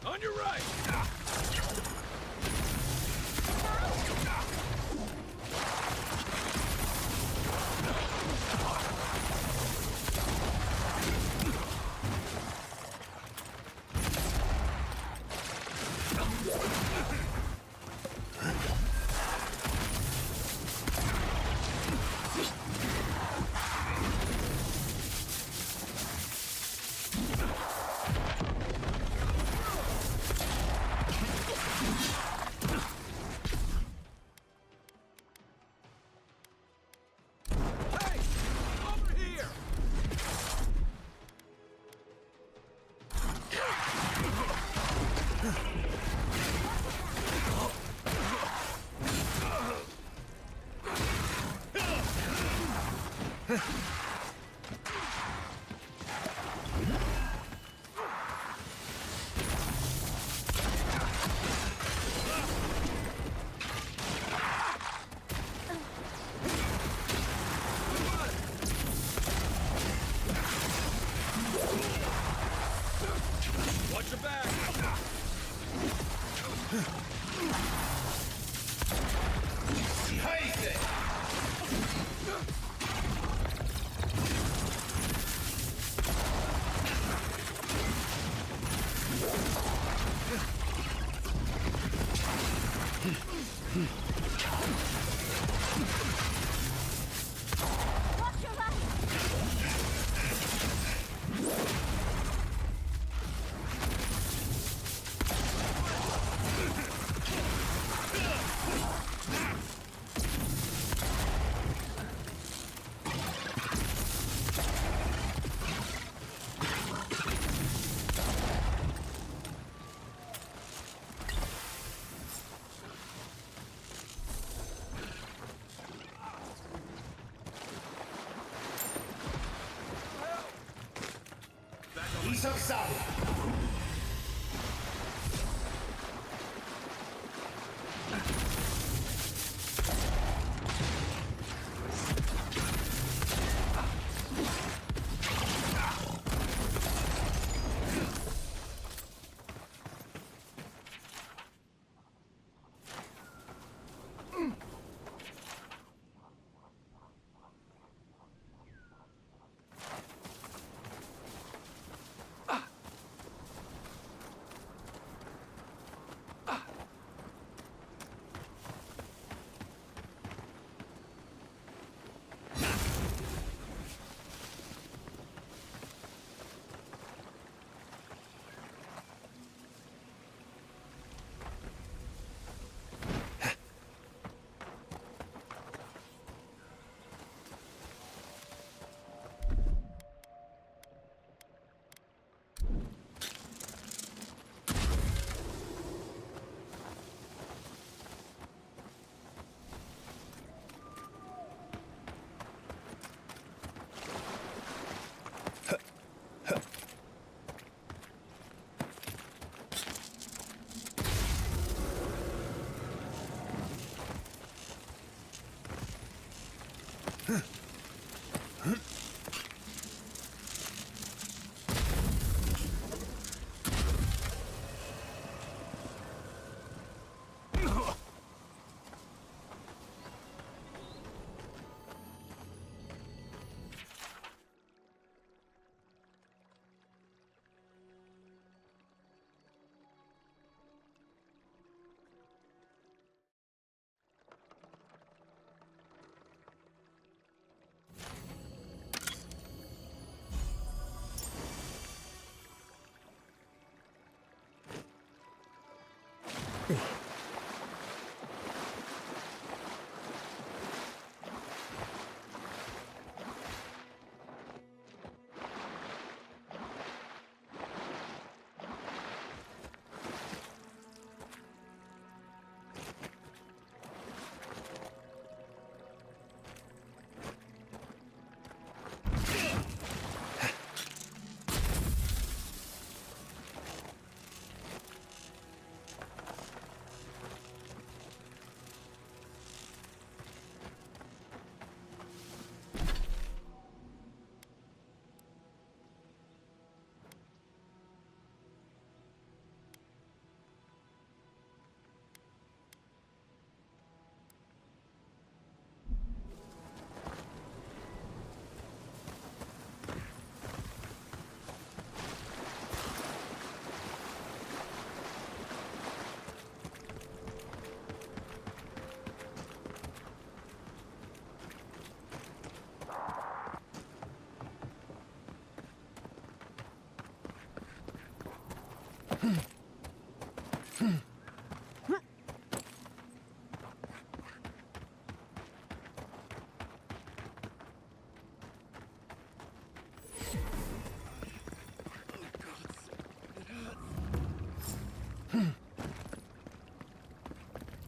On your right! Watch your back! He's outside.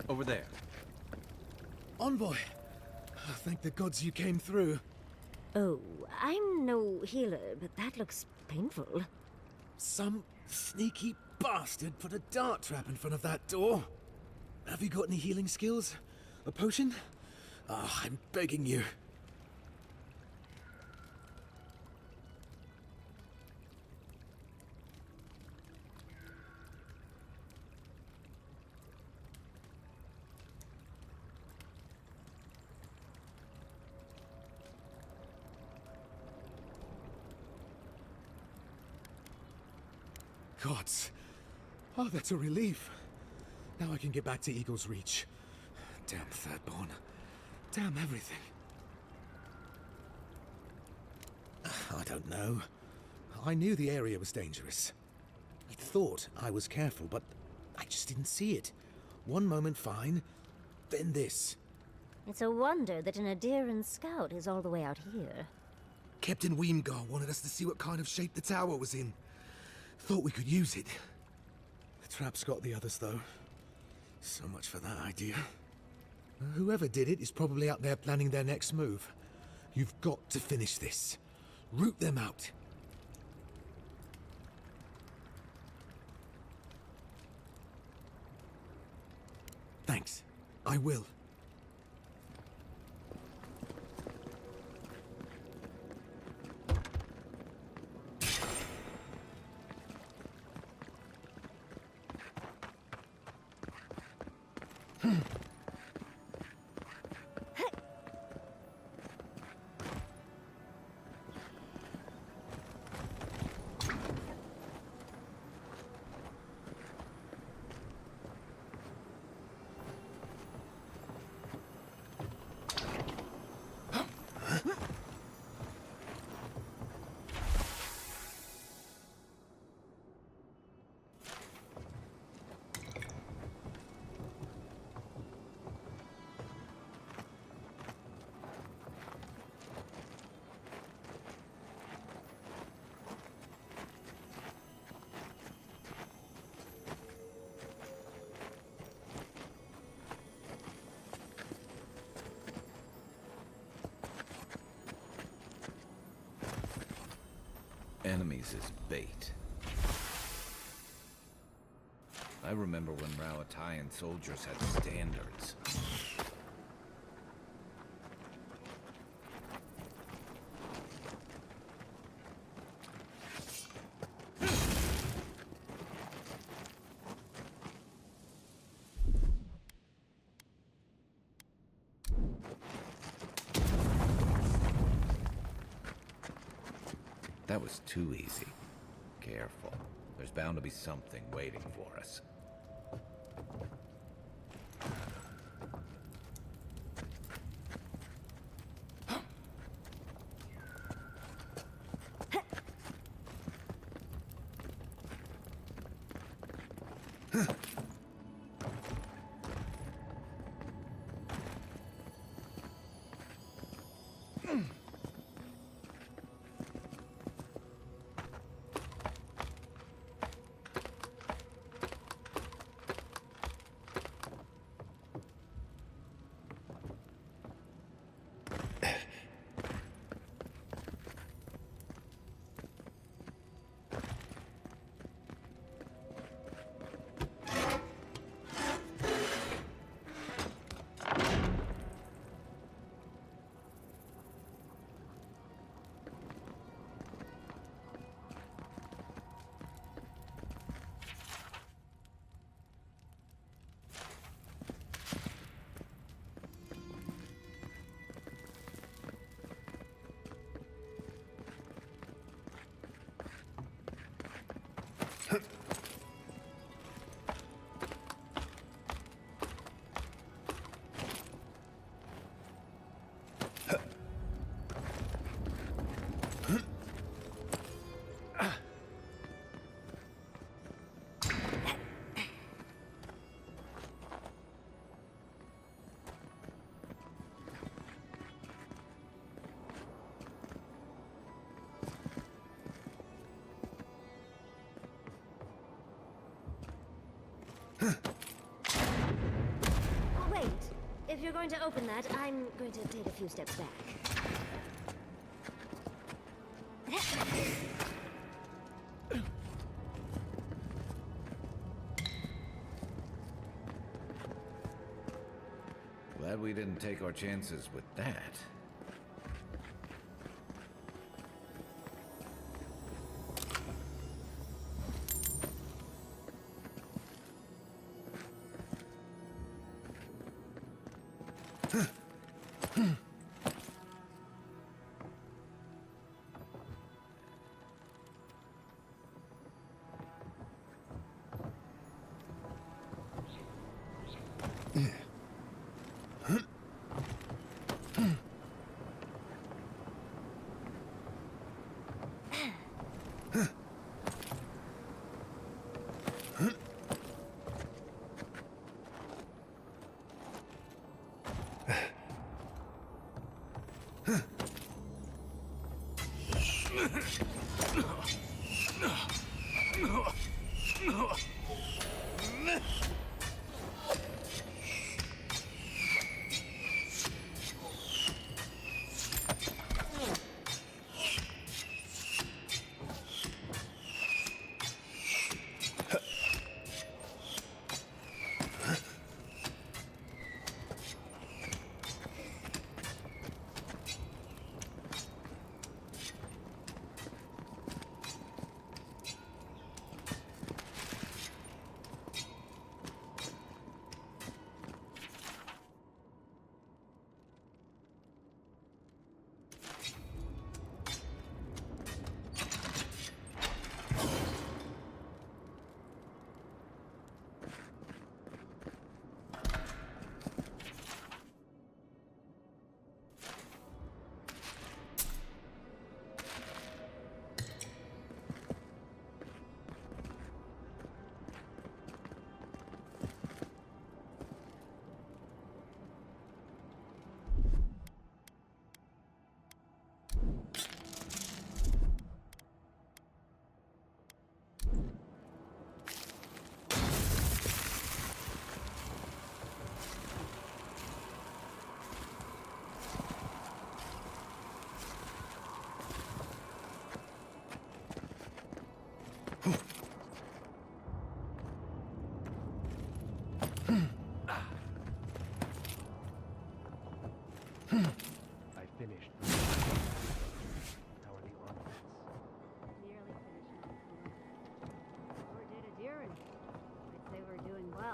Over there. Envoy! Thank the gods you came through. Oh, I'm no healer, but that looks painful. Some sneaky bastard put a dart trap in front of that door. Have you got any healing skills? A potion? Ah, I'm begging you. Gods. Oh, that's a relief. Now I can get back to Eagle's Reach. Damn Thirdborn. Damn everything. I don't know. I knew the area was dangerous. I thought I was careful, but I just didn't see it. One moment fine, then this. It's a wonder that an Adairan scout is all the way out here. Captain Weemgar wanted us to see what kind of shape the tower was in. Thought we could use it. The trap's got the others, though. So much for that idea. Whoever did it is probably out there planning their next move. You've got to finish this. Root them out. Thanks. I will. Enemies is bait. I remember when Rawatayan soldiers had standards. That was too easy. Careful. There's bound to be something waiting for us. Wait. If you're going to open that, I'm going to take a few steps back. Glad we didn't take our chances with that.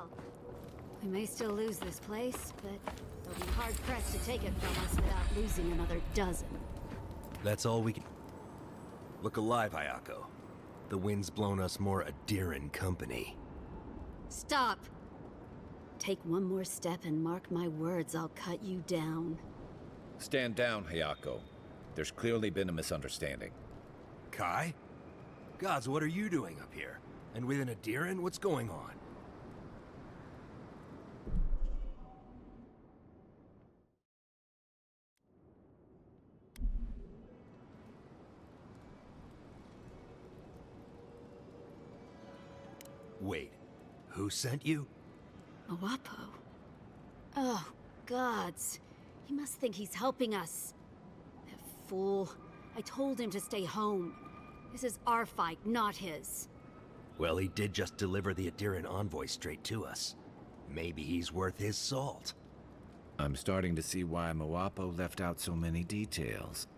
well. We may still lose this place, but they'll be hard-pressed to take it from us without losing another dozen. That's all we can... Look alive, Hayako. The wind's blown us more Adiran company. Stop! Take one more step and mark my words, I'll cut you down. Stand down, Hayako. There's clearly been a misunderstanding. Kai? Gods, what are you doing up here? And with an Adiran, what's going on? Wait, who sent you? Awapo? Oh, gods. He must think he's helping us. That fool. I told him to stay home. This is our fight, not his. Well, he did just deliver the Adiran envoy straight to us. Maybe he's worth his salt. I'm starting to see why Moapo left out so many details.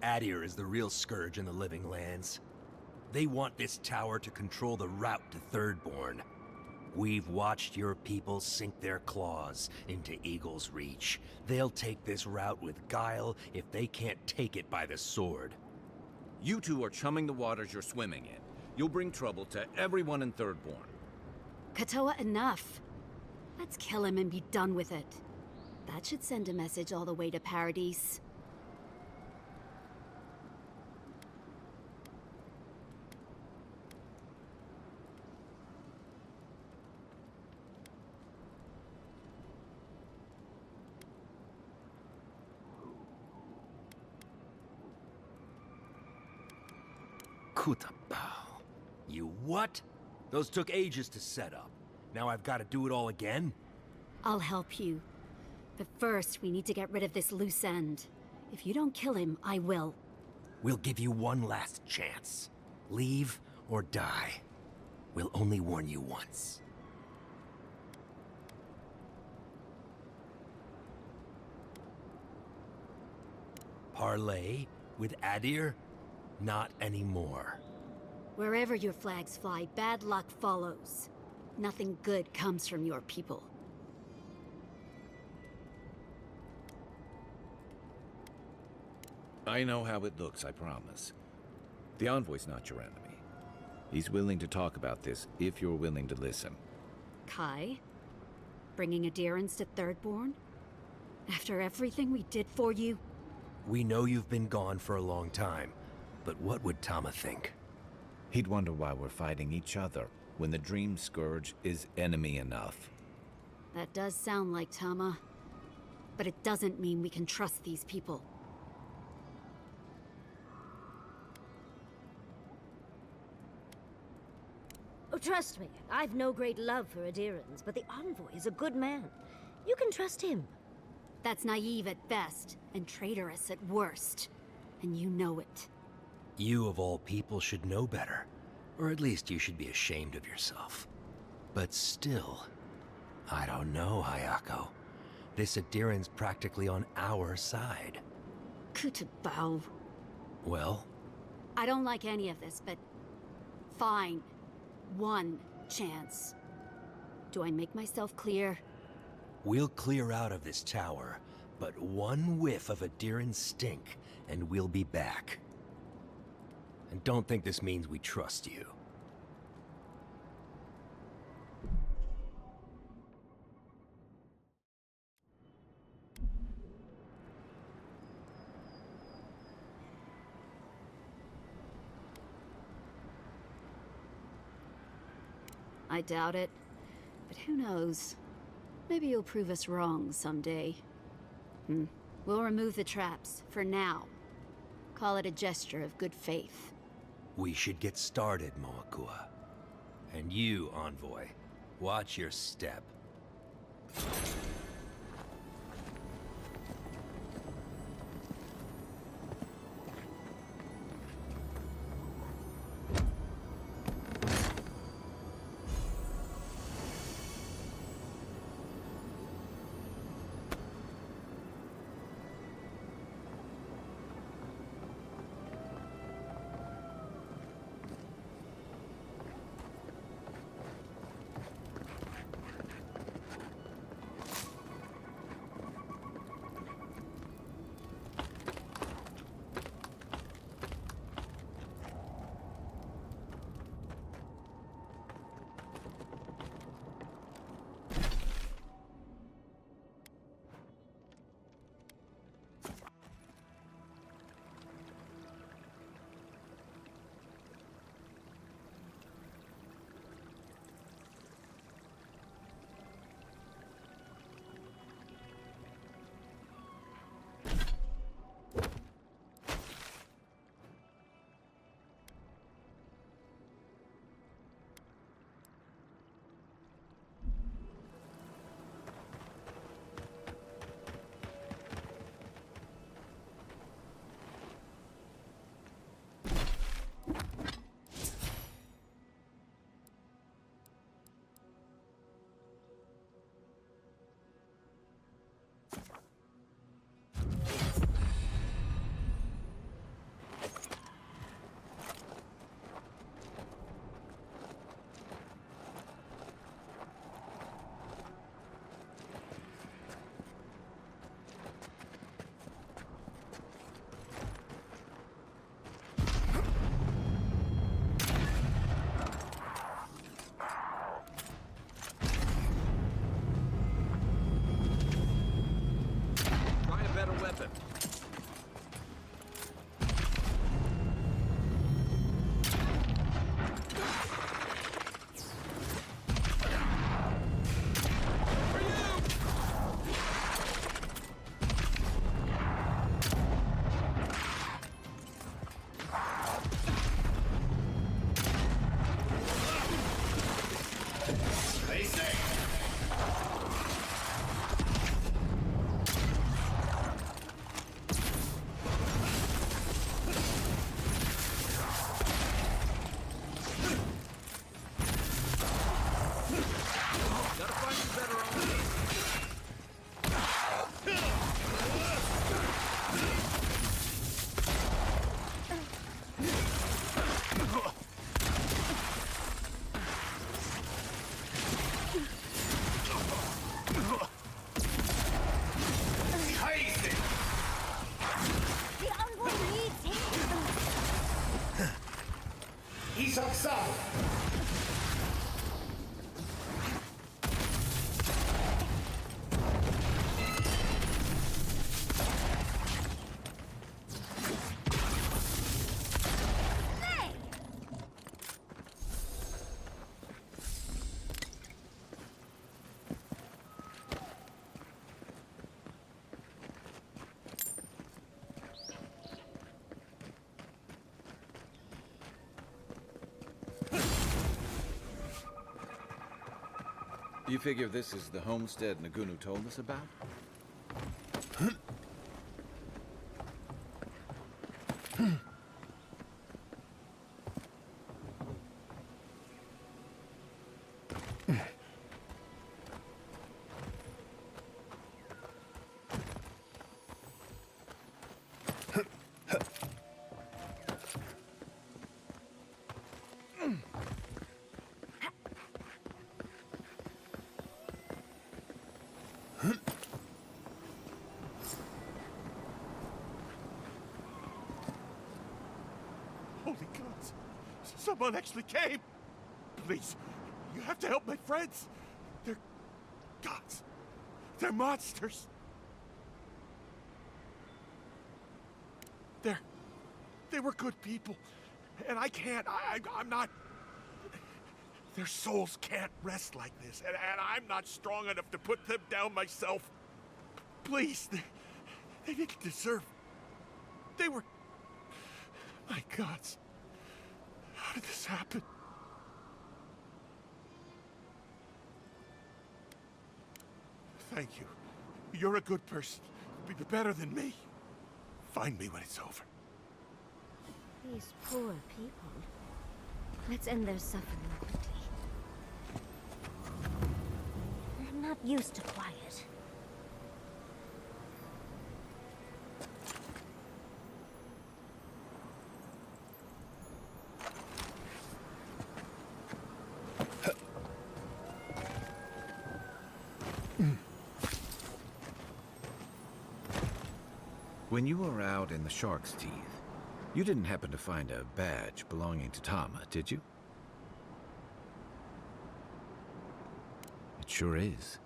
Adir is the real scourge in the Living Lands. They want this tower to control the route to Thirdborn. We've watched your people sink their claws into Eagle's Reach. They'll take this route with guile if they can't take it by the sword. You two are chumming the waters you're swimming in. You'll bring trouble to everyone in Thirdborn. Katoa, enough. Let's kill him and be done with it. That should send a message all the way to Paradise. Kutabao. You what? Those took ages to set up. Now I've got to do it all again? I'll help you. But first, we need to get rid of this loose end. If you don't kill him, I will. We'll give you one last chance. Leave or die. We'll only warn you once. Parley with Adir? Not anymore. Wherever your flags fly, bad luck follows. Nothing good comes from your people. I know how it looks, I promise. The Envoy's not your enemy. He's willing to talk about this if you're willing to listen. Kai? Bringing Adirans to Thirdborn? After everything we did for you? We know you've been gone for a long time, but what would Tama think? He'd wonder why we're fighting each other when the Dream Scourge is enemy enough. That does sound like Tama. But it doesn't mean we can trust these people. Oh, trust me, I've no great love for Adirans, but the Envoy is a good man. You can trust him. That's naive at best, and traitorous at worst. And you know it. You of all people should know better. Or at least you should be ashamed of yourself. But still, I don't know, Hayako. This Adiran's practically on our side. Kutabao. Well? I don't like any of this, but... fine. One chance. Do I make myself clear? We'll clear out of this tower, but one whiff of Adiran stink, and we'll be back. And don't think this means we trust you. I doubt it. But who knows? Maybe you'll prove us wrong someday. We'll remove the traps, for now. Call it a gesture of good faith. We should get started, Moakua. And you, Envoy, watch your step. nothing. He's outside. You figure this is the homestead Nagunu told us about? Holy gods! Someone actually came! Please, you have to help my friends! They're gods! They're monsters! They were good people. And I can't, I'm not... Their souls can't rest like this, and I'm not strong enough to put them down myself. Please, they didn't deserve... They were... My gods. How did this happen? Thank you. You're a good person. Be better than me. Find me when it's over. These poor people. Let's end their suffering quickly. I'm not used to quiet. When you were out in the Shark's Teeth, you didn't happen to find a badge belonging to Tama, did you? It sure is.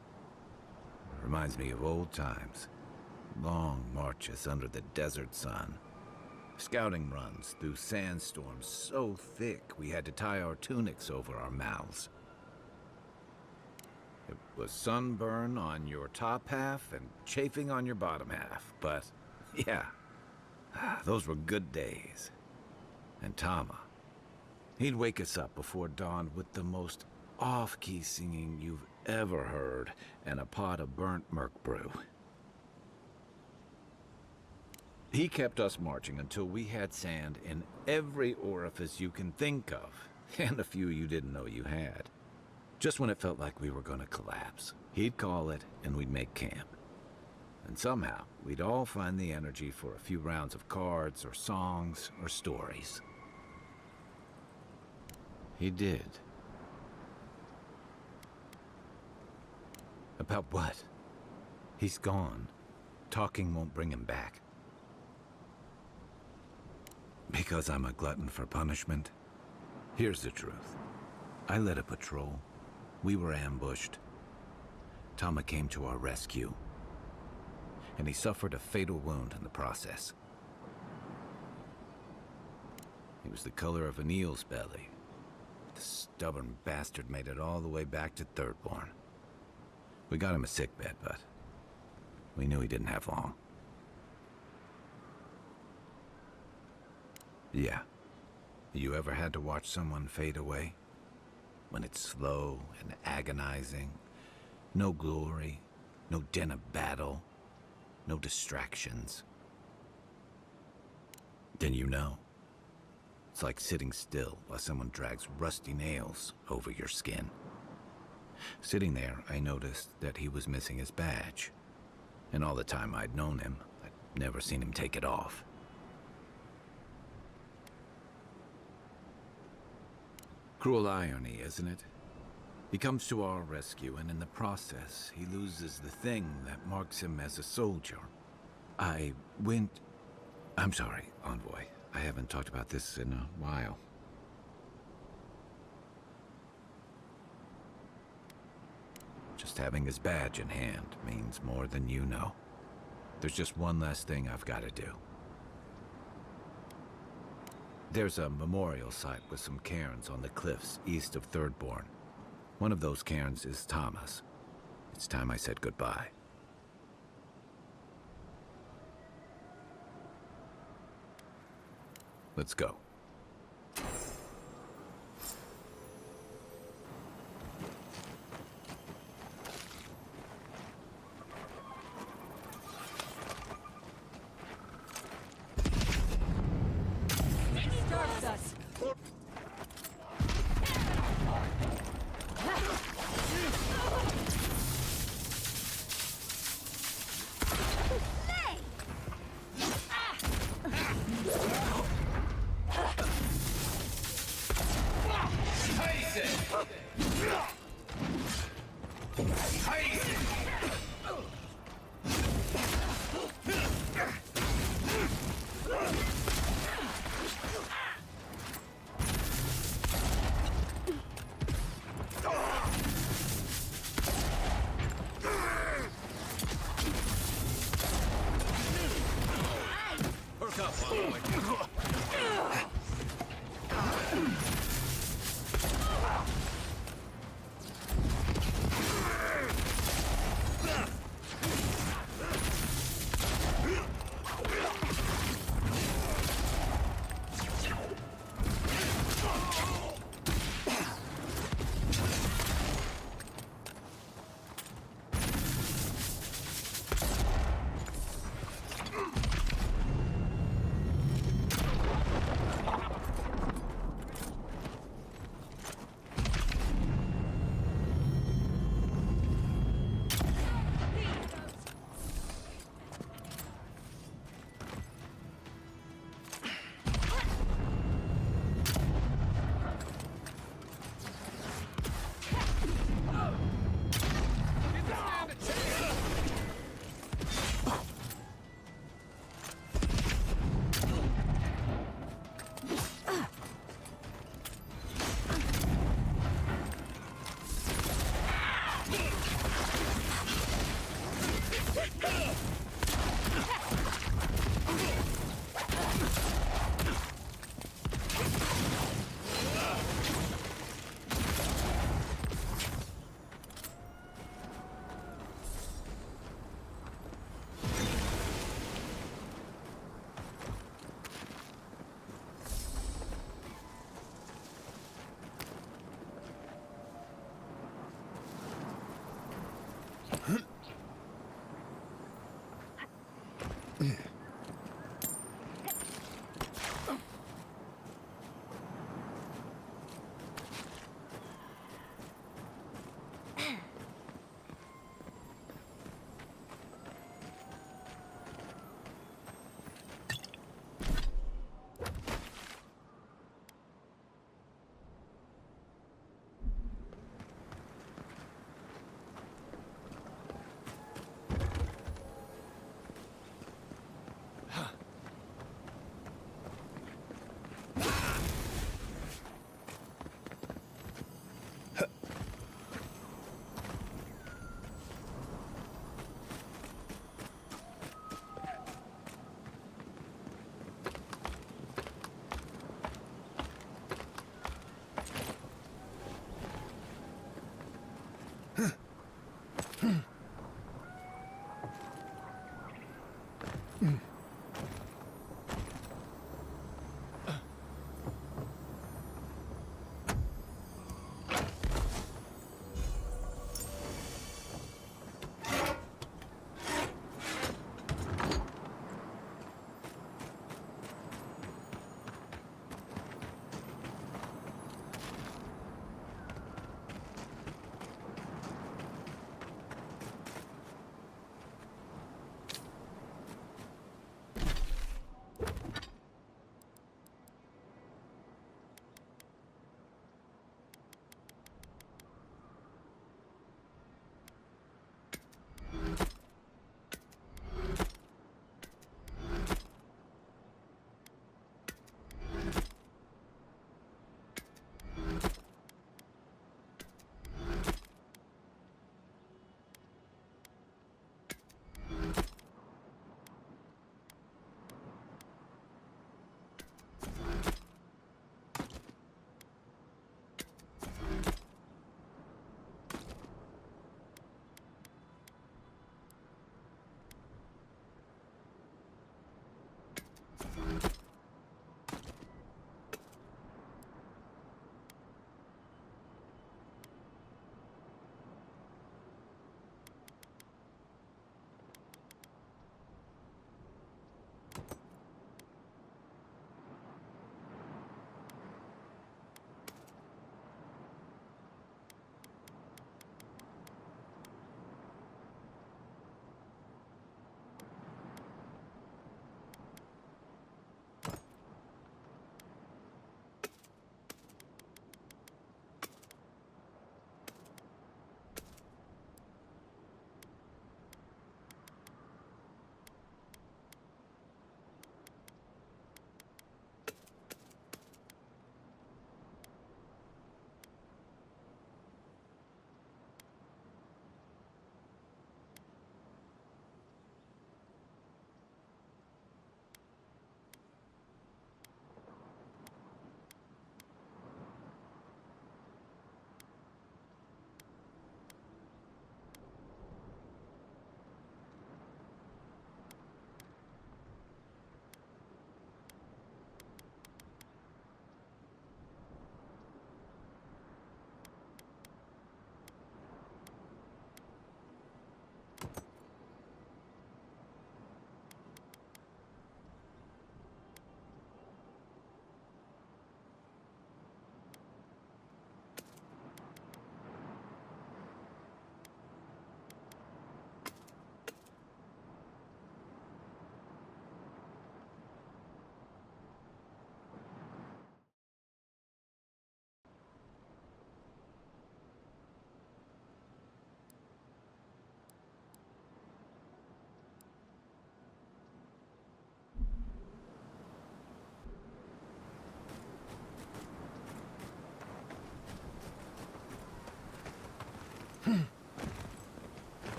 It reminds me of old times. Long marches under the desert sun. Scouting runs through sandstorms so thick we had to tie our tunics over our mouths. It was sunburn on your top half and chafing on your bottom half, but yeah, those were good days. And Tama, he'd wake us up before dawn with the most off-key singing you've ever heard and a pot of burnt merc brew. He kept us marching until we had sand in every orifice you can think of, and a few you didn't know you had. Just when it felt like we were gonna collapse, he'd call it and we'd make camp. And somehow, we'd all find the energy for a few rounds of cards or songs or stories. He did. About what? He's gone. Talking won't bring him back. Because I'm a glutton for punishment? Here's the truth. I led a patrol. We were ambushed. Tama came to our rescue. and he suffered a fatal wound in the process. He was the color of an eel's belly. The stubborn bastard made it all the way back to Thirdborn. We got him a sickbed, but we knew he didn't have long. Yeah. You ever had to watch someone fade away? When it's slow and agonizing, no glory, no din of battle, no distractions. Then you know. It's like sitting still while someone drags rusty nails over your skin. Sitting there, I noticed that he was missing his badge. And all the time I'd known him, I'd never seen him take it off. Cruel irony, isn't it? He comes to our rescue, and in the process, he loses the thing that marks him as a soldier. I'm sorry, Envoy. I haven't talked about this in a while. Just having his badge in hand means more than you know. There's just one last thing I've got to do. There's a memorial site with some cairns on the cliffs east of Thirdborn. One of those cairns is Thomas. It's time I said goodbye. Let's go. Starves us. Perk up, Envoy.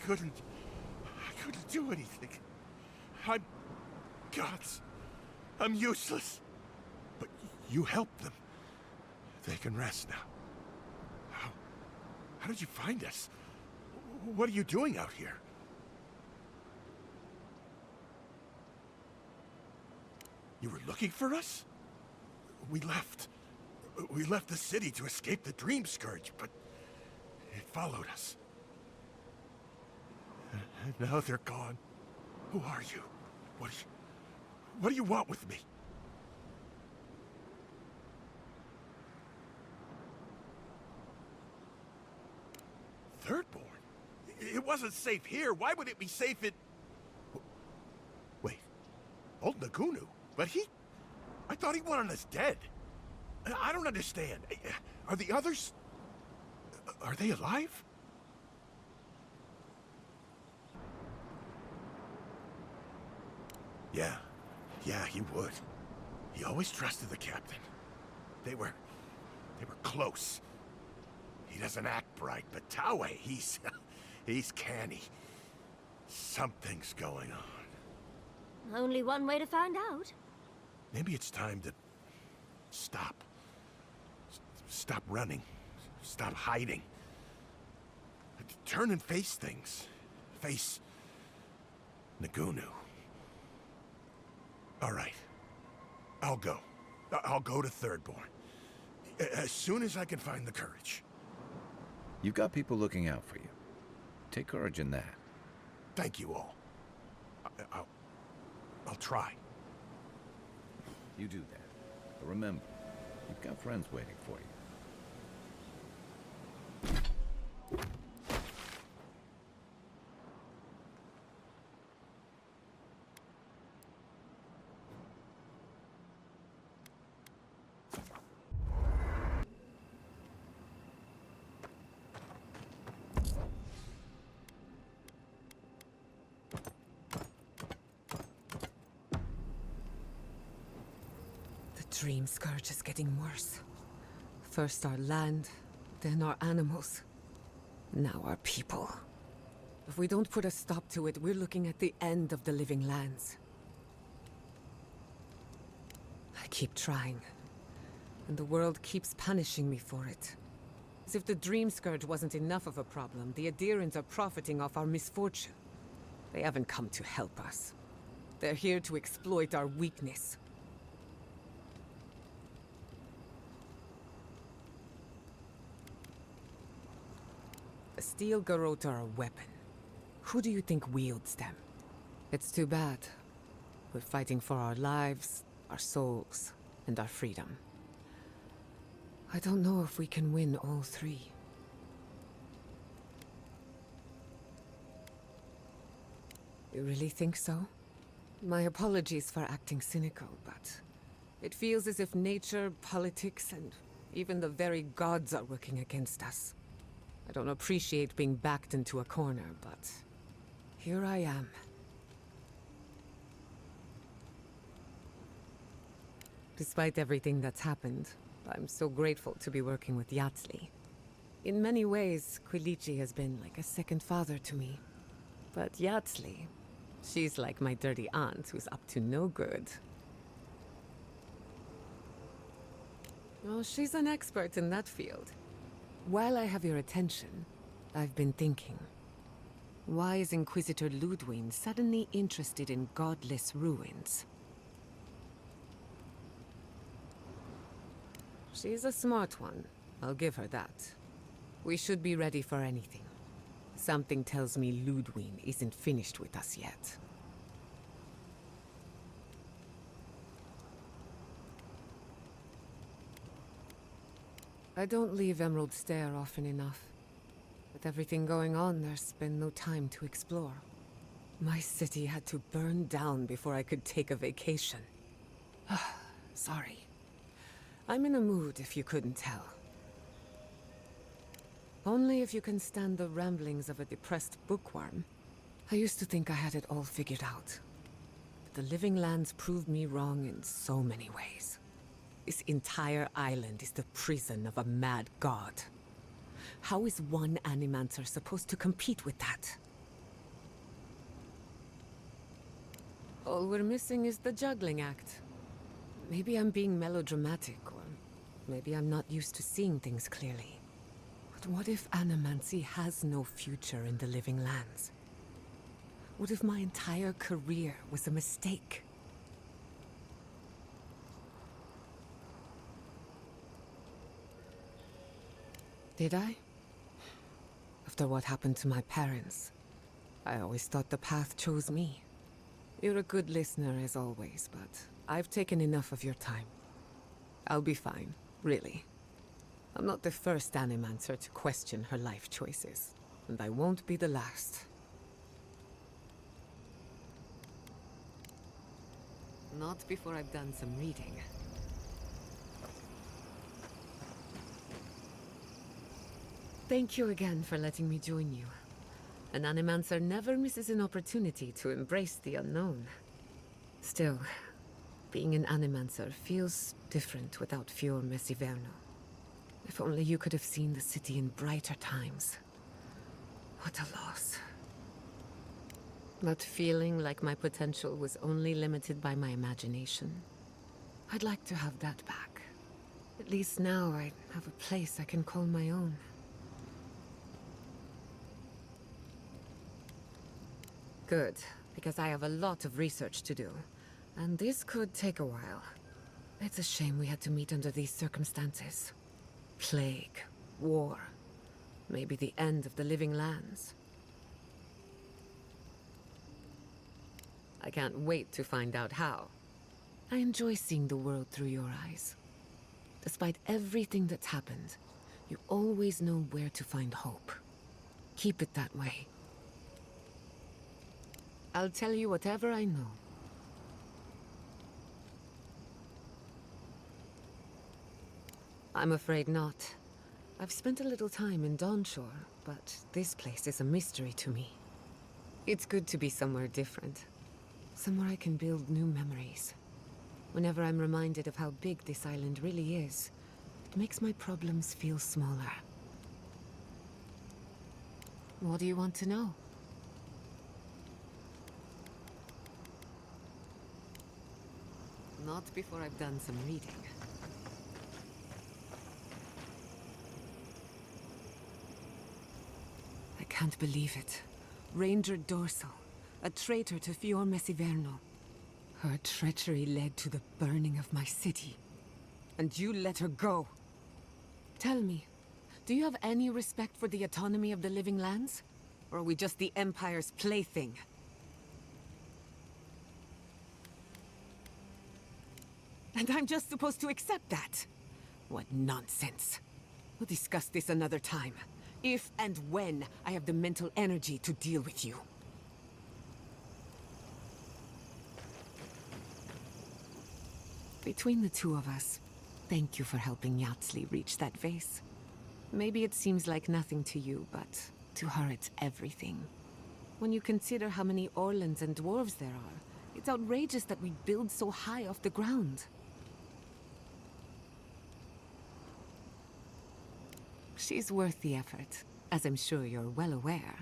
I couldn't do anything. I'm gods. I'm useless. But you helped them. They can rest now. How did you find us? What are you doing out here? You were looking for us? We left. We left the city to escape the Dream Scourge, but it followed us. And now they're gone. Who are you? What do you want with me? Thirdborn? It wasn't safe here. Why would it be safe in... Wait. Old Nagunu? But I thought he wanted us dead. I don't understand. Are the others... Are they alive? Yeah, he would. He always trusted the captain. They were close. He doesn't act bright, but Taue, he's canny. Something's going on. Only one way to find out. Maybe it's time to stop. Stop running. Stop hiding. Turn and face things. Face Nagunu. All right. I'll go. I'll go to Thirdborn. As soon as I can find the courage. You've got people looking out for you. Take courage in that. Thank you all. I'll try. You do that. But remember, you've got friends waiting for you. Dream Scourge is getting worse. First our land, then our animals. Now our people. If we don't put a stop to it, we're looking at the end of the living lands. I keep trying, and the world keeps punishing me for it. As if the Dream Scourge wasn't enough of a problem, the Adherents are profiting off our misfortune. They haven't come to help us. They're here to exploit our weakness. The steel garrote are a weapon. Who do you think wields them? It's too bad. We're fighting for our lives, our souls, and our freedom. I don't know if we can win all three. You really think so? My apologies for acting cynical, but it feels as if nature, politics, and even the very gods are working against us. I don't appreciate being backed into a corner, but here I am. Despite everything that's happened, I'm so grateful to be working with Yatsli. In many ways, Quilichi has been like a second father to me. But Yatsli, she's like my dirty aunt who's up to no good. Oh, she's an expert in that field. While I have your attention, I've been thinking. Why is Inquisitor Ludwig suddenly interested in godless ruins? She's a smart one. I'll give her that. We should be ready for anything. Something tells me Ludwig isn't finished with us yet. I don't leave Emerald Stair often enough. With everything going on, there's been no time to explore. My city had to burn down before I could take a vacation. Sorry. I'm in a mood, if you couldn't tell. Only if you can stand the ramblings of a depressed bookworm. I used to think I had it all figured out. But the Living Lands proved me wrong in so many ways. This entire island is the prison of a mad god. How is one Animancer supposed to compete with that? All we're missing is the juggling act. Maybe I'm being melodramatic, or maybe I'm not used to seeing things clearly. But what if Animancy has no future in the Living Lands? What if my entire career was a mistake? Did I? After what happened to my parents, I always thought the path chose me. You're a good listener as always, but I've taken enough of your time. I'll be fine, really. I'm not the first Animancer to question her life choices, and I won't be the last. Not before I've done some reading. Thank you again for letting me join you. An Animancer never misses an opportunity to embrace the unknown. Still, Being an animancer feels different without Fior Messiverno. If only you could have seen the city in brighter times. What a loss. That feeling like my potential was only limited by my imagination. I'd like to have that back. At least now I have a place I can call my own. Good, because I have a lot of research to do. And this could take a while. It's a shame we had to meet under these circumstances. Plague, war, maybe the end of the living lands. I can't wait to find out how. I enjoy seeing the world through your eyes. Despite everything that's happened, you always know where to find hope. Keep it that way. I'll tell you whatever I know. I'm afraid not. I've spent a little time in Dawnshore, but this place is a mystery to me. It's good to be somewhere different. Somewhere I can build new memories. Whenever I'm reminded of how big this island really is, it makes my problems feel smaller. What do you want to know? Not before I've done some reading. I can't believe it. Ranger Dorsal, a traitor to Fior Messiverno. Her treachery led to the burning of my city. And you let her go. Tell me, do you have any respect for the autonomy of the living lands? Or are we just the Empire's plaything? And I'm just supposed to accept that? What nonsense. We'll discuss this another time. If and when I have the mental energy to deal with you. Between the two of us, thank you for helping Yatsli reach that vase. Maybe it seems like nothing to you, but to her it's everything. When you consider how many Orlans and dwarves there are, it's outrageous that we build so high off the ground. She's worth the effort, as I'm sure you're well aware.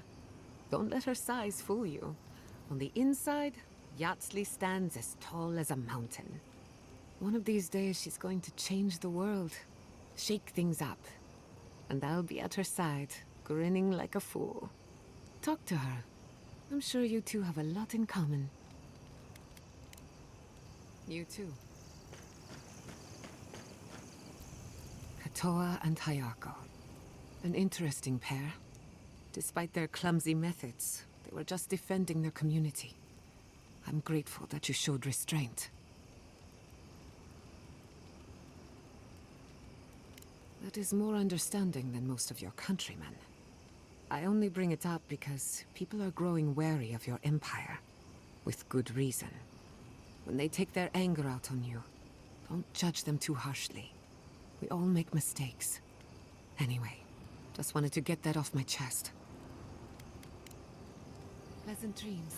Don't let her size fool you. On the inside, Yatsli stands as tall as a mountain. One of these days, she's going to change the world, shake things up. And I'll be at her side, grinning like a fool. Talk to her. I'm sure you two have a lot in common. You too. Katoa and Hayako. An interesting pair. Despite their clumsy methods, they were just defending their community. I'm grateful that you showed restraint. That is more understanding than most of your countrymen. I only bring it up because people are growing wary of your empire. With good reason. When they take their anger out on you, don't judge them too harshly. We all make mistakes. Anyway, just wanted to get that off my chest. Pleasant dreams.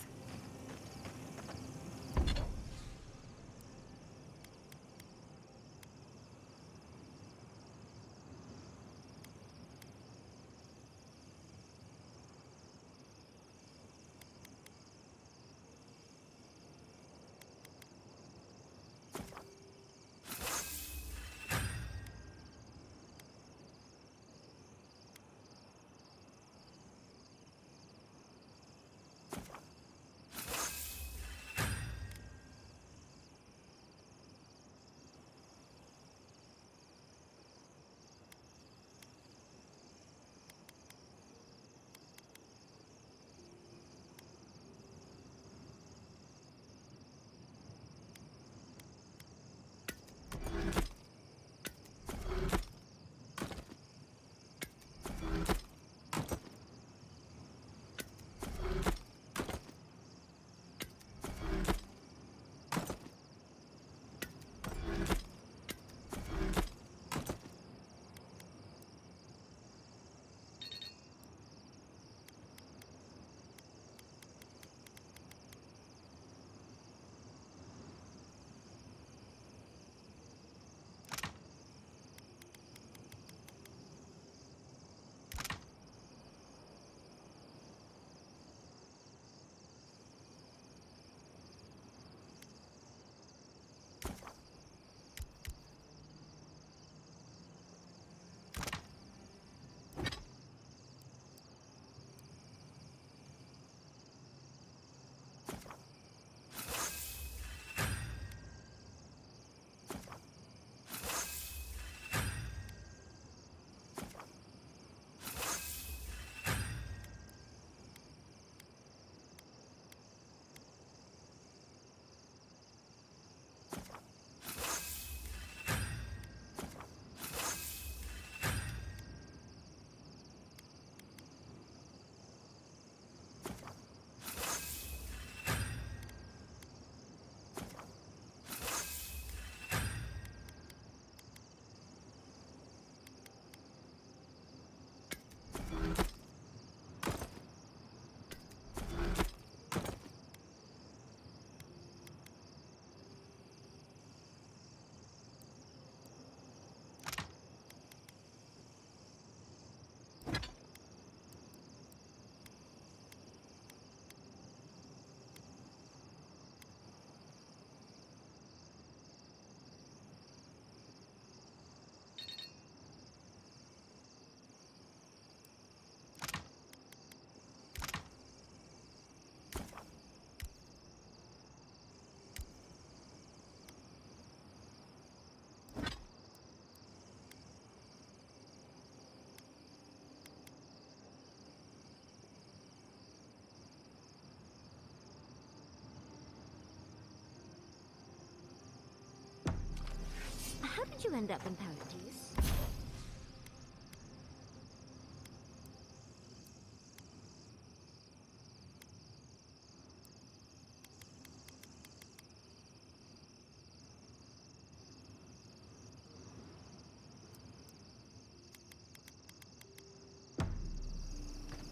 you end up in paradise?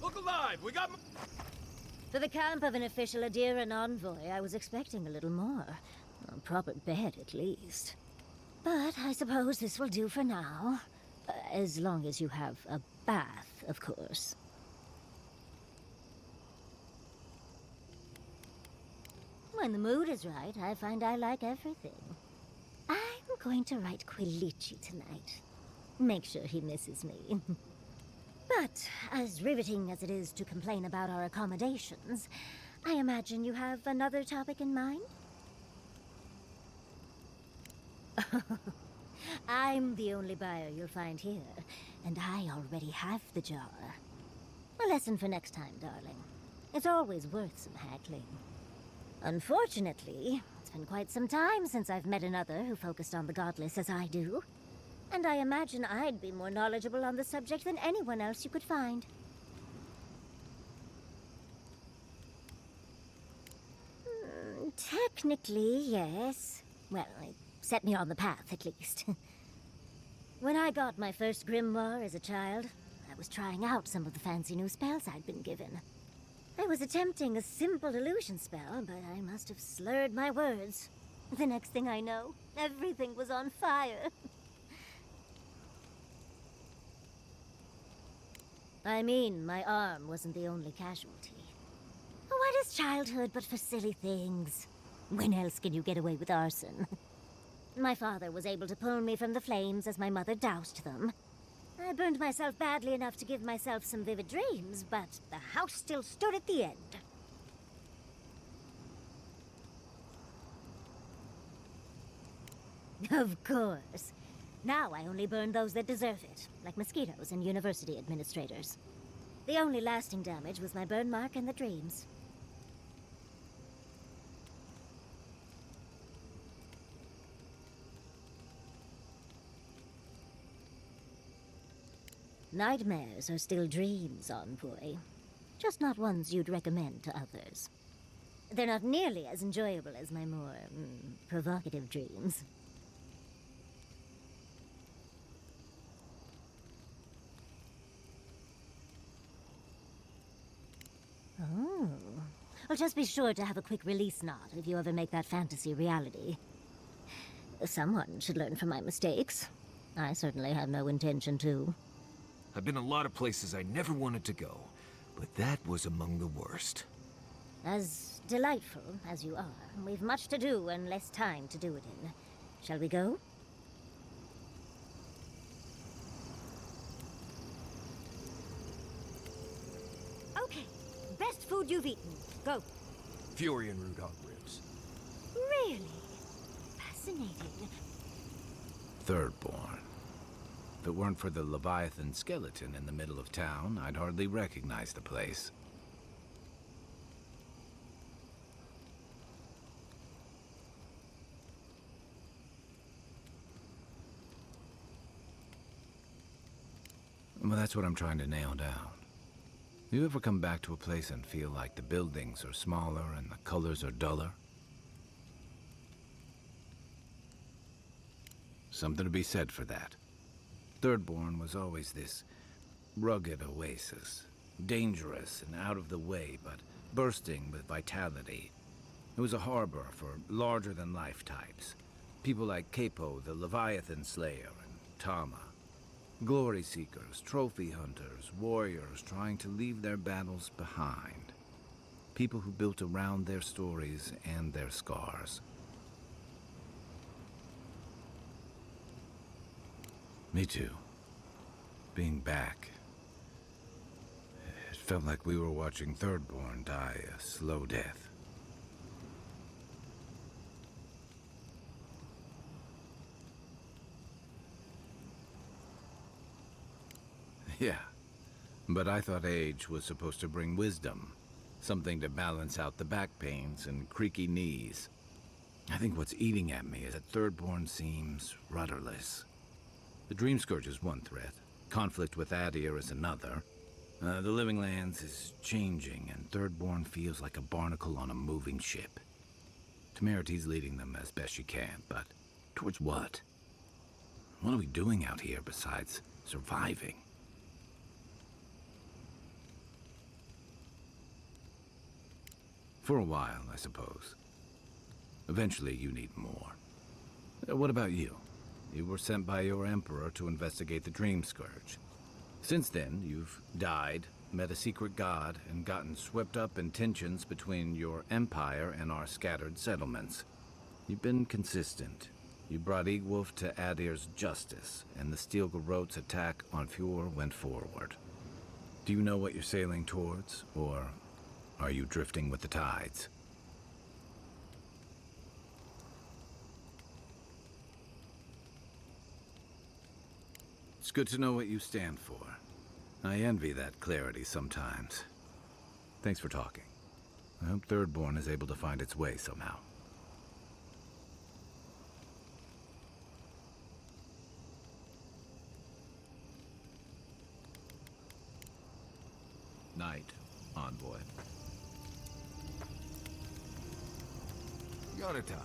Look alive! We got... For the camp of an official Aderan envoy, I was expecting a little more. A proper bed, at least. But I suppose this will do for now. As long as you have a bath, of course. When the mood is right, I find I like everything. I'm going to write Quilici tonight. Make sure he misses me. But, as riveting as it is to complain about our accommodations, I imagine you have another topic in mind? I'm the only buyer you'll find here, and I already have the jar. A lesson for next time, darling. It's always worth some haggling. Unfortunately, it's been quite some time since I've met another who focused on the godless as I do. And I imagine I'd be more knowledgeable on the subject than anyone else you could find. Technically, yes. Well, it set me on the path, at least. When I got my first grimoire as a child, I was trying out some of the fancy new spells I'd been given. I was attempting a simple illusion spell, but I must have slurred my words. The next thing I know, everything was on fire. I mean, my arm wasn't the only casualty. What is childhood but for silly things? When else can you get away with arson? My father was able to pull me from the flames as my mother doused them. I burned myself badly enough to give myself some vivid dreams, but the house still stood at the end. Of course. Now I only burn those that deserve it, like mosquitoes and university administrators. The only lasting damage was my burn mark and the dreams. Nightmares are still dreams, envoy. Just not ones you'd recommend to others. They're not nearly as enjoyable as my more, provocative dreams. Oh. Well, just be sure to have a quick release knot if you ever make that fantasy reality. Someone should learn from my mistakes. I certainly have no intention to. I've been a lot of places I never wanted to go, but that was among the worst. As delightful as you are, we've much to do and less time to do it in. Shall we go? Okay. Best food you've eaten. Go. Fury and Rudog ribs. Really? Fascinating. Thirdborn. If it weren't for the Leviathan skeleton in the middle of town, I'd hardly recognize the place. Well, that's what I'm trying to nail down. You ever come back to a place and feel like the buildings are smaller and the colors are duller? Something to be said for that. Thirdborn was always this rugged oasis. Dangerous and out of the way, but bursting with vitality. It was a harbor for larger-than-life types. People like Capo, the Leviathan Slayer, and Tama. Glory seekers, trophy hunters, warriors trying to leave their battles behind. People who built around their stories and their scars. Me too. Being back. It felt like we were watching Thirdborn die a slow death. Yeah, but I thought age was supposed to bring wisdom. Something to balance out the back pains and creaky knees. I think what's eating at me is that Thirdborn seems rudderless. The Dream Scourge is one threat. Conflict with Adir is another. The Living Lands is changing, and Thirdborn feels like a barnacle on a moving ship. Temerity's leading them as best she can, but towards what? What are we doing out here besides surviving? For a while, I suppose. Eventually, you need more. What about you? You were sent by your Emperor to investigate the Dream Scourge. Since then, you've died, met a secret god, and gotten swept up in tensions between your empire and our scattered settlements. You've been consistent. You brought Egwulf to Adir's justice, and the Steel Garrote's attack on Fjord went forward. Do you know what you're sailing towards, or are you drifting with the tides? It's good to know what you stand for. I envy that clarity sometimes. Thanks for talking. I hope Thirdborn is able to find its way somehow. Night, envoy. Yonatan.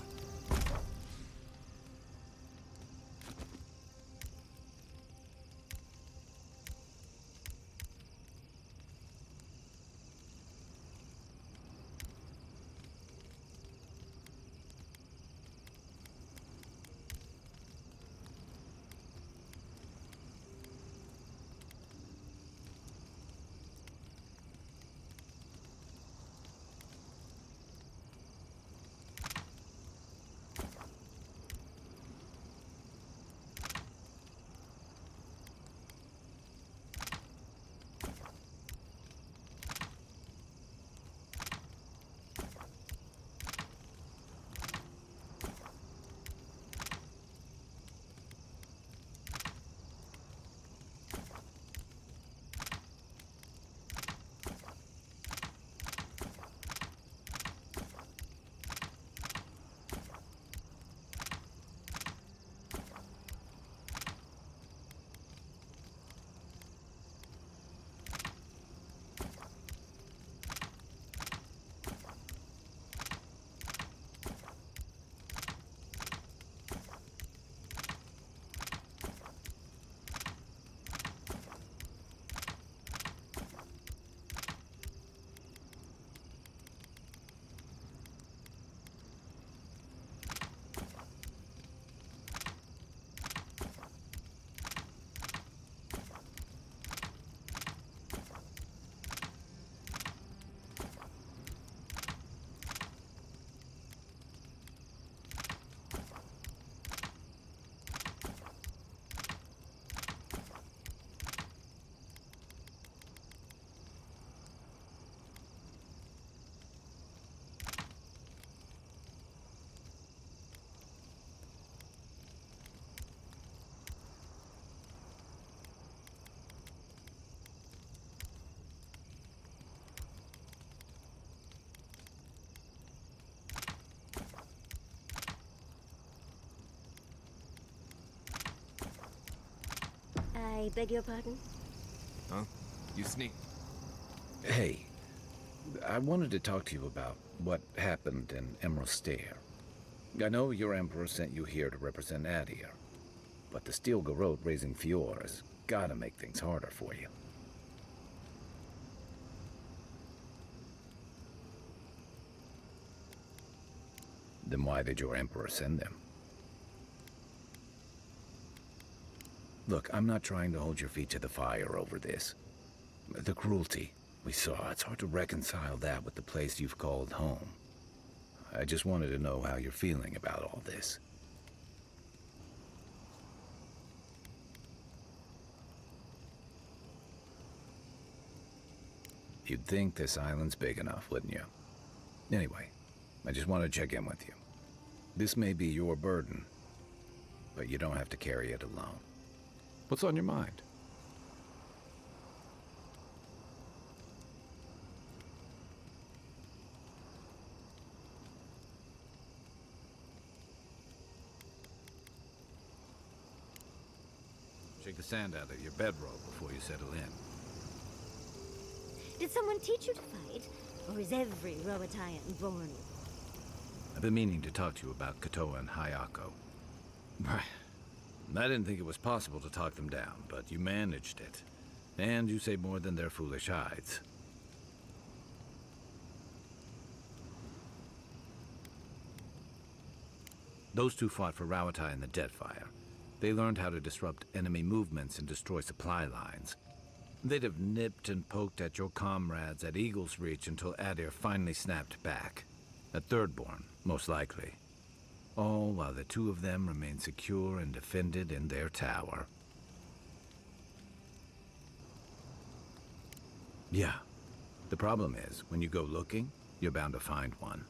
I beg your pardon? Huh? You sneak. Hey, I wanted to talk to you about what happened in Emerald Stair. I know your Emperor sent you here to represent Adir, but the Steel Garrote raising Fjord has gotta make things harder for you. Then why did your Emperor send them? Look, I'm not trying to hold your feet to the fire over this. The cruelty we saw, it's hard to reconcile that with the place you've called home. I just wanted to know how you're feeling about all this. You'd think this island's big enough, wouldn't you? Anyway, I just want to check in with you. This may be your burden, but you don't have to carry it alone. What's on your mind? Shake the sand out of your bedroll before you settle in. Did someone teach you to fight? Or is every Roatayan born? I've been meaning to talk to you about Katoa and Hayako. I didn't think it was possible to talk them down, but you managed it. And you say more than their foolish hides. Those two fought for Rauatai in the Deadfire. They learned how to disrupt enemy movements and destroy supply lines. They'd have nipped and poked at your comrades at Eagle's Reach until Adir finally snapped back. At Thirdborn, most likely. All while the two of them remain secure and defended in their tower. Yeah. The problem is, when you go looking, you're bound to find one.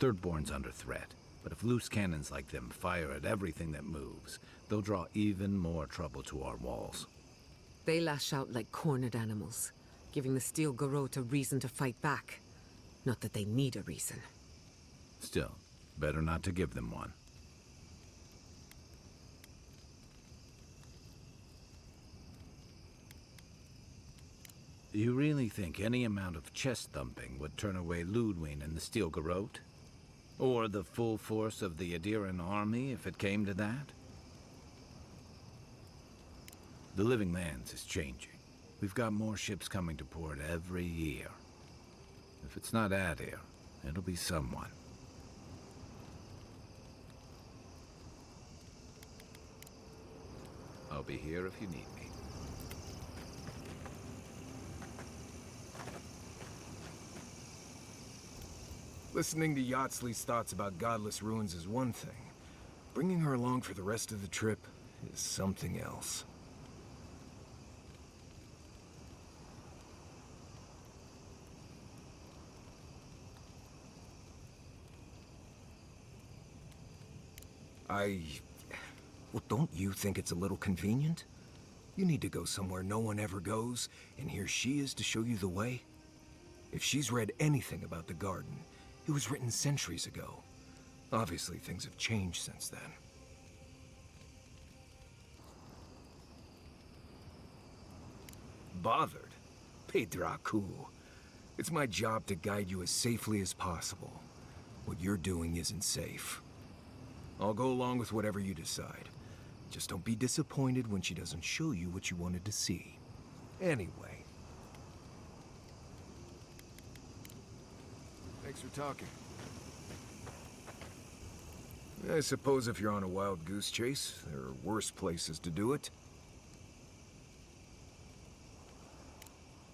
Thirdborn's under threat, but if loose cannons like them fire at everything that moves, they'll draw even more trouble to our walls. They lash out like cornered animals, giving the Steel Garrote a reason to fight back. Not that they need a reason. Still, better not to give them one. You really think any amount of chest thumping would turn away Ludwig and the Steel Garrote? Or the full force of the Adiran army, if it came to that? The Living Lands is changing. We've got more ships coming to port every year. If it's not Adir, it'll be someone. I'll be here if you need me. Listening to Yatsley's thoughts about godless ruins is one thing. Bringing her along for the rest of the trip is something else. Well, don't you think it's a little convenient? You need to go somewhere no one ever goes, and here she is to show you the way? If she's read anything about the garden, it was written centuries ago. Obviously, things have changed since then. Bothered? Pedraku. It's my job to guide you as safely as possible. What you're doing isn't safe. I'll go along with whatever you decide. Just don't be disappointed when she doesn't show you what you wanted to see. Anyway. Thanks for talking. I suppose if you're on a wild goose chase, there are worse places to do it.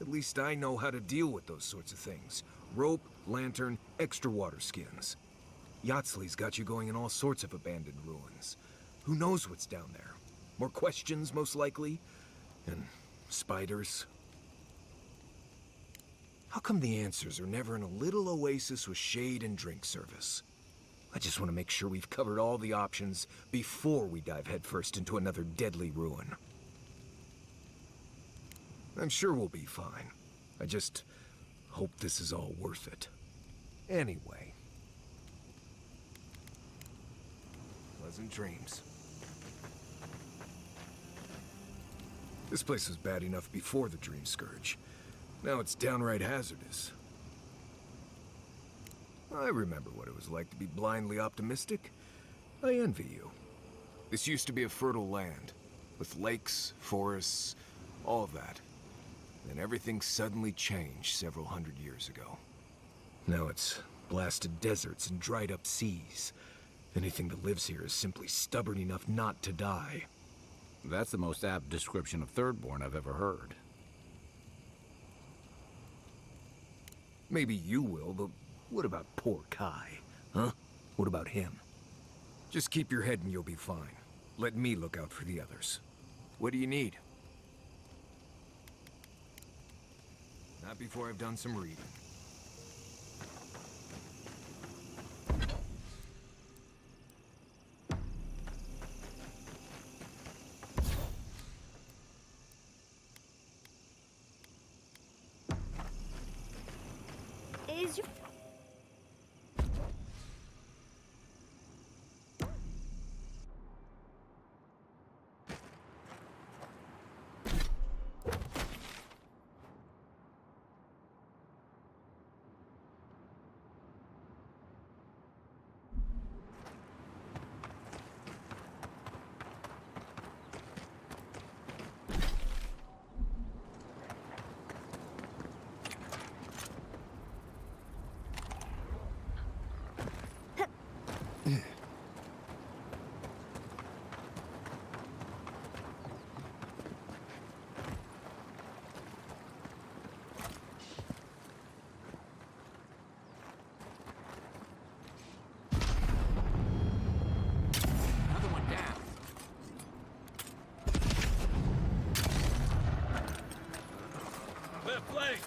At least I know how to deal with those sorts of things. Rope, lantern, extra water skins. Yatsley's got you going in all sorts of abandoned ruins. Who knows what's down there? More questions, most likely? And spiders? How come the answers are never in a little oasis with shade and drink service? I just want to make sure we've covered all the options before we dive headfirst into another deadly ruin. I'm sure we'll be fine. I just hope this is all worth it. Anyway. Pleasant dreams. This place was bad enough before the Dream Scourge. Now it's downright hazardous. I remember what it was like to be blindly optimistic. I envy you. This used to be a fertile land, with lakes, forests, all of that. Then everything suddenly changed several hundred years ago. Now it's blasted deserts and dried up seas. Anything that lives here is simply stubborn enough not to die. That's the most apt description of Thirdborn I've ever heard. Maybe you will, but what about poor Kai? Huh? What about him? Just keep your head and you'll be fine. Let me look out for the others. What do you need? Not before I've done some reading. Is your... Left flank!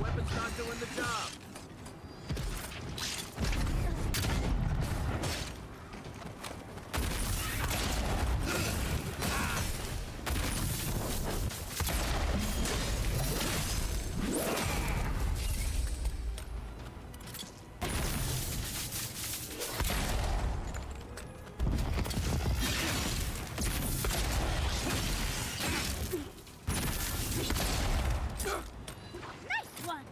Weapon's not doing the job. Nice one!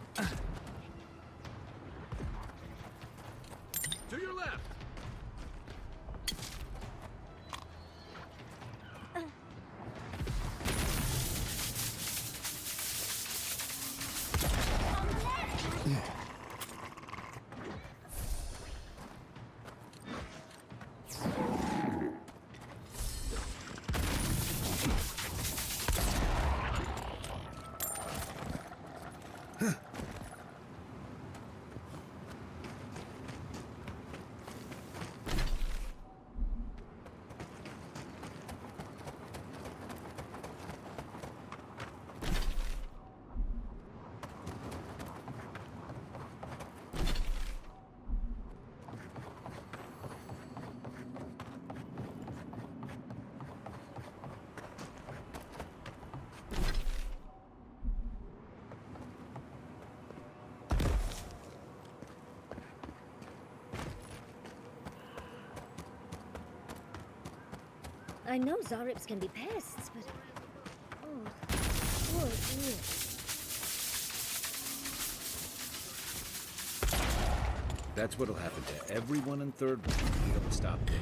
To your left! I know Zarips can be pests, but... Oh, poor dear. That's what'll happen to everyone in Third World if we don't stop this.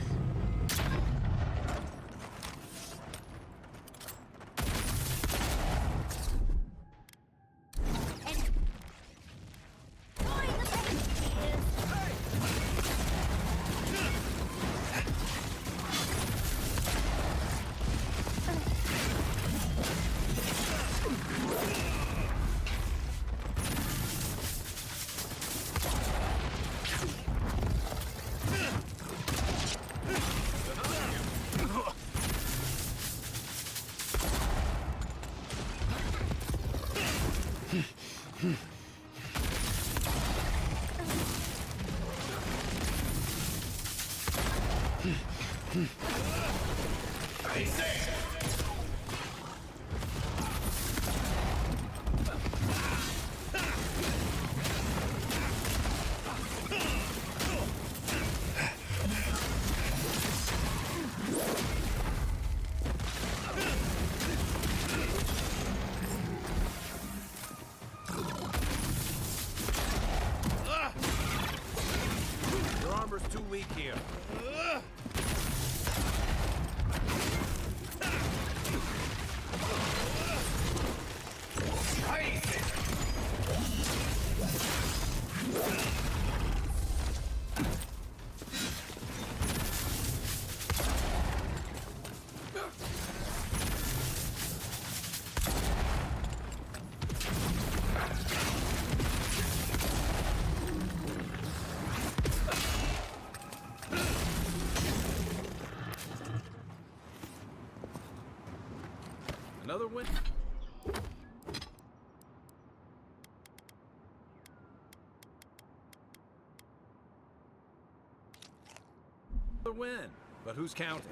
Your armor's too weak here. Another win. Another win. But who's counting?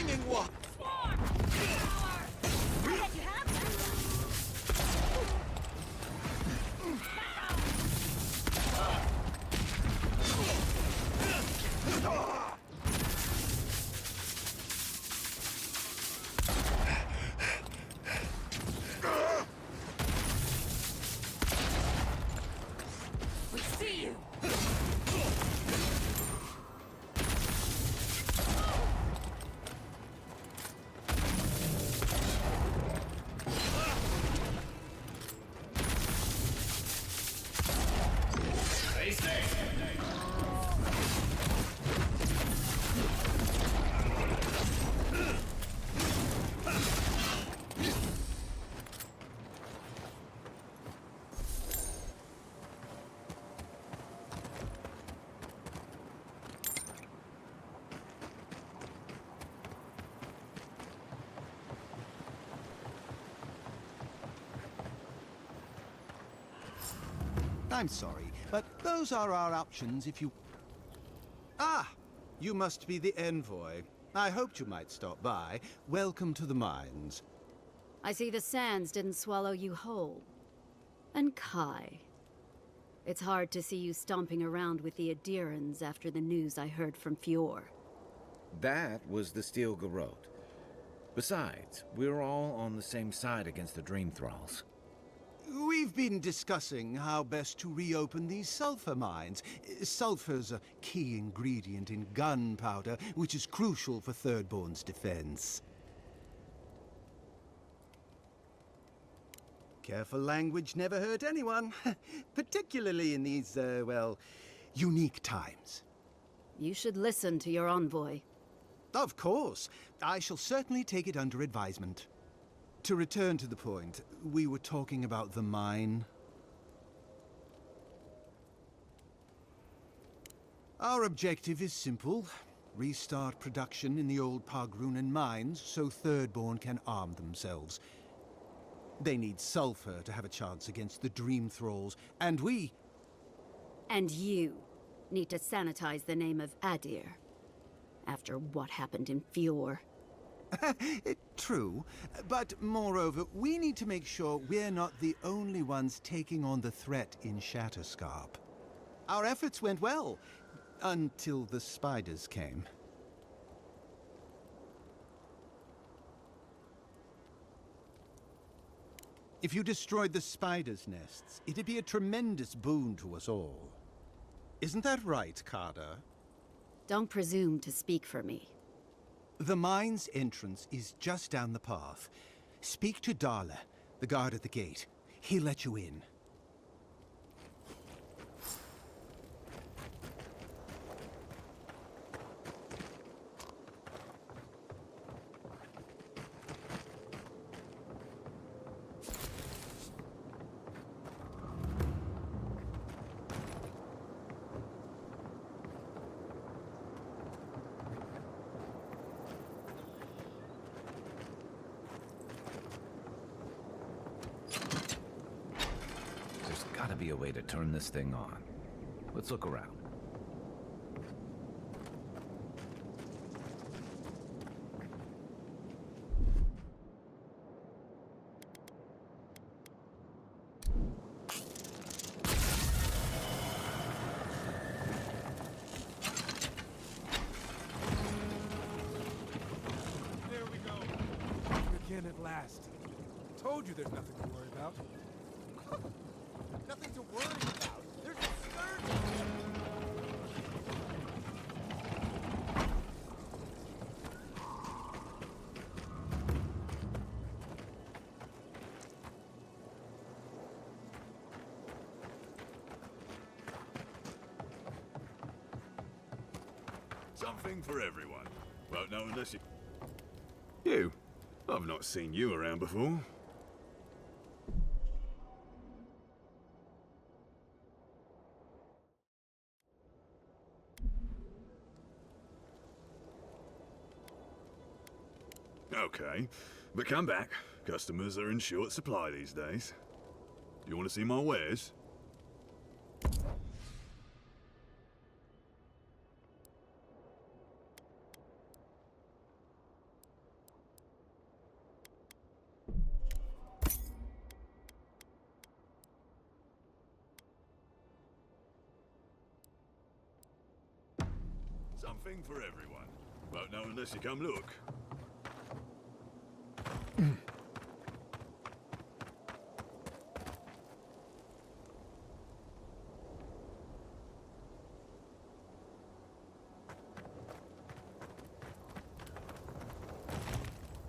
Singing what? We see you! I'm sorry, but those are our options if you... Ah! You must be the envoy. I hoped you might stop by. Welcome to the mines. I see the sands didn't swallow you whole. And Kai. It's hard to see you stomping around with the Adirans after the news I heard from Fior. That was the Steel Garrote. Besides, we're all on the same side against the Dream Thralls. We've been discussing how best to reopen these sulfur mines. Sulfur's a key ingredient in gunpowder, which is crucial for Thirdborn's defense. Careful language never hurt anyone, particularly in these, well, unique times. You should listen to your envoy. Of course. I shall certainly take it under advisement. To return to the point, we were talking about the mine. Our objective is simple. Restart production in the old Pogrunen mines so Thirdborn can arm themselves. They need sulfur to have a chance against the Dream Thralls, and we... And you need to sanitize the name of Adir. After what happened in Fior. True, but moreover, we need to make sure we're not the only ones taking on the threat in Shatterscarp. Our efforts went well, until the spiders came. If you destroyed the spiders' nests, it'd be a tremendous boon to us all. Isn't that right, Carter? Don't presume to speak for me. The mine's entrance is just down the path. Speak to Darla, the guard at the gate. He'll let you in. Gotta be a way to turn this thing on. Let's look around. There we go. Again at last. Told you there's nothing to worry about. Nothing to worry about. There's a scourge. Something for everyone. Won't know unless you... You? I've not seen you around before. Okay, but come back. Customers are in short supply these days. Do you want to see my wares? something for everyone. Won't know unless you come look.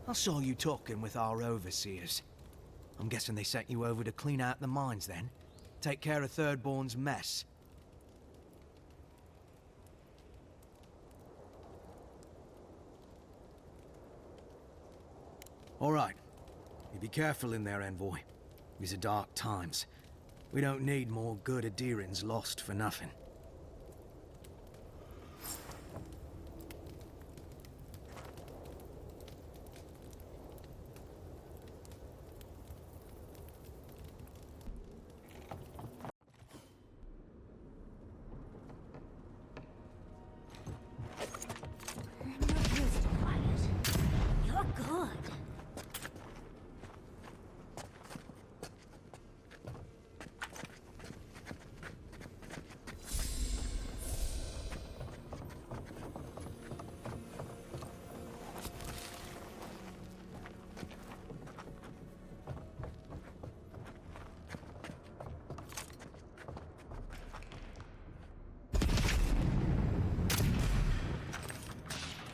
I saw you talking with our overseers. I'm guessing they sent you over to clean out the mines then? Take care of Thirdborn's mess. All right. You be careful in there, Envoy. These are dark times. We don't need more good Adirans lost for nothing. You're good.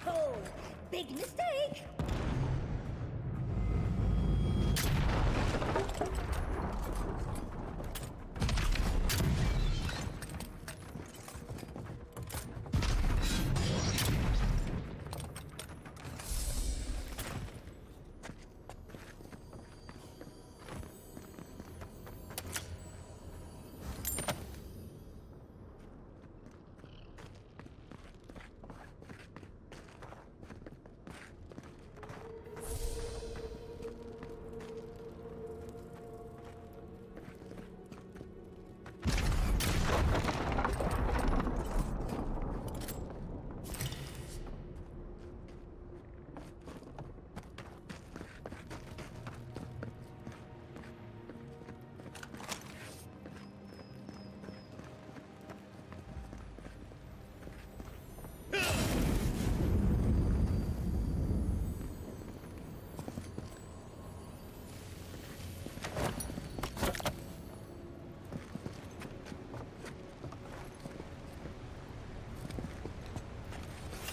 Oh, big mistake.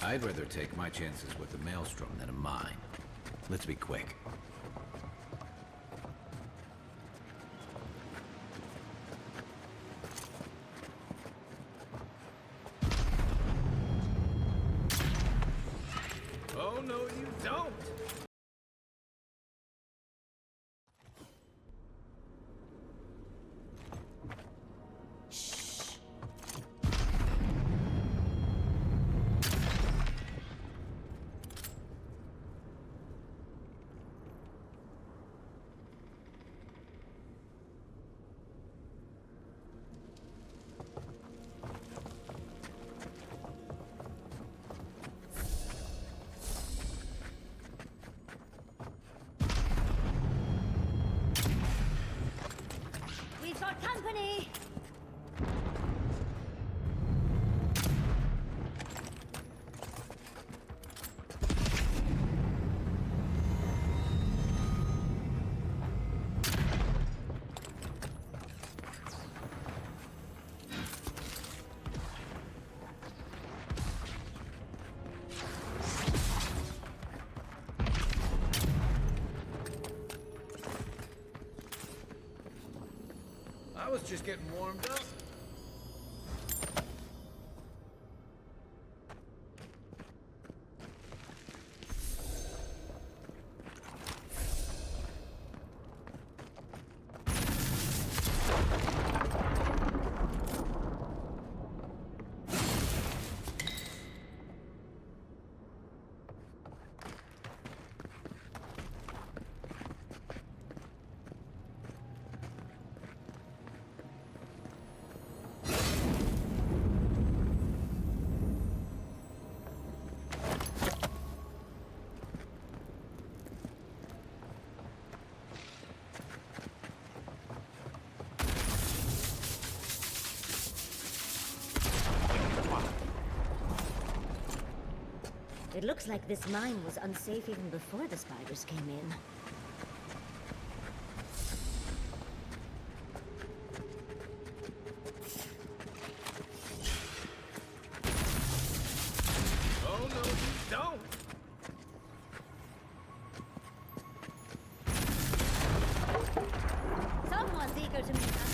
I'd rather take my chances with a maelstrom than a mine. Let's be quick. Oh, no, you don't! We've got company. I was just getting warmed up. It looks like this mine was unsafe even before the spiders came in. Oh, no, you don't! Someone's eager to meet us.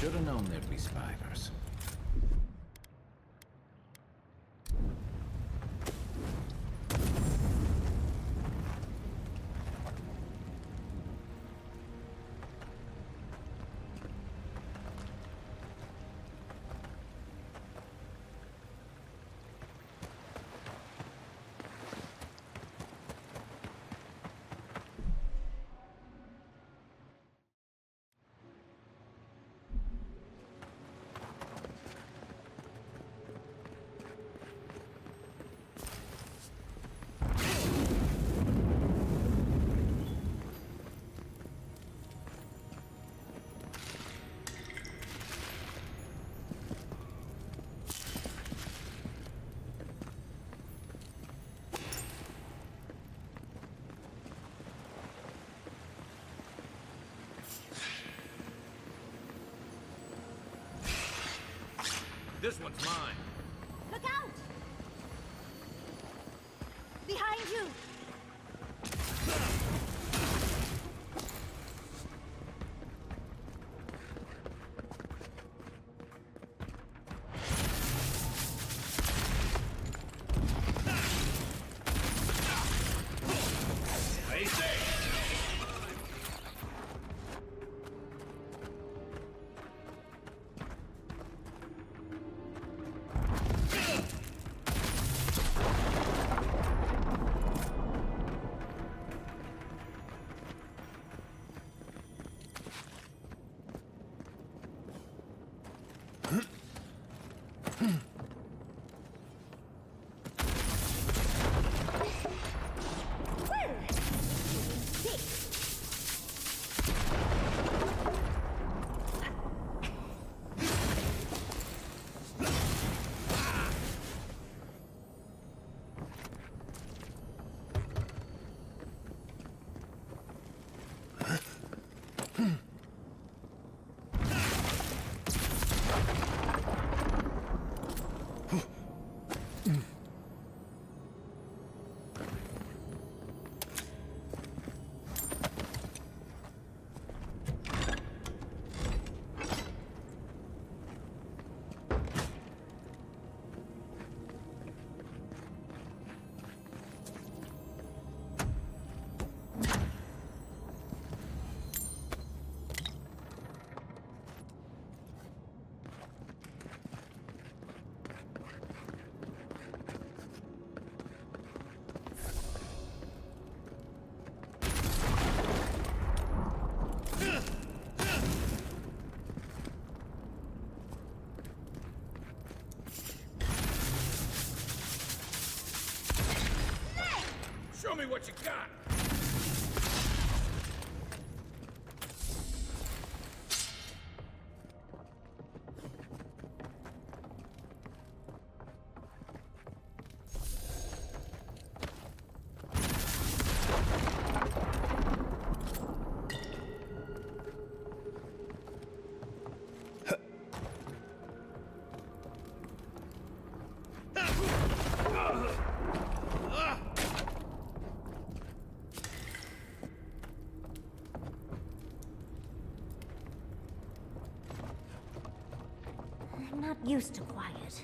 Should have known there'd be spiders. This one's mine. Look out! Behind you! Stay safe. Show me what you got. not used to quiet.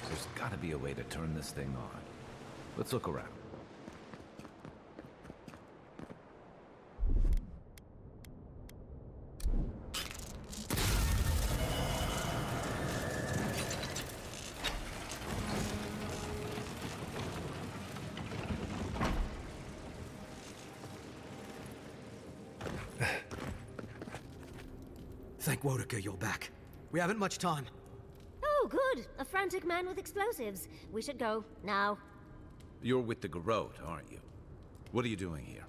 There's gotta be a way to turn this thing on. Let's look around. Thank Wodaka you're back. We haven't much time. Oh, good. A frantic man with explosives. We should go, now. You're with the Garrote, aren't you? What are you doing here?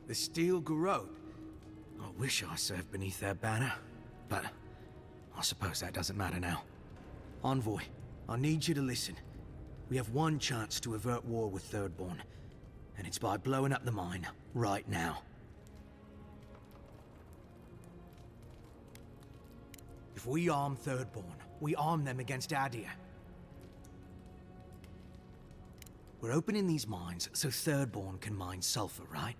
The Steel Garrote? I wish I served beneath their banner, but I suppose that doesn't matter now. Envoy, I need you to listen. We have one chance to avert war with Thirdborn, and it's by blowing up the mine right now. If we arm Thirdborn, we arm them against Adia. We're opening these mines so Thirdborn can mine sulfur, right?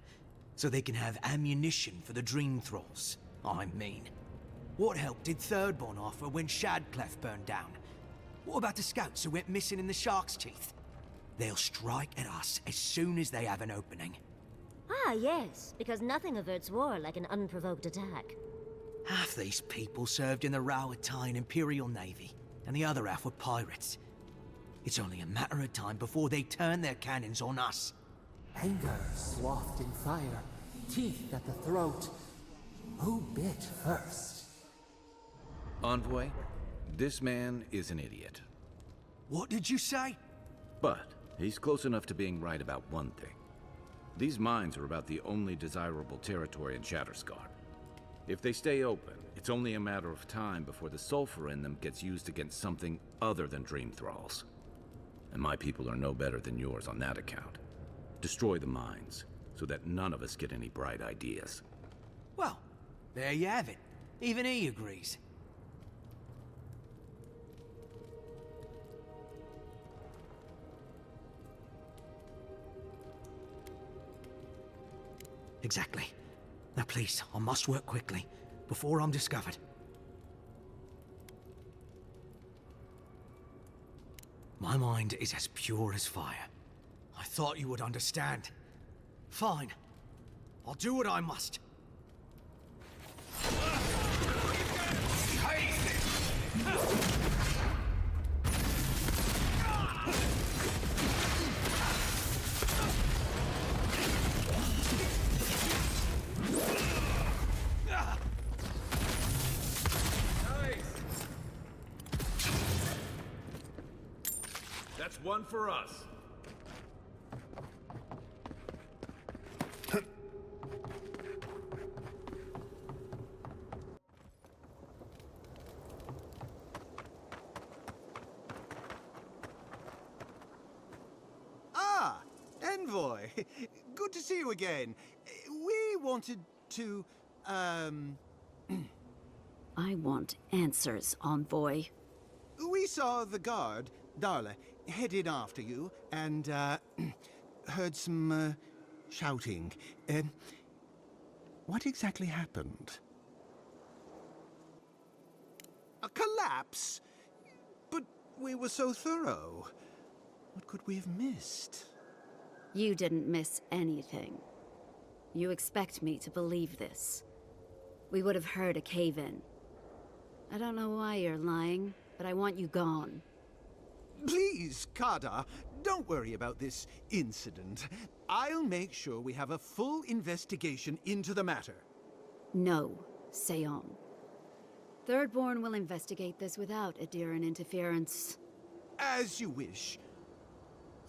So they can have ammunition for the Dream Thralls. I mean, what help did Thirdborn offer when Shadclef burned down? What about the scouts who went missing in the Shark's Teeth? They'll strike at us as soon as they have an opening. Ah, yes, because nothing averts war like an unprovoked attack. Half these people served in the Rowatine Imperial Navy, and the other half were pirates. It's only a matter of time before they turn their cannons on us. Anger swathed in fire, teeth at the throat. Who bit first? Envoy, this man is an idiot. What did you say? But he's close enough to being right about one thing. These mines are about the only desirable territory in Shatterscar. If they stay open, it's only a matter of time before the sulfur in them gets used against something other than Dream Thralls. And my people are no better than yours on that account. Destroy the mines, so that none of us get any bright ideas. Well, there you have it. Even he agrees. Exactly. Now please, I must work quickly, before I'm discovered. My mind is as pure as fire. I thought you would understand. Fine. I'll do what I must. That's one for us. Ah, Envoy. Good to see you again. We wanted to, I want answers, Envoy. We saw the guard, Darla, headed after you, and, heard some, shouting. What exactly happened? A collapse? But we were so thorough. What could we have missed? You didn't miss anything. You expect me to believe this. We would have heard a cave-in. I don't know why you're lying, but I want you gone. Please, Kada, don't worry about this incident. I'll make sure we have a full investigation into the matter. No, Seon. Thirdborn will investigate this without Adiran interference. As you wish.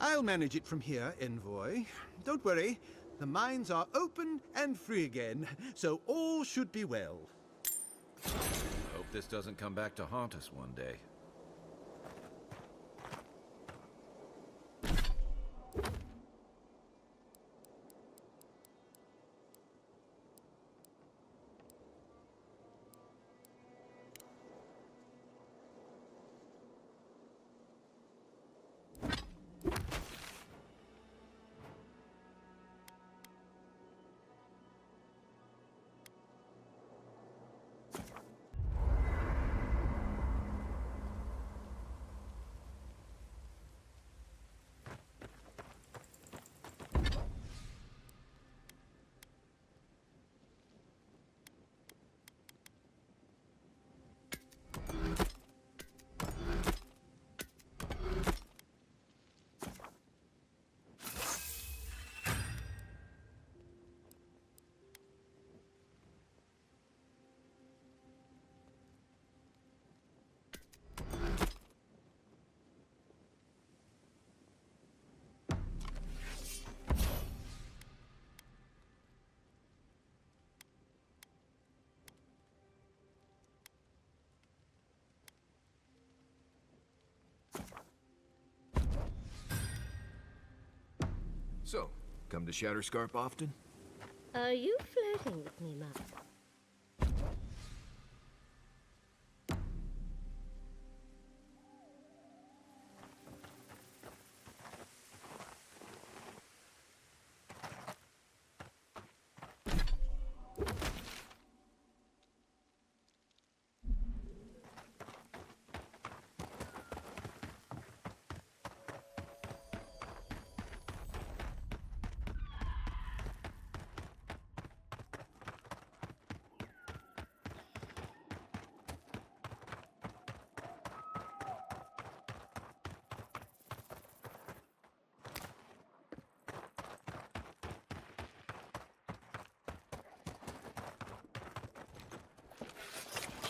I'll manage it from here, Envoy. Don't worry. The mines are open and free again, so all should be well. I hope this doesn't come back to haunt us one day. So, come to Shatterscarp often? Are you flirting with me, Mom?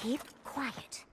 Keep quiet.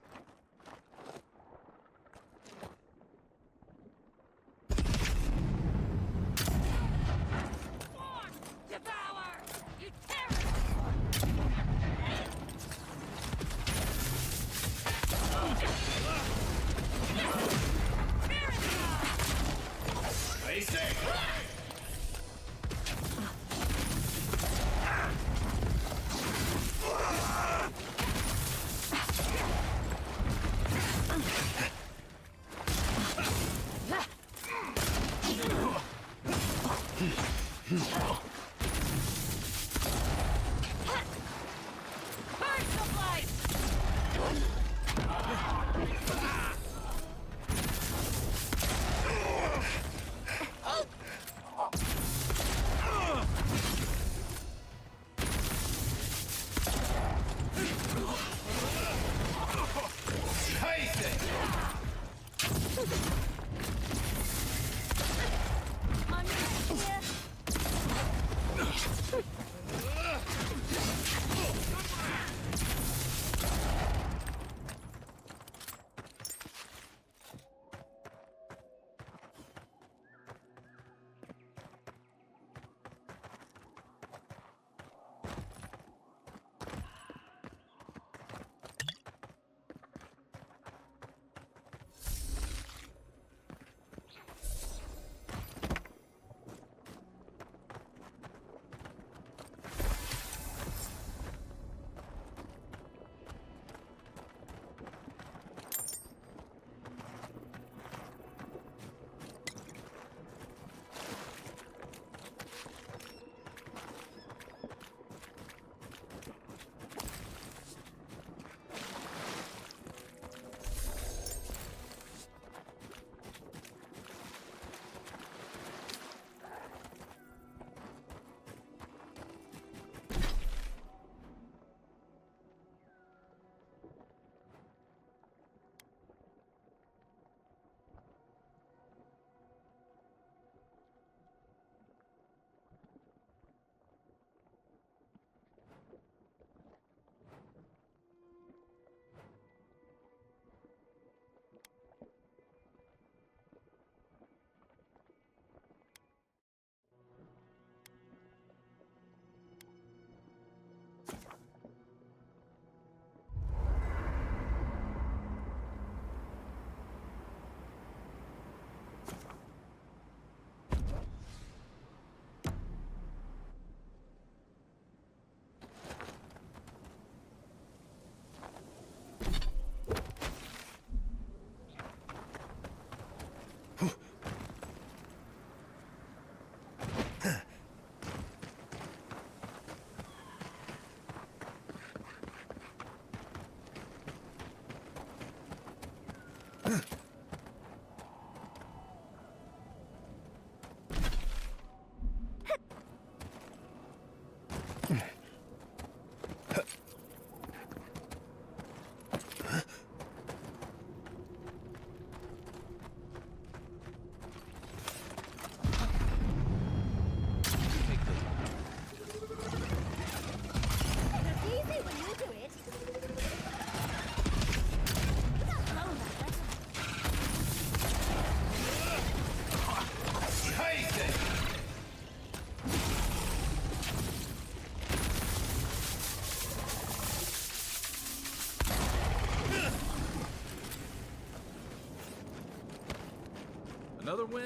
Another win,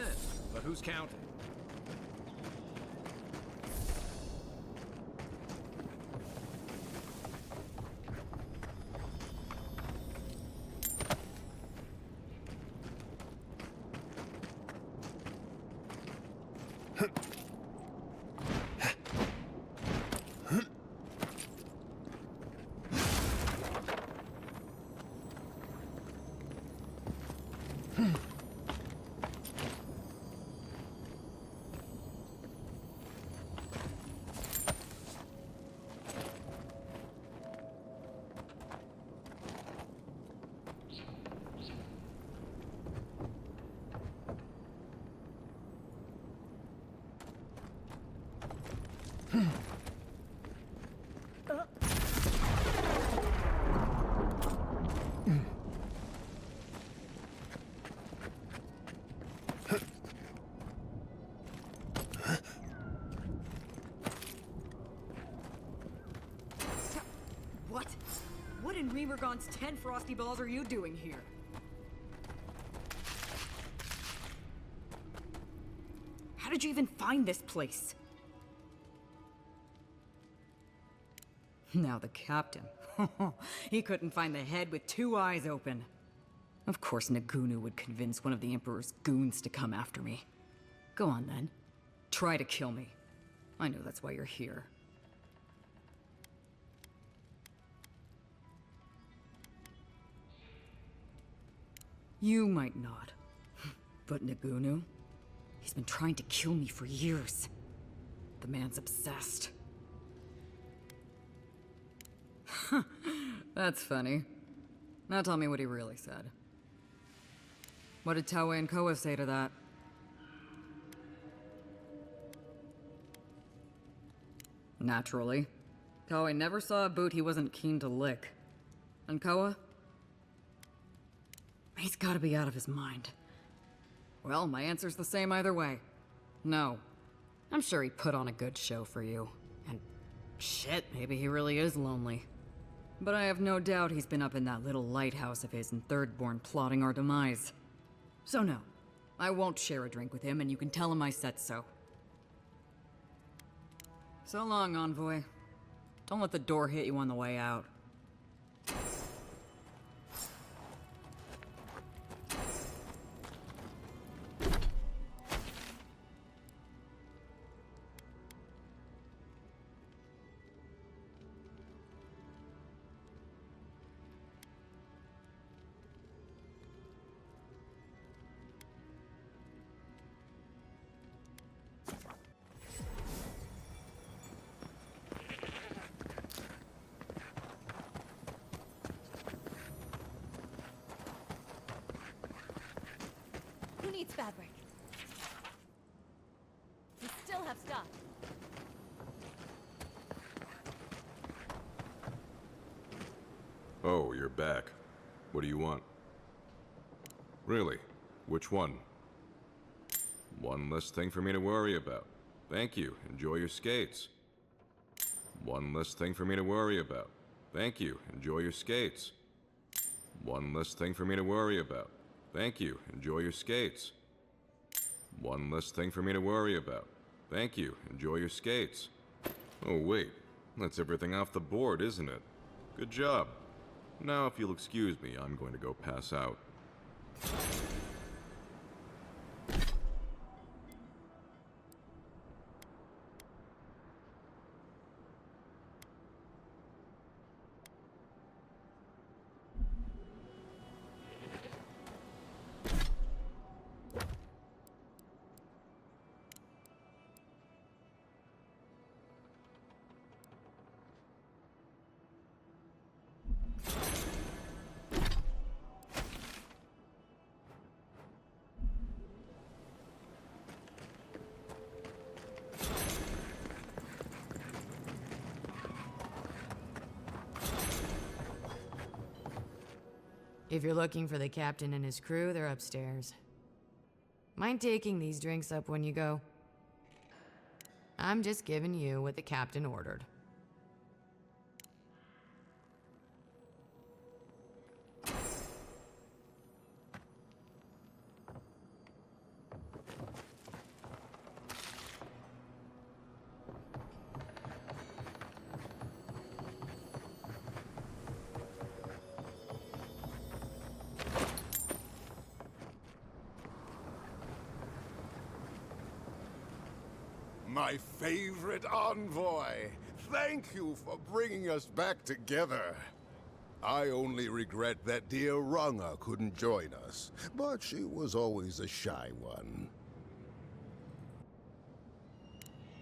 but who's counting? Ubergon's 10 frosty balls are you doing here? How did you even find this place? Now the captain. He couldn't find the head with 2 eyes open. Of course Nagunu would convince one of the Emperor's goons to come after me. Go on then. Try to kill me. I know that's why you're here. You might not. But Nagunu? He's been trying to kill me for years. The man's obsessed. That's funny. Now tell me what he really said. What did Toei and Koa say to that? Naturally. Toei never saw a boot he wasn't keen to lick. And Koa? He's gotta be out of his mind. Well, my answer's the same either way. No. I'm sure he put on a good show for you. And shit, maybe he really is lonely. But I have no doubt he's been up in that little lighthouse of his in Thirdborn plotting our demise. So no, I won't share a drink with him, and you can tell him I said so. So long, Envoy. Don't let the door hit you on the way out. Who needs fabric? We still have stuff. Oh, you're back. What do you want? Really? Which one? One less thing for me to worry about. Thank you. Enjoy your skates. One less thing for me to worry about. Thank you. Enjoy your skates. One less thing for me to worry about. Thank you. Enjoy your skates. One less thing for me to worry about. Thank you. Enjoy your skates. Oh, wait. That's everything off the board, isn't it? Good job. Now, if you'll excuse me, I'm going to go pass out. If you're looking for the captain and his crew, they're upstairs. Mind taking these drinks up when you go? I'm just giving you what the captain ordered. My favorite envoy! Thank you for bringing us back together. I only regret that dear Runga couldn't join us, but she was always a shy one.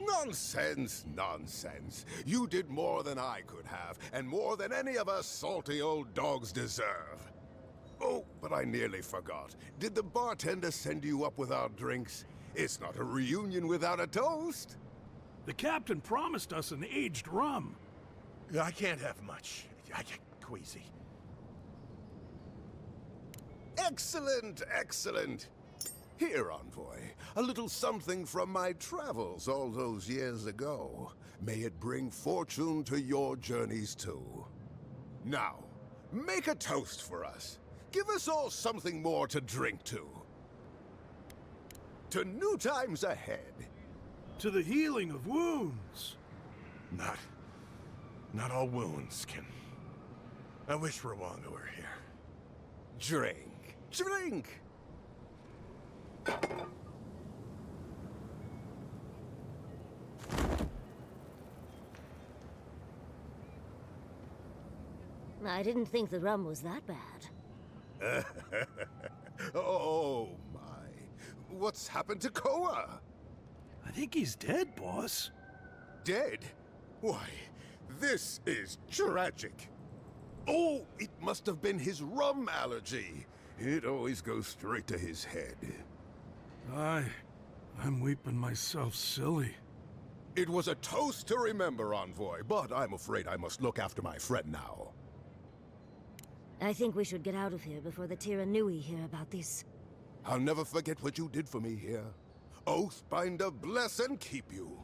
Nonsense, nonsense. You did more than I could have, and more than any of us salty old dogs deserve. Oh, but I nearly forgot. Did the bartender send you up with our drinks? It's not a reunion without a toast. The captain promised us an aged rum. I can't have much. I get queasy. Excellent, excellent. Here, Envoy, a little something from my travels all those years ago. May it bring fortune to your journeys too. Now, make a toast for us. Give us all something more to drink to. To new times ahead. To the healing of wounds. Not all wounds can... I wish Rwanga were here. Drink. Drink! I didn't think the rum was that bad. Oh, my. What's happened to Koa? I think he's dead, boss. Dead? Why, this is tragic. Oh, it must have been his rum allergy. It always goes straight to his head. I'm weeping myself silly. It was a toast to remember, Envoy, but I'm afraid I must look after my friend now. I think we should get out of here before the Tiranui hear about this. I'll never forget what you did for me here. Oathbinder bless and keep you.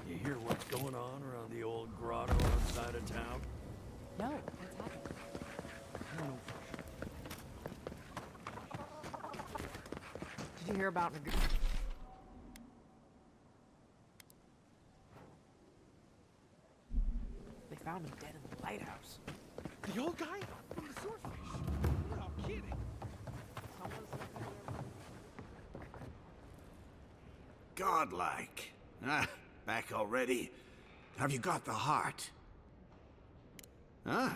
You hear what's going on around the old grotto outside of town? No, what's happening? I don't know. Did you hear about They found him dead in the lighthouse. The old guy from the swordfish. You're not kidding. Godlike. Ah, back already? Have you got the heart? Huh?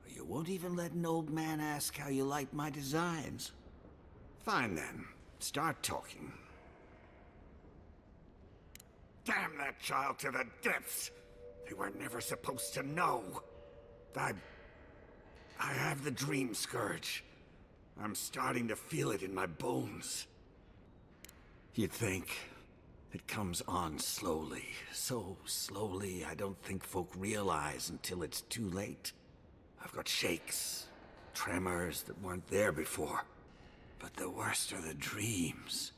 You won't even let an old man ask how you like my designs. Fine then. Start talking. Damn that child to the depths! They were never supposed to know. I have the dream scourge. I'm starting to feel it in my bones. You'd think it comes on slowly. So slowly, I don't think folk realize until it's too late. I've got shakes, tremors that weren't there before. But the worst are the dreams.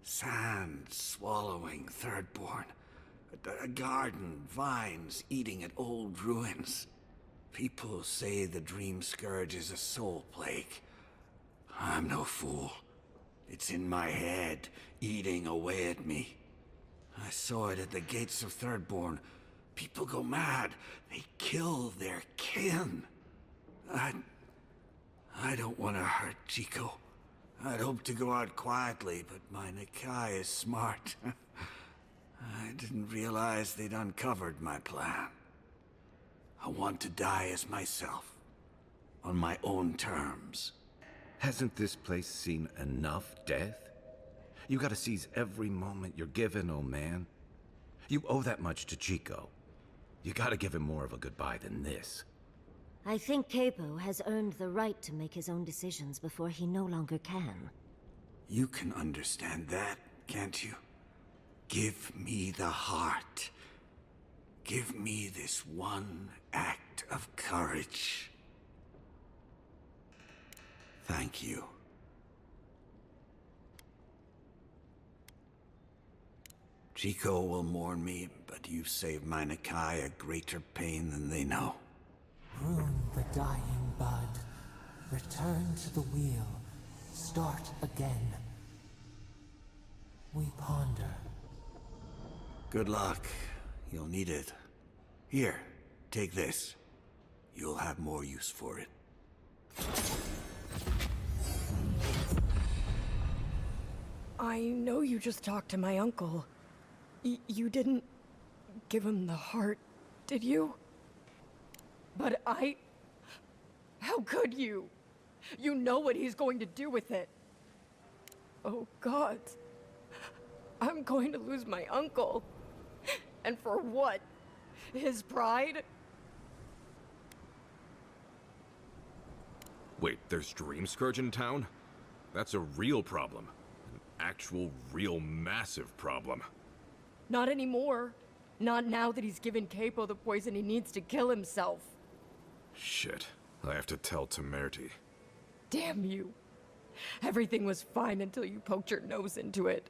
Sand swallowing Thirdborn. A garden, vines eating at old ruins. People say the dream scourge is a soul plague. I'm no fool. It's in my head, eating away at me. I saw it at the gates of Thirdborn. People go mad. They kill their kin. I don't want to hurt Chico. I'd hoped to go out quietly, but my Nakai is smart. I didn't realize they'd uncovered my plan. I want to die as myself, on my own terms. Hasn't this place seen enough death? You gotta seize every moment you're given, old man. You owe that much to Chico. You gotta give him more of a goodbye than this. I think Capo has earned the right to make his own decisions before he no longer can. You can understand that, can't you? Give me the heart. Give me this one act of courage. Thank you. Chico will mourn me, but you saved my Nakai a greater pain than they know. Prune the dying bud. Return to the wheel. Start again. We ponder. Good luck. You'll need it. Here, take this. You'll have more use for it. I know you just talked to my uncle. You didn't give him the heart, did you? But how could you? You know what he's going to do with it. Oh, God. I'm going to lose my uncle. And for what? His pride? Wait, there's Dream Scourge in town? That's a real problem. An actual, real, massive problem. Not anymore. Not now that he's given Capo the poison he needs to kill himself. Shit. I have to tell Temerty. Damn you. Everything was fine until you poked your nose into it.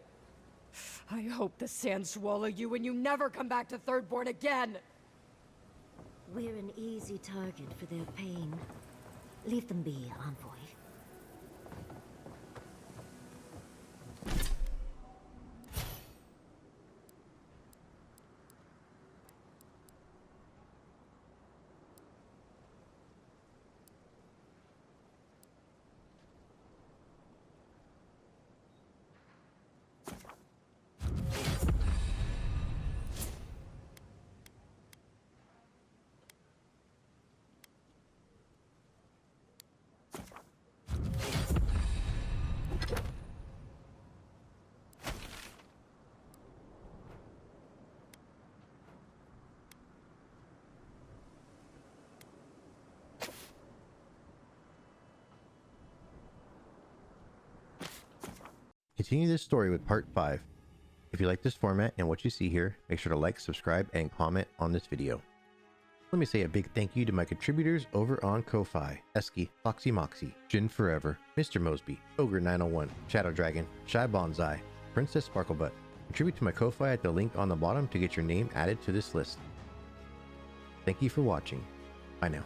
I hope the sands swallow you and you never come back to Thirdborn again! We're an easy target for their pain. Leave them be, Envoy. Continue this story with part 5. If you like this format and what you see here, make sure to like, subscribe, and comment on this video. Let me say a big thank you to my contributors over on Ko-Fi: Eski, Foxy Moxie, Jin Forever, Mr. Mosby, Ogre 901, Shadow Dragon, Shy Bonsai, Princess Sparklebutt. Contribute to my Ko-Fi at the link on the bottom to get your name added to this list. Thank you for watching. Bye now.